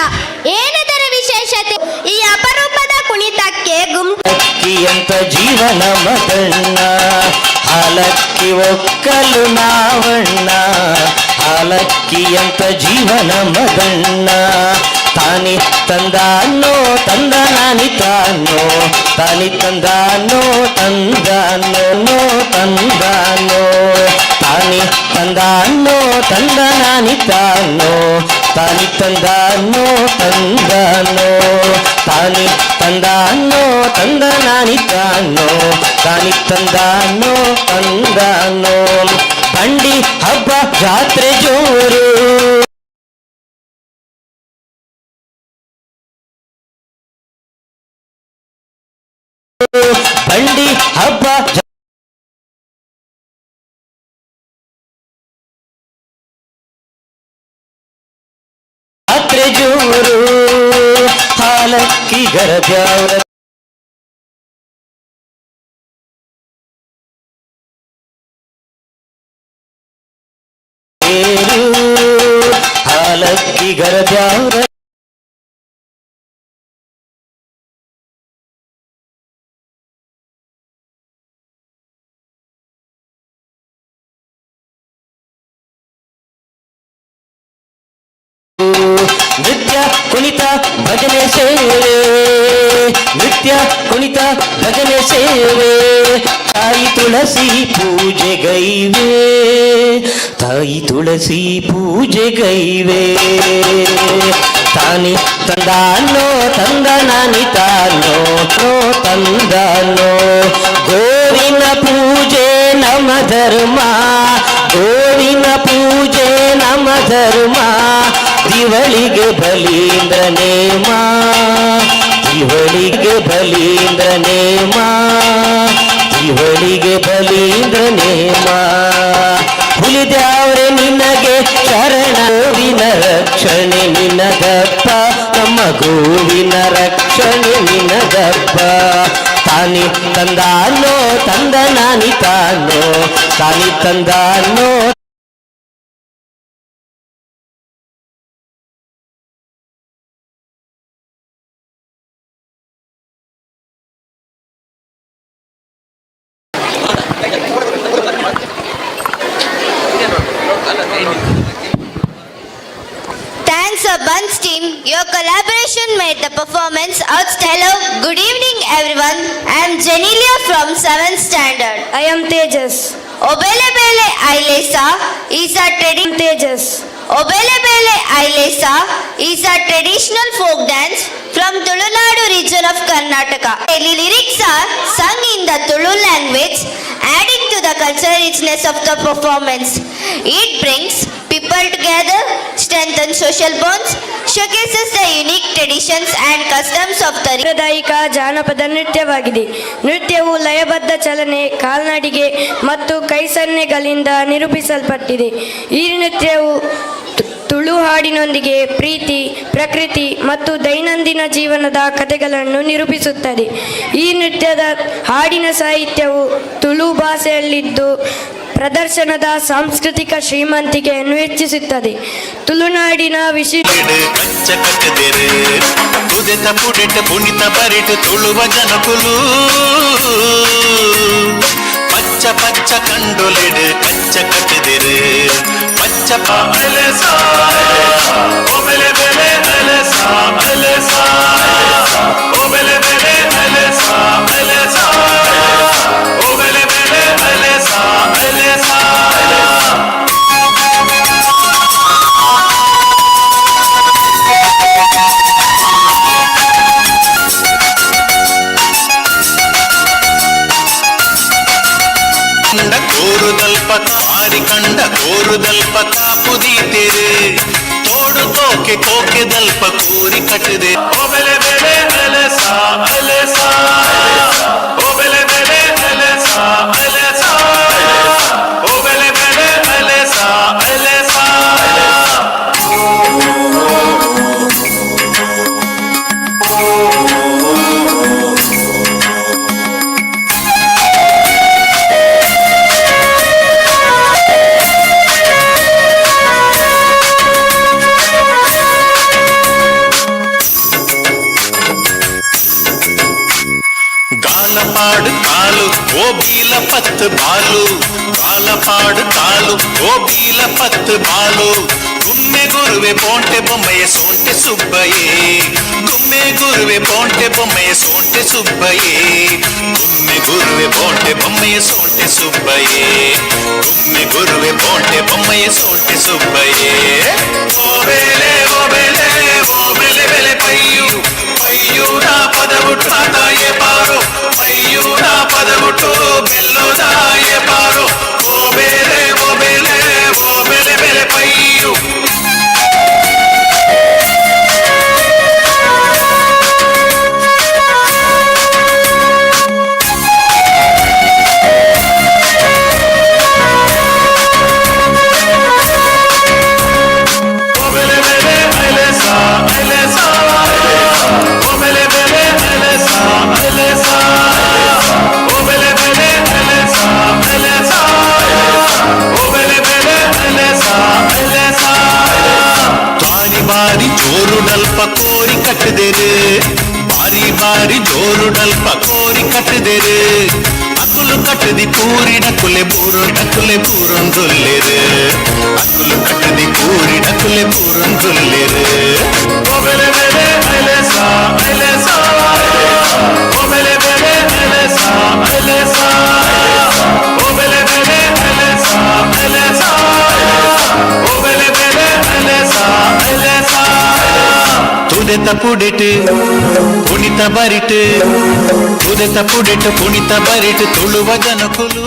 ಏನದರ ವಿಶೇಷತೆ? ಈ ಅಪರೂಪದ ಕುಣಿತಕ್ಕೆ ಗುಂಪಕ್ಕಿಯಂತ ಜೀವನ ಮದಣ್ಣ, ಹಾಲಕ್ಕಿ ಒಕ್ಕಲು ನಾವಣ್ಣ. ಹಾಲಕ್ಕಿಯಂತ ಜೀವನ ಮದಣ್ಣ, ತಾನಿ ತಂದಾನೋ ತಂದ ನಾನಿ ತಾನೋ, ತಾನಿ ತಂದಾನೋ ತಂದಾನೋ ತಂದಾನೋ, ತಾನಿ ತಂದಾನೋ ತಂದ ನಾನಿ ತಾನೋ, ತಾನಿ ತಂದಾನೋ ತಂದಾನೋ, ತಾನಿ ತಂದಾನೋ ತಂದ ನಾನಿ ತಾನೋ, ತಾನಿ ತಂದಾನೋ ತಂದಾನೋ. ಬಂಡಿ ಹಬ್ಬ ಜಾತ್ರೆ ಜೋರು. ಹಬ್ಬ ಜಾತ್ರೆ ಜೋರು ಹಾಲಕ್ಕಿ ಗರಜಾವರ ಹಾಲಕ್ಕಿ ಗರಜಾವರ ನೃತ್ಯ ಕುಣಿತ ಭಜನೆ ಸೇವೆ ನೃತ್ಯ ಕುಣಿತ ಭಜನೆ ಸೇವೆ ತಾಯಿ ತುಳಸಿ ಪೂಜೆಗೈವೆ ತಾಯಿ ತುಳಸಿ ಪೂಜೆಗೈವೆ ತಾನಿ ತಂದಾನೋ ತಂದ ನಾನಿ ತಾನೋ ತಂದಾನೋ ಗೋವಿನ ಪೂಜೆ ನಮ ಧರ್ಮ ಗೋವಿನ ಪೂಜೆ ನಮ ಧರ್ಮ ದಿವಳಿಗೆ ಬಲೀಂದ್ರ ನೇಮ ದಿವಳಿಗೆ ಬಲೀಂದ್ರ ನೇಮ ದಿವಳಿಗೆ ಬಲೀಂದ್ರ ನೇಮ ಹುಲಿದ್ಯಾವ್ರೆ ನಿನಗೆ ಶರಣ ಗೋವಿನ ರಕ್ಷಣೆ ನಿನಗಪ್ಪ ನಮ್ಮ ಗೋವಿನ ರಕ್ಷಣೆ ನಿನಗಪ್ಪ ತಾನಿ ತಂದಾನೋ ತಂದ ನಾನಿ ತಾನೋ ತಾನಿ ತಂದಾನೋ Thanks a bunch team. Your collaboration made the performance outstanding. Hello, good evening everyone. I am Jenilia from 7th standard. I am Tejas. Obele Bele Ailesa is a traditional Tejas. Obele Bele Ailesa is a traditional folk dance from Tulunadu region of Karnataka. The lyrics are sung in the Tulu language, adding to the cultural richness of the performance. It brings people together, strengthens social bonds, showcases the unique traditions and customs of the ಸಾಂಪ್ರದಾಯಿಕ ಜಾನಪದ ನೃತ್ಯವಾಗಿದೆ. ನೃತ್ಯವು ಲಯಬದ್ಧ ಚಲನೆ, ಕಾಲ್ನಡಿಗೆ ಮತ್ತು ಕೈಸನ್ನೆಗಳಿಂದ ನಿರೂಪಿಸಲ್ಪಟ್ಟಿದೆ. ಈ ನೃತ್ಯವು ತುಳು ಹಾಡಿನೊಂದಿಗೆ ಪ್ರೀತಿ, ಪ್ರಕೃತಿ ಮತ್ತು ದೈನಂದಿನ ಜೀವನದ ಕಥೆಗಳನ್ನು ನಿರೂಪಿಸುತ್ತದೆ. ಈ ನೃತ್ಯದ ಹಾಡಿನ ಸಾಹಿತ್ಯವು ತುಳು ಭಾಷೆಯಲ್ಲಿದ್ದು ಪ್ರದರ್ಶನದ ಸಾಂಸ್ಕೃತಿಕ ಶ್ರೀಮಂತಿಕೆಯನ್ನು ಹೆಚ್ಚಿಸುತ್ತದೆ. ತುಳುನಾಡಿನ ವಿಶಿಷ್ಟ ತುಳುವ ಜನಕುಲು ಪಚ್ಚ ಪಚ್ಚ ಕಂಡೊಲೆಡು ಕಚ್ಚ ಕಟ್ಟದಿರು ಪಚ್ಚ ಅಲೆಸ ಓಬೆಲೆ ಬೆಲೆ ಅಲೆಸ ಅಲೆಸ ಓಬೆಲೆ ಬೆಲೆ ಅಲೆಸ ಅಲೆಸ ಓಬೆಲೆ ಬೆಲೆ ಅಲೆಸ ಅಲೆಸ ಕೋರುದಲ್ಪ ಕಾರಿ ಕಂಡ ಕೋರುದಲ್ಪ ಕಾಪುದೀತೆರೆ ತೋಡು ತೋಕೆ ಕೋಕೆದಲ್ಪ ಕೂರಿ ಕಟ್ಟಿದೆ ಓಬೆಲೆ ಬೆಲೆ ಅಲೆಸ ಅಲೆಸ ಓಬೆಲೆ ಬೆಲೆ ಅಲೆಸ ಅಲೆಸ ಓಬೆಲೆ ಬೆಲೆ ಅಲೆಸ ಅಲೆಸ பாடு தாலு ஓபீல 10 பாலு பாலபாடு தாலு ஓபீல 10 பாலு ಗುಮ್ಮೆ ಗುರುವೆ ಪೋಂಟೆ ಬೊಮ್ಮೆಯ ಸೋಂಟೆ ಸುಬ್ಬಯೇ ಗುಮ್ಮೆ ಗುರುವೆ ಪೋಂಟೆ ಬೊಮ್ಮೆಯ ಸೋಂಟೆ ಸುಬ್ಬಯೇ ಗುಮ್ಮೆ ಗುರುವೆ ಪೋಂಟೆ ಬೊಮ್ಮೆಯ ಸೋಂಟೆ ಸುಬ್ಬಯೇ ಗುಮ್ಮೆ ಗುರುವೆ ಪೋಂಟೆ ಬೊಮ್ಮೆಯ ಸೋಂಟೆ ಸುಬ್ಬಯೇ ಓಬೇಲೆ ಓಬೇಲೆ ಓಬೇಲೆ ಬೆಲೆ ಪಯ್ಯು ಪಯ್ಯೂರ ಪದವುಟ್ಟು ತಾತಾಯೆ ಪಾರೋ ಪಯ್ಯೂರ ಪದವುಟ್ಟು ಬೆಲ್ಲೋದಾಯೆ ಪಾರೋ ಓಬೇಲೆ ಓಬೇಲೆ ಓಬೇಲೆ ಬೆಲೆ ಪಯ್ಯು ಬಾರಿ ಜೋರು ಡಲ್ಪ ಕೋರಿ ಕಟ್ಟದೇರು ಬಾರಿ ಬಾರಿ ಜೋರು ಡಲ್ಪ ಕೋರಿ ಕಟ್ಟದೇರು ಅಕ್ಕುಲು ಕಟ್ಟದಿ ಕೂರಿ ಡಕ್ಕುಲೆ ಬೂರೊಂದೊಲ್ಲೇರು ಅಕ್ಕುಲು ಕಟ್ಟದಿ ಕೂರಿ ಡಕ್ಕುಲೆ ಬೂರೊಂದೊಲ್ಲೇರು ಓ ಬೆಲೆ ಬೆಲೆ ಐಲೇಸಾ ಐಲೇಸಾ ಓ ಬೆಲೆ ಬೆಲೆ ಐಲೇಸಾ ಐಲೇಸಾ ಓ ಬೆಲೆ ಬೆಲೆ ಐಲೇಸಾ ಐಲೇಸಾ ಓ ಬೆಲೆ ಬೆಲೆ ಐಲೇಸಾ ಐಲೇಸಾ ತುದೆತ ಪುಡಿಟ್ ಪುಣಿತ ಬರಿಟ್ ತುದೆತ ಪುಡಿಟ್ ಪುಣಿತ ಬರಿಟ್ ತುಳುವ ಜನಕುಲು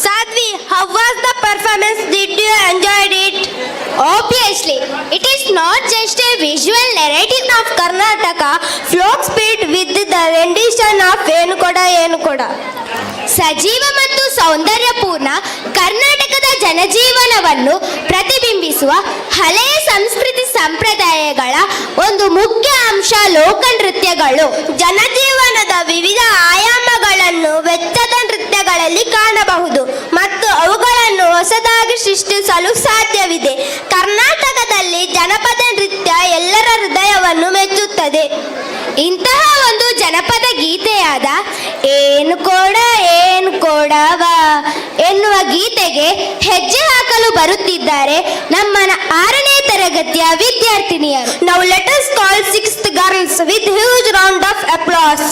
Sadhvi, how was the performance? Did you enjoy it? Obviously, it is not just a visual narrative of Karnataka folk spirit with the rendition of Enukoda. ಸಜೀವ ಮತ್ತು ಸೌಂದರ್ಯಪೂರ್ಣ ಕರ್ನಾಟಕದ ಜನಜೀವನವನ್ನು ಪ್ರತಿಬಿಂಬಿಸುವ ಹಳೆಯ ಸಂಸ್ಕೃತಿ ಸಂಪ್ರದಾಯಗಳ ಒಂದು ಮುಖ್ಯ ಅಂಶ ಲೋಕನೃತ್ಯಗಳು. ಜನಜೀವನದ ವಿವಿಧ ಆಯಾಮಗಳನ್ನು ವೆಚ್ಚದ ನೃತ್ಯಗಳಲ್ಲಿ ಕಾಣಬಹುದು ಮತ್ತು ಅವುಗಳನ್ನು ಹೊಸದಾಗಿ ಸೃಷ್ಟಿಸಲು ಸಾಧ್ಯವಿದೆ. ಕರ್ನಾಟಕದಲ್ಲಿ ಜನಪದ ನೃತ್ಯ ಎಲ್ಲರ ಹೃದಯವನ್ನು ಮೆಚ್ಚುತ್ತದೆ. ಇಂತಹ ಒಂದು ಜನಪದ ಗೀತೆಯಾದ ಏನು ಕೊಡವ ಎನ್ನುವ ಗೀತೆಗೆ ಹೆಜ್ಜೆ ಹಾಕಲು ಬರುತ್ತಿದ್ದಾರೆ ನಮ್ಮ 6ನೇ ತರಗತಿಯ ವಿದ್ಯಾರ್ಥಿನಿಯರು. Now let us call 6th girls with huge round of applause.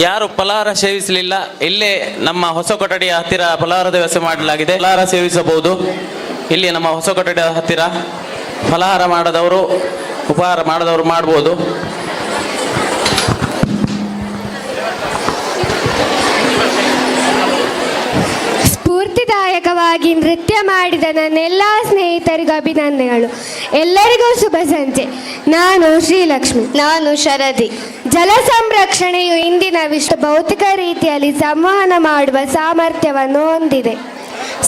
ಯಾರು ಫಲಾಹಾರ ಸೇವಿಸಲಿಲ್ಲ, ಇಲ್ಲೇ ನಮ್ಮ ಹೊಸ ಕೊಠಡಿಯ ಹತ್ತಿರ ಫಲಾಹಾರದ ವ್ಯವಸ್ಥೆ ಮಾಡಲಾಗಿದೆ. ಫಲಾಹಾರ ಸೇವಿಸಬಹುದು. ಇಲ್ಲಿ ನಮ್ಮ ಹೊಸ ಕೊಠಡಿಯ ಹತ್ತಿರ ಫಲಾಹಾರ ಮಾಡದವರು, ಉಪಹಾರ ಮಾಡದವರು ಮಾಡಬಹುದು. ಸ್ಫೂರ್ತಿದಾಯಕವಾಗಿ ನೃತ್ಯ ಮಾಡಿದ ನನ್ನೆಲ್ಲ ಸ್ನೇಹಿತರಿಗೂ ಅಭಿನಂದನೆಗಳು. ಎಲ್ಲರಿಗೂ ಶುಭ ಸಂಜೆ. ನಾನು ಶ್ರೀಲಕ್ಷ್ಮಿ. ನಾನು ಶರದಿ. ಜಲ ಸಂರಕ್ಷಣೆಯು ಇಂದಿನ ವಿಶ್ವ ಭೌತಿಕ ರೀತಿಯಲ್ಲಿ ಸಂವಹನ ಮಾಡುವ ಸಾಮರ್ಥ್ಯವನ್ನು ಹೊಂದಿದೆ.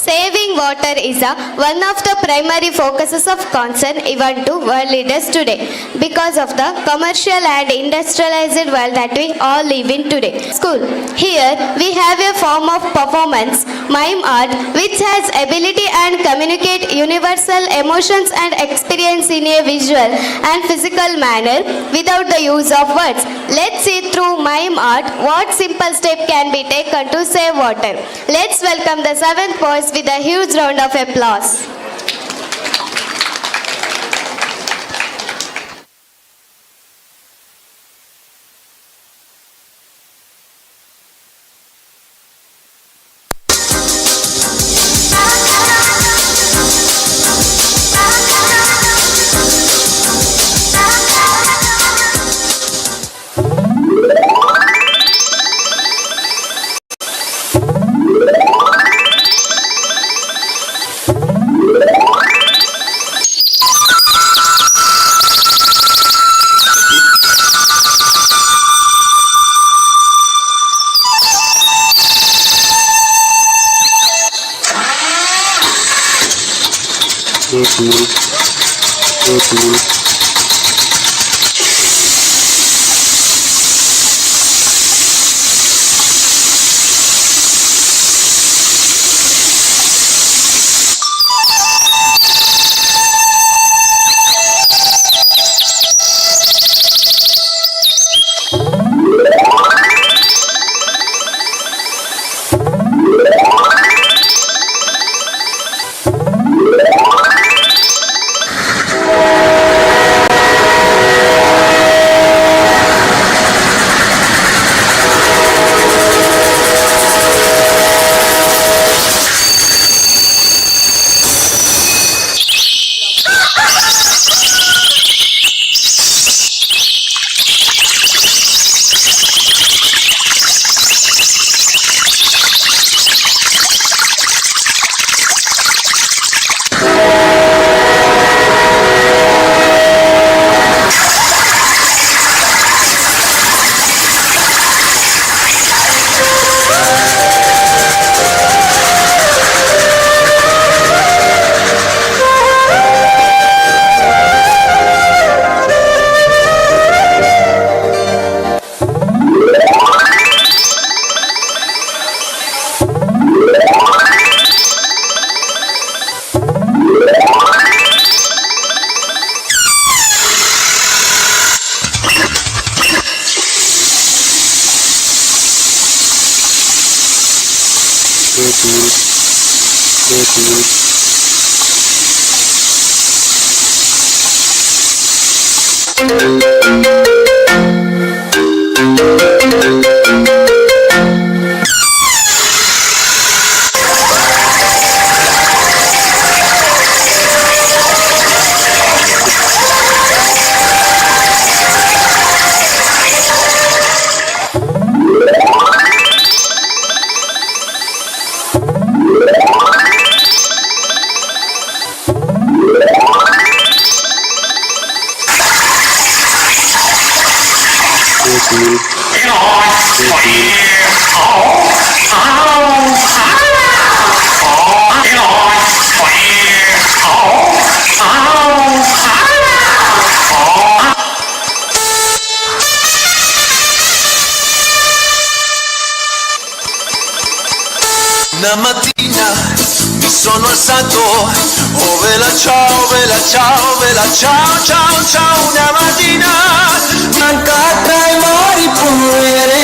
Saving water is one of the primary focuses of concern even to world leaders today because of the commercial and industrialized world that we all live in today. School. Here we have a form of performance, mime art, which has ability and communicate universal emotions and experience in a visual and physical manner without the use of words. Let's see through mime art what simple step can be taken to save water. Let's welcome the 7th boys with a huge round of applause. Una mattina mi sono alzato, oh vela ciao, vela ciao, vela ciao, ciao, ciao, una mattina mancatai mari pure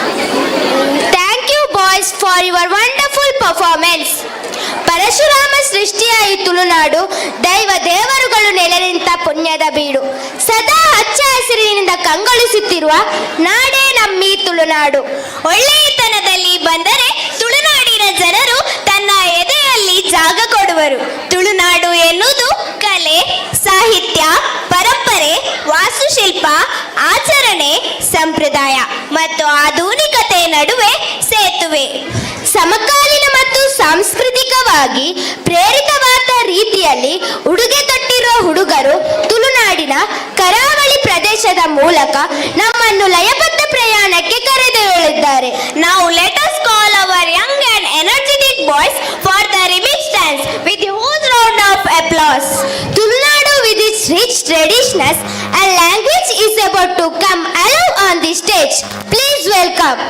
Thank you boys for your wonderful performance. Parashurama ಸೃಷ್ಟಿಯ ಈ ತುಳುನಾಡು ದೈವ ದೇವರುಗಳು ನೆಲೆ ನಿಂತ ಪುಣ್ಯದ ಬೀಡು. ಸದಾ ಹಚ್ಚ ಹಸಿರಿನಿಂದ ಕಂಗೊಳಿಸುತ್ತಿರುವ ನಾಡೇ ನಮ್ಮಿ ತುಳುನಾಡು. ಒಳ್ಳೆಯತನದಲ್ಲಿ ಬಂದರೆ ತುಳುನಾಡಿನ ಜನರು ತನ್ನ ಎದೆಯಲ್ಲಿ ಜಾಗ ಕೊಡುವರು. ತುಳುನಾಡು ಎನ್ನುವುದು ಕಲೆ, ಸಾಹಿತ್ಯ, ಪರಂಪರೆ, ವಾಸ್ತುಶಿಲ್ಪ, ಆಚರಣೆ, ಸಂಪ್ರದಾಯ ಮತ್ತು ಆಧುನಿಕತೆ ನಡುವೆ ಸೇತುವೆ. ಸಮಕಾಲೀನ ಮತ್ತು ಸಾಂಸ್ಕೃತಿಕವಾಗಿ ಪ್ರೇರಿತವಾದ ರೀತಿಯಲ್ಲಿ ಉಡುಗೆ ತೊಟ್ಟಿರುವ ಹುಡುಗರು ತುಳುನಾಡಿನ ಕರಾವಳಿ ಪ್ರದೇಶದ ಮೂಲಕ ನಮ್ಮನ್ನು ಲಯಬದ್ಧ ಪ್ರಯಾಣಕ್ಕೆ ಕರೆದೊಯ್ಯಲಿದ್ದಾರೆ. Now let us call our young and energetic boys for the remix dance with a huge round of applause. Tulunadu with its rich traditions and language is about to come alive on the stage. Please welcome.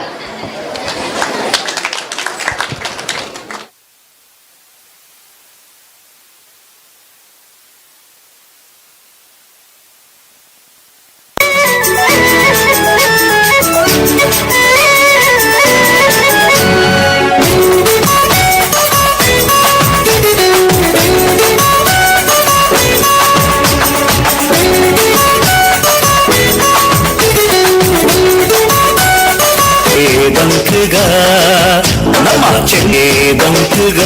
ನಮ್ಮ ಚೆಂಡೆ ಬಂಕುಗ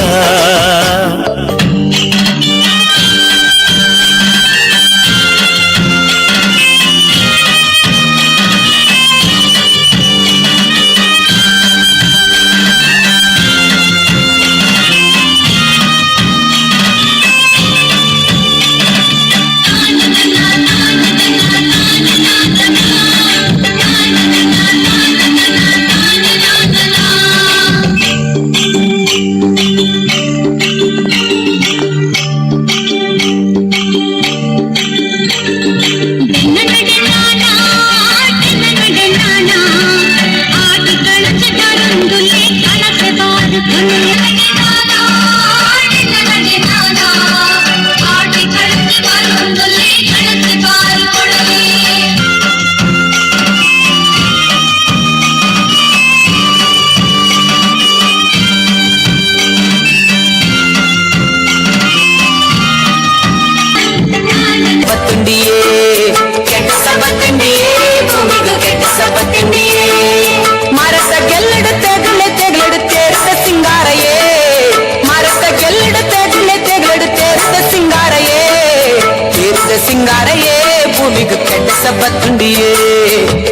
ಸಿಂಗಾರಯೇ ಭೂಮಿಗೆ ಕೆಟ್ಟ ಸಬ್ಬತ್ತುಂಡಿಯೇ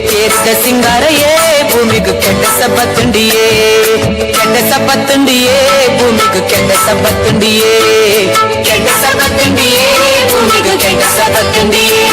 ಕೇರಿದ ಸಿಂಗಾರಯೇ ಭೂಮಿಗೆ ಕೆಟ್ಟ ಸಬ್ಬತ್ತುಂಡಿಯೇ ಕೆಟ್ಟ ಸಬ್ಬತ್ತುಂಡಿಯೇ ಭೂಮಿಗೆ ಕೆಟ್ಟ ಸಬ್ಬತ್ತುಂಡಿಯೇ ಕೆಟ್ಟ ಸಬ್ಬತ್ತುಂಡಿಯೇ ಭೂಮಿಗೆ ಕೆಟ್ಟ ಸಬ್ಬತ್ತುಂಡಿಯೇ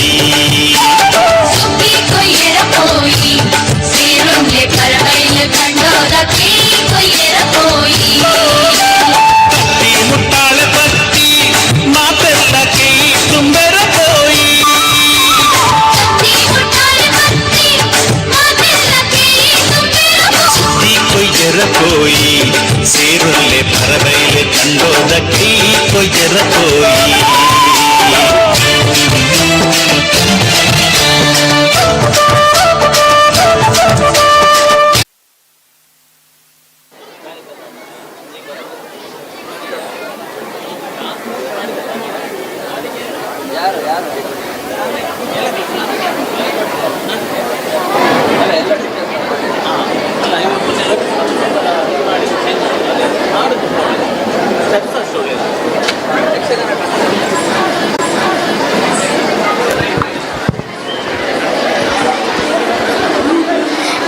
போய் சுத்தி கொய்யற போய் சீருங்கே பறவையில் கண்டோதக்கி கொய்யற போய் முட்டாள பத்தி மாத்தல்லக்கி தும்பர போய் ಸುತ್ತಿ ಕೊಯ್ಯರ ಕೋಯಿ ಸೇರುಲ್ಲೆ ಪರವೈಲೆ ಕಂಡೋದ ಕೈ ಕೊಯ್ಯರ Koi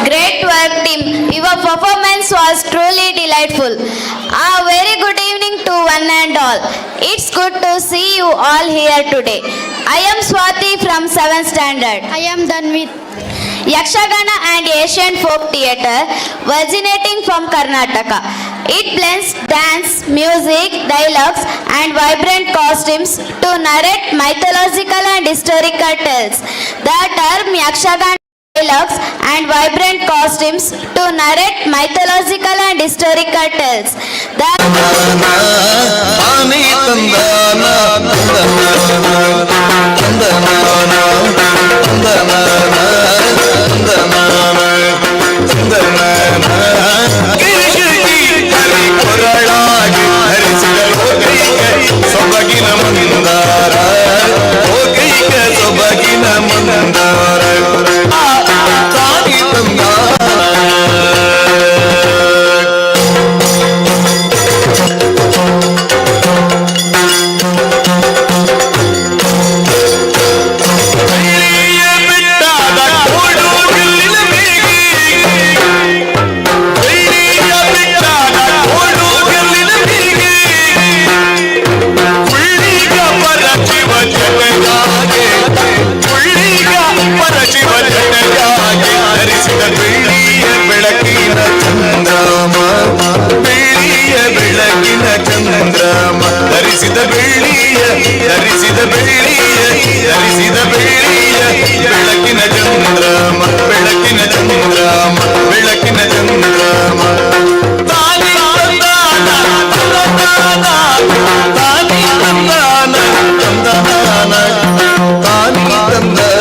Great work, team. Your performance was truly delightful. A very good evening to one and all. It's good to see you all here today. I am Swati from 7th standard. I am Danvit. Yakshagana and Asian folk theatre originating from Karnataka. It blends dance, music, dialogues and vibrant costumes to narrate mythological and historical tales. The term Yakshagana dialogues and vibrant costumes to narrate mythological and historical tales. ಸೊಬಗಿನ Mandara ಹೋಗೈಕ ಸೊಬಗಿನ Mandara ತಾನಿ ಧರಿಸಿದ ಬೆಳ್ಳಿಯ ಬೆಳಕಿನ ಚಂದ್ರಮ ಬೆಳಕಿನ ಚಂದ್ರಮ ಬೆಳಕಿನ ಚಂದ್ರಮ ತಾನಿ ತಂದಾನ ತಾನಿ ತಂದಾನ ತಂದಾನ ತಾನಿ ತಂದಾನ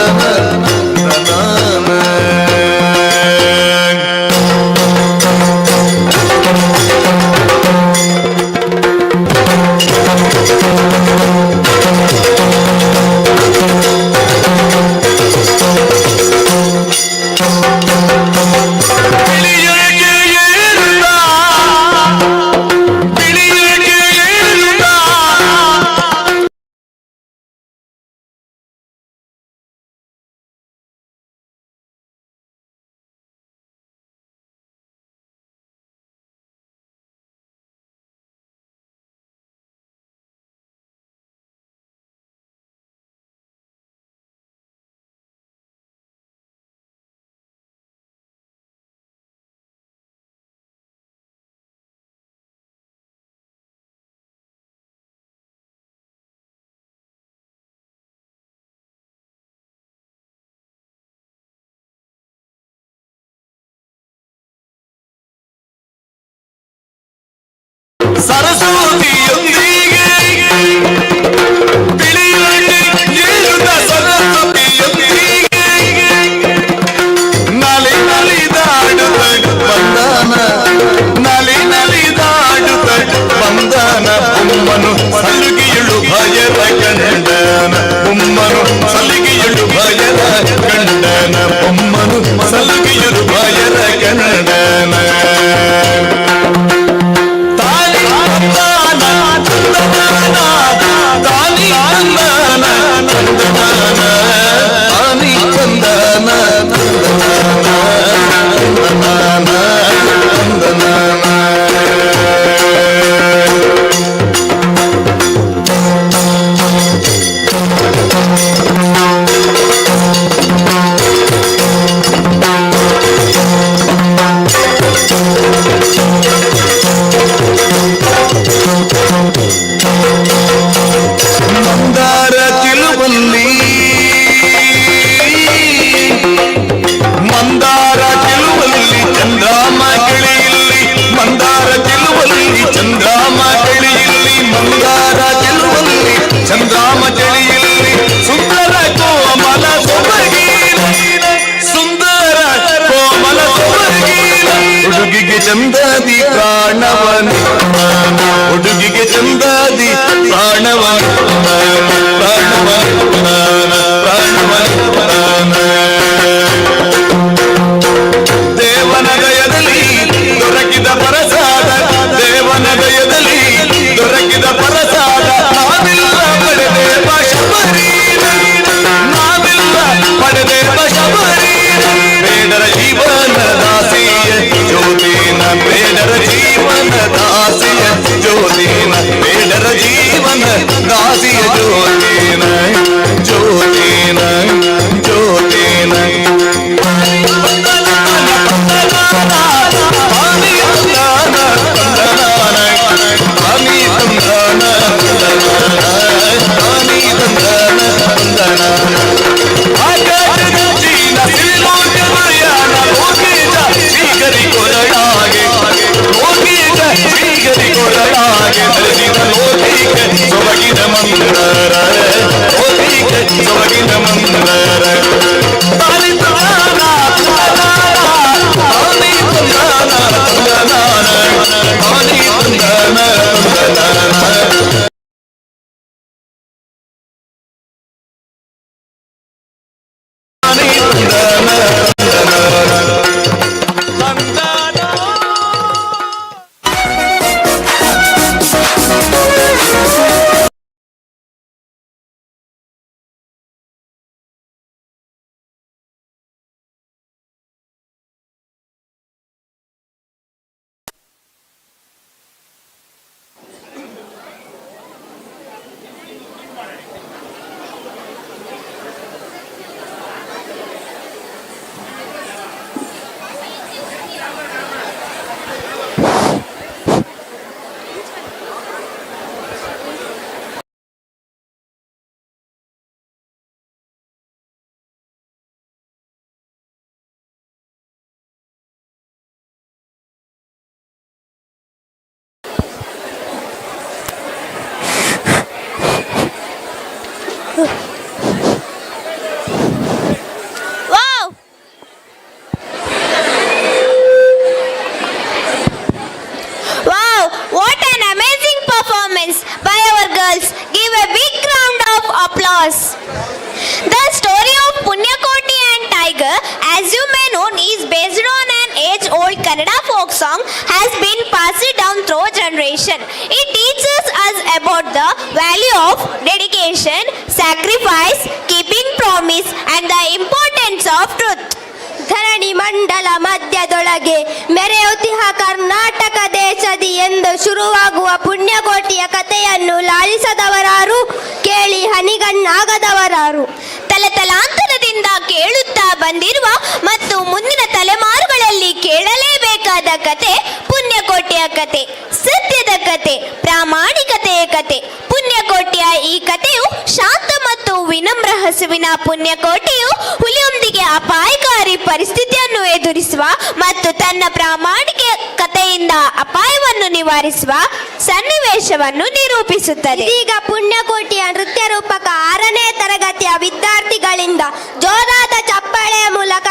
ಸರಸ್ವತಿಯೊಂದಿಗೆ ಬಿಳಿಯೊಂದಿಗೆ ಏರುತ್ತ ಸರಸ್ವತಿಯೊಂದಿಗೆ ನಲಿ ನಲಿದಾಡುತ್ತ ಬಂದನ ನಲಿ ನಲಿದಾಡುತ್ತ ಬಂದನ ಉಮ್ಮನು ಸಲುಗಿಯಳು ಭಯದ ಕಂಡನ ಉಮ್ಮನು ಸಲುಗಿಯಳು ಭಯದ ಕಂಡನ ಉಮ್ಮನು ಸಲುಗಿಯಳು ಭಯದ ಕಂಡನ Wow! Wow! What an amazing performance by our girls. Give a big round of applause. The story of Punyakoti and Tiger, as you may know, is based on an age-old Kannada folk song has been passed down through generation. It teaches us about the value of dedication, sacrifice, keeping promise, and the importance of truth. ಧರಣಿ ಮಂಡಲ ಮಧ್ಯದೊಳಗೆ ಮೆರೆಯುತ್ತಿಹ ಕರ್ನಾಟಕ ದೇಶದಿ ಎಂದು ಶುರುವಾಗುವ ಪುಣ್ಯಕೋಟಿಯ ಕಥೆಯನ್ನು ಲಾಲಿಸದವರಾರು, ಕೇಳಿ ಹನಿಗಣ್ಣಾಗದವರಾರು. ತಲೆತಲಾಂತರದಿಂದ ಕೇಳುತ್ತಾ ಬಂದಿರುವ ಮತ್ತು ಮುಂದಿನ ತಲೆಮಾರುಗಳಲ್ಲಿ ಕೇಳಲೇಬೇಕಾದ ಕತೆ ಪುಣ್ಯಕೋಟಿಯ ಕತೆ, ಸತ್ಯದ ಕತೆ, ಪ್ರಾಮಾಣಿಕತೆಯ ಕತೆ. ಪುಣ್ಯಕೋಟಿಯ ಈ ಕಥೆಯು ಶಾಂತ ಮತ್ತು ವಿನಮ್ರ ಹಸುವಿನ ಪುಣ್ಯಕೋಟಿಯು ಹುಲಿಯೊಂದಿಗೆ ಅಪಾಯಕಾರಿ ಪರಿಸ್ಥಿತಿಯನ್ನು ಎದುರಿಸುವ ಮತ್ತು ತನ್ನ ಪ್ರಾಮಾಣಿಕ ಕಥೆಯಿಂದ ಅಪಾಯವನ್ನು ನಿವಾರಿಸುವ ಸನ್ನಿವೇಶವನ್ನು ನಿರೂಪಿಸುತ್ತದೆ. ಈಗ ಪುಣ್ಯಕೋಟಿಯ ನೃತ್ಯ ರೂಪಕ 6ನೇ ತರಗತಿಯ ವಿದ್ಯಾರ್ಥಿಗಳಿಂದ ಜೋರಾದ ಚಪ್ಪಾಳೆಯ ಮೂಲಕ